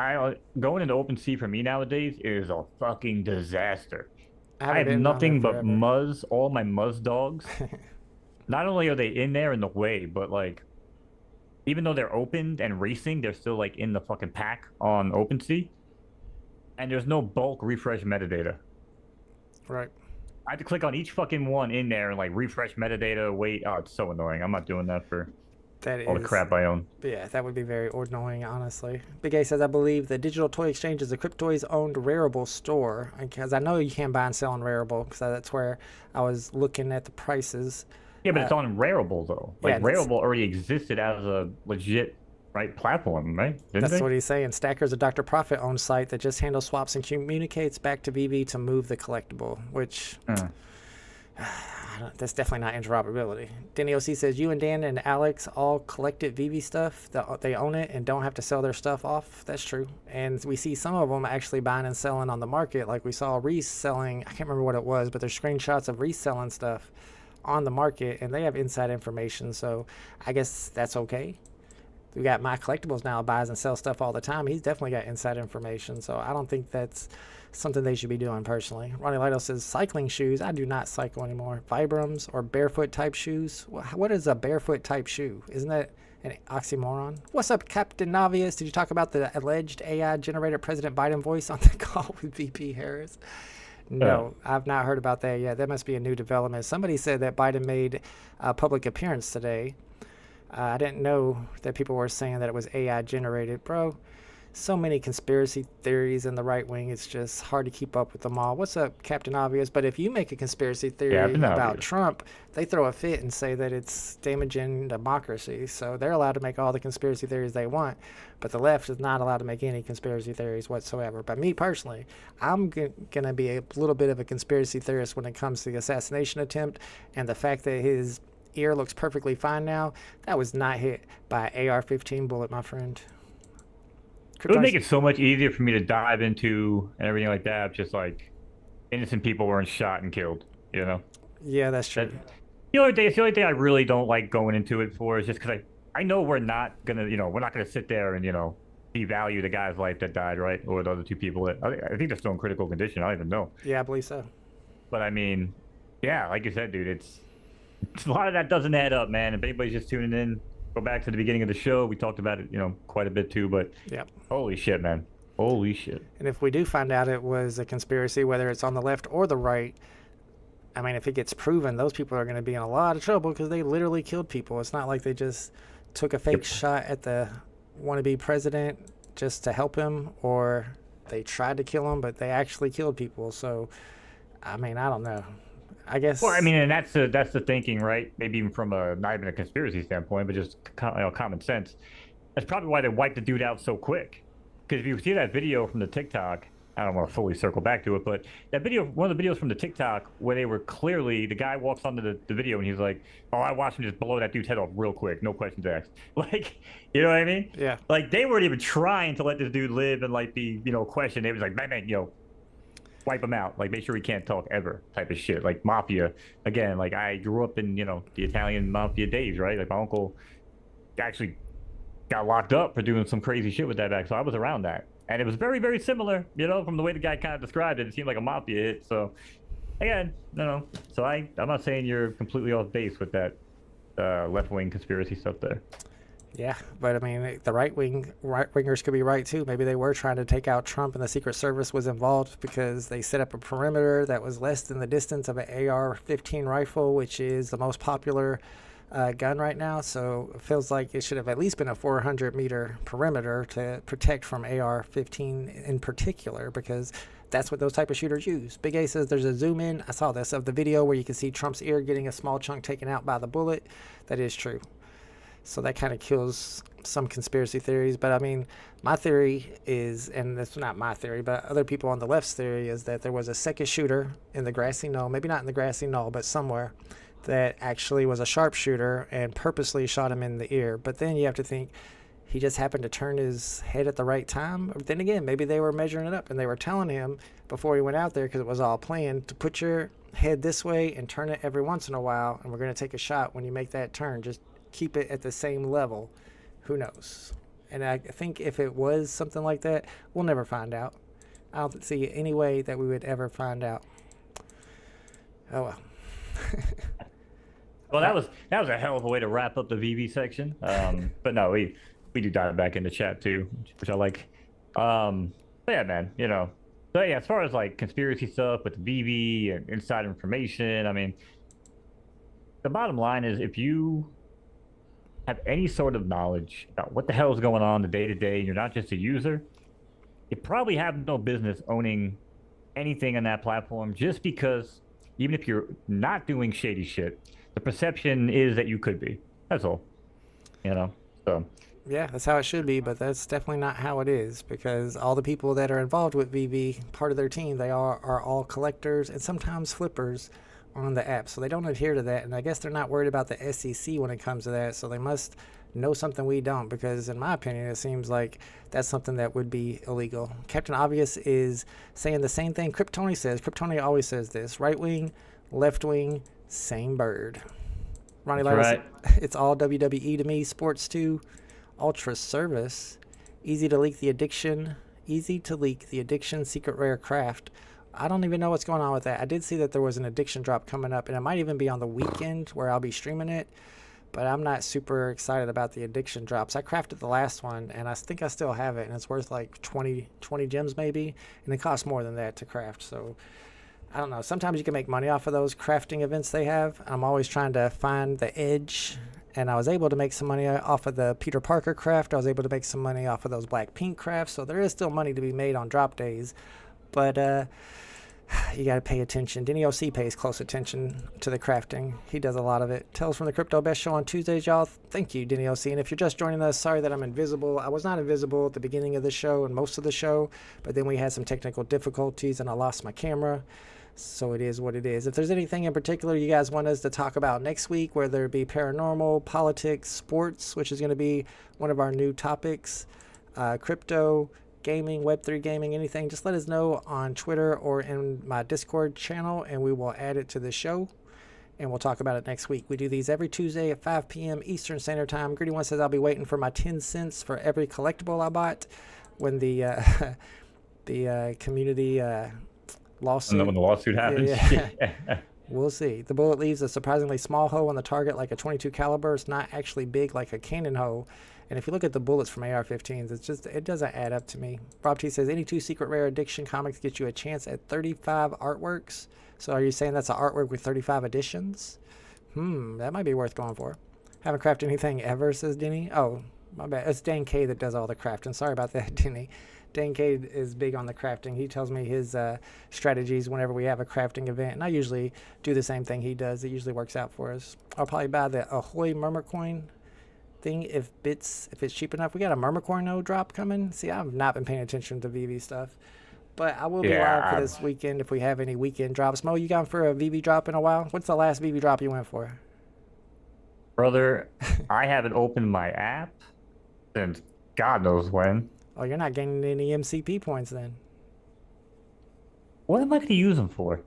Going into OpenSea for me nowadays is a fucking disaster. I have nothing but Muzz. All my Muzz dogs. Not only are they in there in the way, but like, even though they're opened and racing, they're still like in the fucking pack on OpenSea. And there's no bulk refresh metadata. Right. I have to click on each fucking one in there and like refresh metadata. Wait, oh, it's so annoying. I'm not doing that for all the crap I own. Yeah, that would be very annoying, honestly. Big A says, I believe the digital toy exchange is a Cryptoys owned Rarible store. Because I know you can buy and sell on Rarible, because that's where I was looking at the prices. Yeah, but it's on Rarible, though. Like, yeah, Rarible already existed as a legit platform, right? That's what he's saying. Stackr is a Dr. Profit owned site that just handles swaps and communicates back to VeVe to move the collectible, which that's definitely not interoperability. Danny OC says, you and Dan and Alex all collected VeVe stuff. They own it and don't have to sell their stuff off. That's true. And we see some of them actually buying and selling on the market. Like we saw reselling, I can't remember what it was, but there's screenshots of reselling stuff on the market, and they have inside information. So I guess that's okay. We got My Collectibles now buys and sells stuff all the time. He's definitely got inside information. So I don't think that's something they should be doing personally. Ronnie Lido says, cycling shoes. I do not cycle anymore. Vibrams or barefoot type shoes. What is a barefoot type shoe? Isn't that an oxymoron? What's up, Captain Navius? Did you talk about the alleged AI generated President Biden voice on the call with VP Harris? No, I've not heard about that yet. That must be a new development. Somebody said that Biden made a public appearance today. I didn't know that people were saying that it was AI generated. Bro, so many conspiracy theories in the right wing. It's just hard to keep up with them all. What's up, Captain Obvious? But if you make a conspiracy theory about Trump, they throw a fit and say that it's damaging democracy. So they're allowed to make all the conspiracy theories they want. But the left is not allowed to make any conspiracy theories whatsoever. But me personally, I'm going to be a little bit of a conspiracy theorist when it comes to the assassination attempt and the fact that his ear looks perfectly fine now. That was not hit by an AR-15 bullet, my friend. It would make it so much easier for me to dive into and everything like that. Just like innocent people weren't shot and killed, you know? Yeah, that's true. The only thing I really don't like going into it for is just because I know we're not gonna, we're not gonna sit there and, devalue the guy's life that died, right? Or the other two people that I think they're still in critical condition. I don't even know. Yeah, I believe so. But I mean, yeah, like you said, dude, it's a lot of that doesn't add up, man. If anybody's just tuning in, go back to the beginning of the show. We talked about it, quite a bit too. But holy shit, man, holy shit. And if we do find out it was a conspiracy, whether it's on the left or the right, I mean, if it gets proven, those people are going to be in a lot of trouble because they literally killed people. It's not like they just took a fake shot at the wannabe president just to help him, or they tried to kill him, but they actually killed people. So, I mean, I don't know. I guess. Well, I mean, and that's the thinking, right? Maybe even from not even a conspiracy standpoint, but just common sense. That's probably why they wiped the dude out so quick. Because if you see that video from the TikTok, I don't want to fully circle back to it, but that video, one of the videos from the TikTok, where they were clearly, the guy walks onto the video and he's like, "Oh, I watched him just blow that dude's head off real quick, no questions asked." Like, you know what I mean? Yeah. Like they weren't even trying to let this dude live and like be, questioned. They was like, bang, wipe him out, like make sure he can't talk ever, type of shit. Like mafia, again, like I grew up in the Italian mafia days, right? Like my uncle actually got locked up for doing some crazy shit with that back, so I was around that, and it was very, very similar, from the way the guy kind of described it. It seemed like a mafia hit. So again, no. So I'm not saying you're completely off base with that left-wing conspiracy stuff there. Yeah, but I mean, the right-wingers could be right too. Maybe they were trying to take out Trump and the Secret Service was involved because they set up a perimeter that was less than the distance of an AR-15 rifle, which is the most popular gun right now. So it feels like it should have at least been a 400-meter perimeter to protect from AR-15 in particular, because that's what those type of shooters use. Big A says there's a zoom in, I saw this, of the video where you can see Trump's ear getting a small chunk taken out by the bullet. That is true. So that kind of kills some conspiracy theories. But I mean, my theory is, and that's not my theory, but other people on the left's theory is that there was a second shooter in the grassy knoll, maybe not in the grassy knoll, but somewhere, that actually was a sharpshooter and purposely shot him in the ear. But then you have to think, he just happened to turn his head at the right time. But then again, maybe they were measuring it up and they were telling him before he went out there, because it was all planned, to put your head this way and turn it every once in a while, and we're going to take a shot when you make that turn. Just keep it at the same level. Who knows? And I think if it was something like that, we'll never find out. I don't see any way that we would ever find out. Oh well. Well, that was a hell of a way to wrap up the VeVe section. But no, we do dive back into chat too, which I like. But yeah, man, you know. So yeah, as far as like conspiracy stuff with VeVe and inside information, I mean, the bottom line is, if you have any sort of knowledge about what the hell is going on the day to day, and you're not just a user, you probably have no business owning anything on that platform, just because even if you're not doing shady shit, the perception is that you could be. That's all. You know? So. Yeah, that's how it should be, but that's definitely not how it is, because all the people that are involved with VeVe, part of their team, they are all collectors and sometimes flippers on the app. So they don't adhere to that, and I guess they're not worried about the SEC when it comes to that, so they must know something we don't, because in my opinion, it seems like that's something that would be illegal. Captain Obvious is saying the same thing Kryptoni says. Kryptoni always says this: right wing, left wing, same bird. Ronnie Lytle right. It's all WWE to me. Sports too. Ultra service. Easy to leak the addiction. Secret rare craft. I don't even know what's going on with that. I did see that there was an addiction drop coming up, and it might even be on the weekend where I'll be streaming it, but I'm not super excited about the addiction drops. I crafted the last one, and I think I still have it, and it's worth like 20 gems maybe, and it costs more than that to craft. So I don't know. Sometimes you can make money off of those crafting events they have. I'm always trying to find the edge, and I was able to make some money off of the Peter Parker craft. I was able to make some money off of those Blackpink crafts, so there is still money to be made on drop days, but you got to pay attention. Denny OC pays close attention to the crafting. He does a lot of it. Tales from the Crypto Best Show on Tuesdays, y'all. Thank you, Denny OC. And if you're just joining us, sorry that I'm invisible. I was not invisible at the beginning of the show and most of the show, but then we had some technical difficulties and I lost my camera. So it is what it is. If there's anything in particular you guys want us to talk about next week, whether it be paranormal, politics, sports, which is going to be one of our new topics, crypto, gaming, Web3 gaming, anything, just let us know on Twitter or in my Discord channel, and we will add it to the show, and we'll talk about it next week. We do these every Tuesday at 5 p.m. Eastern Standard Time. Gritty One says I'll be waiting for my 10 cents for every collectible I bought when the community lawsuit. When the lawsuit happens. Yeah. We'll see. The bullet leaves a surprisingly small hole on the target, like a .22 caliber. It's not actually big like a cannon hole. And if you look at the bullets from AR-15s, it doesn't add up to me. Rob T says, any 2 secret rare addiction comics get you a chance at 35 artworks. So are you saying that's an artwork with 35 editions? That might be worth going for. Haven't crafted anything ever, says Denny. Oh, my bad. It's Dan K that does all the crafting. Sorry about that, Denny. Dan K is big on the crafting. He tells me his strategies whenever we have a crafting event, and I usually do the same thing he does. It usually works out for us. I'll probably buy the Ahoy Murmur Coin thing if it's cheap enough. We got a Murmur No drop coming. See, I've not been paying attention to VeVe stuff, but I will be live for this weekend if we have any weekend drops. Mo, you gone for a VeVe drop in a while? What's the last VeVe drop you went for? Brother, I haven't opened my app since God knows when. Oh, you're not gaining any MCP points then. What am I going to use them for?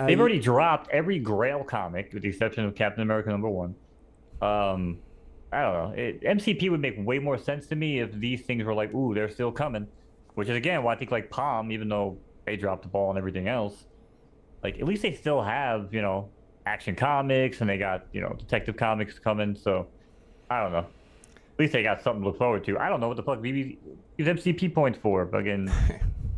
They've already dropped every Grail comic, with the exception of Captain America #1. I don't know. MCP would make way more sense to me if these things were like, ooh, they're still coming. Which is, again, why I think, like, Palm, even though they dropped the ball and everything else, like, at least they still have, Action Comics, and they got, Detective Comics coming, so, I don't know. At least they got something to look forward to. I don't know what the fuck VeVe use MCP points for. Fucking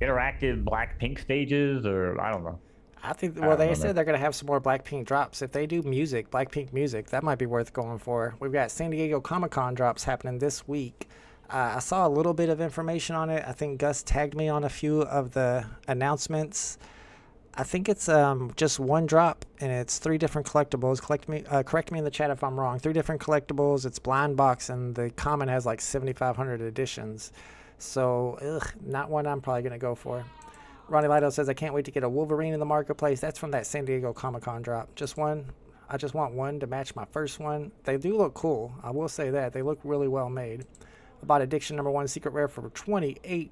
interactive Blackpink stages, or I don't know. I think, well, they said they're going to have some more Blackpink drops. If they do music, Blackpink music, that might be worth going for. We've got San Diego Comic-Con drops happening this week. I saw a little bit of information on it. I think Gus tagged me on a few of the announcements. I think it's just one drop, and it's 3 different collectibles. Correct me in the chat if I'm wrong. 3 different collectibles. It's blind box, and the common has like 7,500 editions. So, not one I'm probably going to go for. Ronnie Lido says, I can't wait to get a Wolverine in the marketplace. That's from that San Diego Comic-Con drop. Just one. I just want one to match my first one. They do look cool. I will say that. They look really well made. I bought Addiction #1 Secret Rare for $28.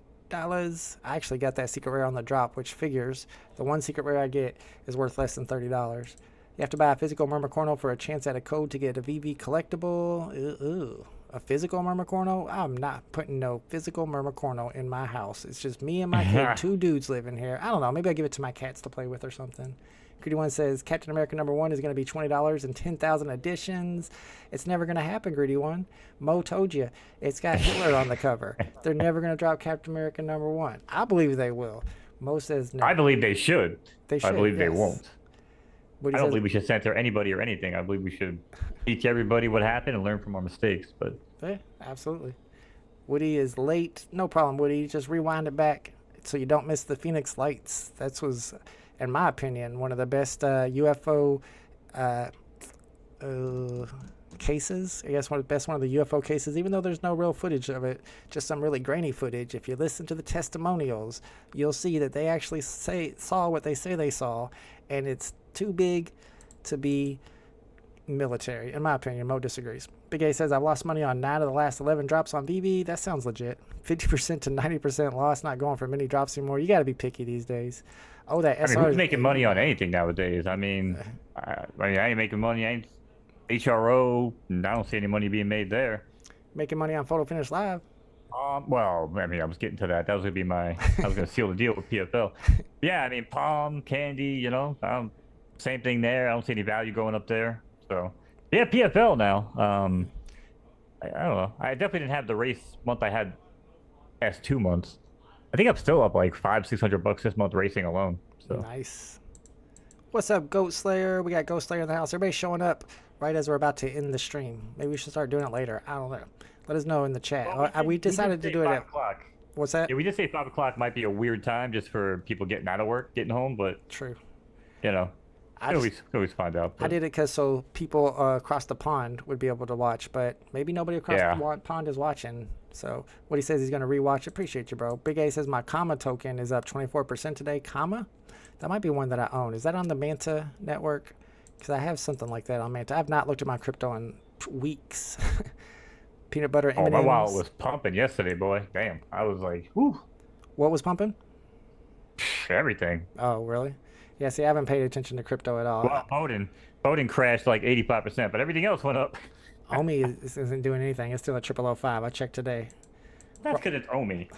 I actually got that Secret Rare on the drop, which figures the one Secret Rare I get is worth less than $30. You have to buy a physical Myrmicorno for a chance at a code to get a VeVe collectible. Ooh. A physical Myrmicorno? I'm not putting no physical Myrmicorno in my house. It's just me and my kid, 2 dudes living here. I don't know. Maybe I'll give it to my cats to play with or something. Greedy One says Captain America #1 is going to be $20 and 10,000 editions. It's never going to happen, Greedy One. Mo told you. It's got Hitler on the cover. They're never going to drop Captain America #1. I believe they will. Mo says no. I believe they should. They should, I believe they yes. won't. I don't believe we should censor anybody or anything. I believe we should teach everybody what happened and learn from our mistakes. But yeah, absolutely. Woody is late. No problem, Woody. Just rewind it back so you don't miss the Phoenix Lights. That was, in my opinion, one of the best UFO cases. I guess one of the UFO cases, even though there's no real footage of it, just some really grainy footage. If you listen to the testimonials, you'll see that they actually saw what they say they saw, and it's too big to be military, in my opinion. Mo disagrees. Big A says, I've lost money on 9 of the last 11 drops on VeVe. That sounds legit. 50% to 90% loss, not going for many drops anymore. You got to be picky these days. Oh, that SR. I mean, who's making money on anything nowadays? I mean, I ain't making money. I ain't HRO, and I don't see any money being made there. Making money on Photo Finish Live. Well, I mean, I was getting to that. That was going to be I was going to seal the deal with PFL. Yeah, I mean, Palm, Candy, you know, same thing there. I don't see any value going up there. So, yeah, PFL now. I don't know. I definitely didn't have the race month I had past 2 months. I think I'm still up like $500-600 this month racing alone. So nice. What's up, Goat Slayer? We got Goat Slayer in the house. Everybody's showing up right as we're about to end the stream. Maybe we should start doing it later. I don't know. Let us know in the chat. Well, we decided to do it at 5 o'clock. What's that? Yeah, we just say 5 o'clock might be a weird time just for people getting out of work, getting home, but true. You know, always find out. But I did it because so people across the pond would be able to watch, but maybe nobody across the pond is watching. So what he says he's going to rewatch. Appreciate you, bro. Big A says my Comma token is up 24% today. Comma? That might be one that I own. Is that on the Manta network? Because I have something like that on Manta. I've not looked at my crypto in weeks. Peanut butter M&Ms. Oh, my wallet was pumping yesterday, boy. Damn. I was like, whew. What was pumping? Everything. Oh, really? Yeah, see, I haven't paid attention to crypto at all. Well, Bowden crashed like 85%, but everything else went up. Omi isn't doing anything. It's still at 0005. I checked today. That's because it's Omi.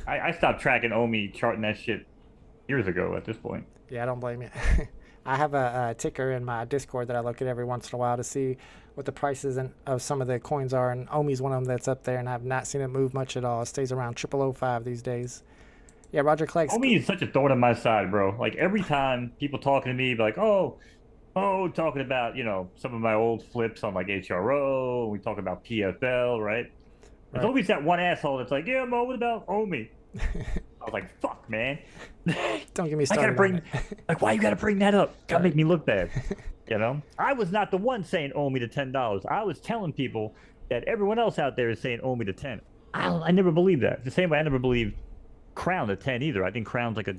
I stopped tracking Omi, charting that shit years ago at this point. Yeah, I don't blame you. I have a ticker in my Discord that I look at every once in a while to see what the prices of some of the coins are, and Omi's one of them that's up there, and I've not seen it move much at all. It stays around 0005 these days. Yeah, Roger Clegg. Omi is such a thorn on my side, bro. Like, every time people talking to me, be like, oh, talking about, you know, some of my old flips on, like, HRO, we talk about PFL, right? There's always that one asshole that's like, yeah, Mo, what about Omi? I was like, fuck, man. Don't get me started. I gotta bring, like, why you gotta bring that up? Gotta make me look bad, you know? I was not the one saying Omi to $10. I was telling people that everyone else out there is saying Omi to 10. I never believed that. The same way I never believed Crown to 10 either. I think Crown's like a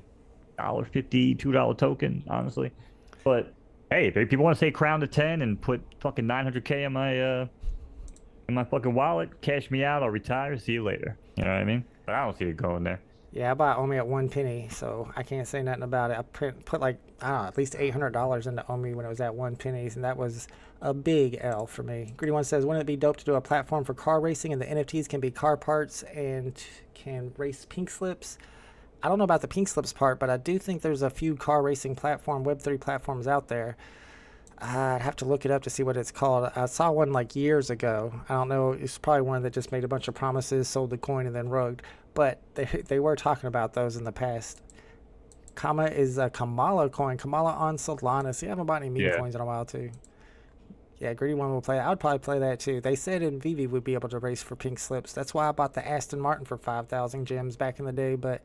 $1.50, $2 token, honestly. But hey, if people want to say Crown to 10 and put fucking 900K in my fucking wallet, cash me out, I'll retire, see you later. You know what I mean? But I don't see it going there. Yeah, I bought Omi at 1 penny, so I can't say nothing about it. I put like, I don't know, at least $800 into Omi when it was at 1 penny, and that was a big L for me. Greedy One says, wouldn't it be dope to do a platform for car racing and the NFTs can be car parts and can race pink slips? I don't know about the pink slips part, but I do think there's a few car racing platform, Web3 platforms out there. I'd have to look it up to see what it's called. I saw one like years ago. I don't know. It's probably one that just made a bunch of promises, sold the coin, and then rugged. But they were talking about those in the past. Comma is a Kamala coin. Kamala on Solana. See, I haven't bought any meme coins in a while, too. Yeah, Greedy One will play. I would probably play that, too. They said in VeVe would be able to race for pink slips. That's why I bought the Aston Martin for 5,000 gems back in the day, but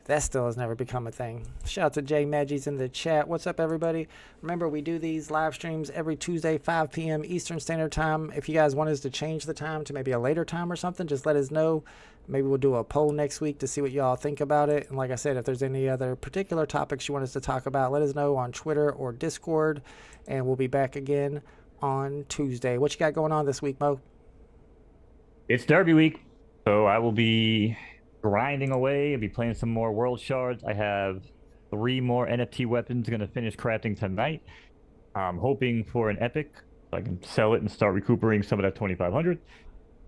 that still has never become a thing. Shout out to Jay Maggies in the chat. What's up, everybody? Remember, we do these live streams every Tuesday, 5 p.m. Eastern Standard Time. If you guys want us to change the time to maybe a later time or something, just let us know. Maybe we'll do a poll next week to see what y'all think about it. And like I said, if there's any other particular topics you want us to talk about, let us know on Twitter or Discord. And we'll be back again on Tuesday. What you got going on this week, Mo? It's Derby week. So I will be grinding away. I'll be playing some more world shards. I have 3 more NFT weapons going to finish crafting tonight. I'm hoping for an epic so I can sell it and start recuperating some of that 2,500.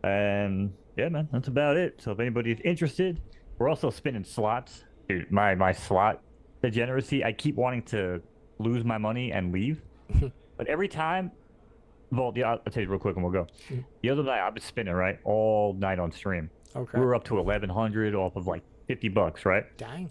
And yeah, man, that's about it. So if anybody's interested, we're also spinning slots. Dude, my slot degeneracy, I keep wanting to lose my money and leave. But every time, Vault, yeah, I'll tell you real quick and we'll go. The other night, I've been spinning, right, all night on stream. Okay. We were up to 1,100 off of like $50, right? Dang.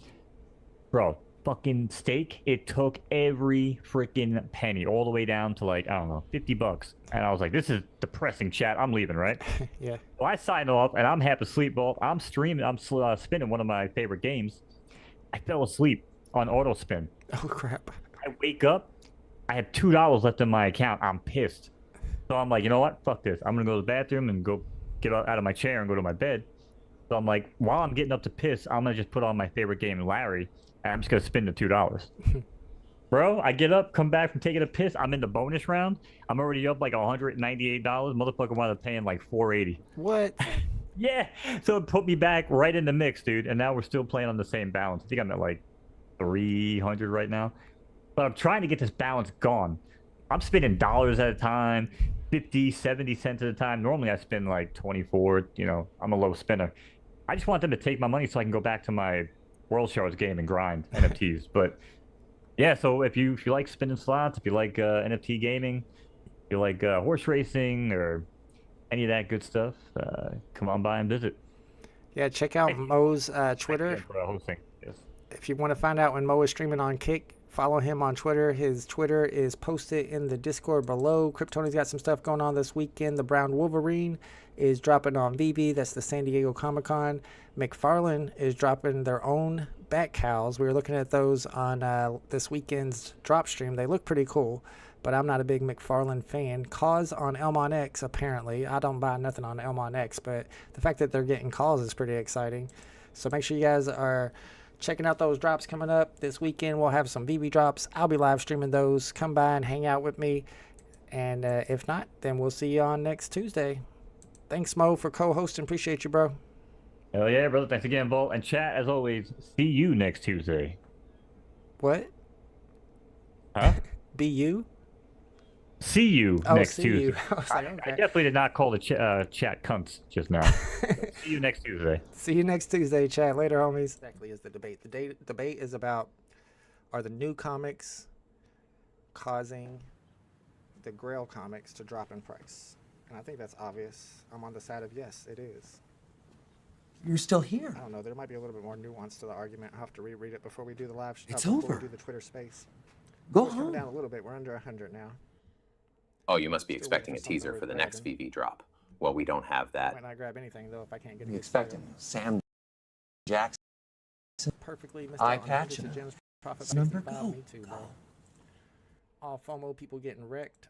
Bro, fucking stake, it took every freaking penny all the way down to like, I don't know, $50. And I was like, this is depressing, chat. I'm leaving, right? Yeah. Well, I signed off and I'm half asleep, Vault. I'm streaming, I'm spinning one of my favorite games. I fell asleep on auto spin. Oh, crap. I wake up, I have $2 left in my account. I'm pissed. So I'm like, you know what? Fuck this. I'm going to go to the bathroom and go get out of my chair and go to my bed. So I'm like, while I'm getting up to piss, I'm going to just put on my favorite game, Larry, and I'm just going to spin the $2. Bro, I get up, come back from taking a piss. I'm in the bonus round. I'm already up like $198. Motherfucker wound up paying like $480. What? Yeah. So it put me back right in the mix, dude. And now we're still playing on the same balance. I think I'm at like 300 right now. But I'm trying to get this balance gone. I'm spending dollars at a time, 50, 70 cents at a time. Normally I spend like 24, you know, I'm a low spinner. I just want them to take my money so I can go back to my World Shards game and grind NFTs. But yeah, so if you like spinning slots, if you like NFT gaming, if you like horse racing or any of that good stuff, come on by and visit. Yeah, check out Mo's Twitter. For hosting. Yes. If you want to find out when Mo is streaming on Kick, follow him on Twitter. His Twitter is posted in the Discord below. Kryptoni's got some stuff going on this weekend. The Brown Wolverine is dropping on VeVe. That's the San Diego Comic-Con. McFarlane is dropping their own bat cows. We were looking at those on this weekend's drop stream. They look pretty cool, but I'm not a big McFarlane fan. Cause on Elmon X, apparently. I don't buy nothing on Elmon X, but the fact that they're getting calls is pretty exciting. So make sure you guys are checking out those drops coming up. This weekend we'll have some VeVe drops. I'll be live streaming those. Come by and hang out with me. And if not, then we'll see you on next Tuesday. Thanks, Mo, for co-hosting. Appreciate you, bro. Hell yeah, brother. Thanks again, Volt. And chat, as always, see you next Tuesday. What? Huh? Be you? See you next see Tuesday. You. I was like, okay. I definitely did not call the chat cunts just now. See you next Tuesday. See you next Tuesday, chat. Later, homies. Exactly is the debate. The debate is about, are the new comics causing the Grail comics to drop in price? And I think that's obvious. I'm on the side of yes, it is. You're still here. I don't know. There might be a little bit more nuance to the argument. I'll have to reread it before we do the live. It's before over. We do the Twitter space. Go It's coming home. down a little bit. We're under 100 now. Oh, you must be Still expecting a waiting for something teaser worth for the next grabbing. VeVe drop. Well, we don't have I that. might not grab anything though if I can't get You it. expecting Sam Jackson? Perfectly missed Eye out on patch hundreds of and gems. Profit number 65. go. Me too, bro. All FOMO people getting wrecked.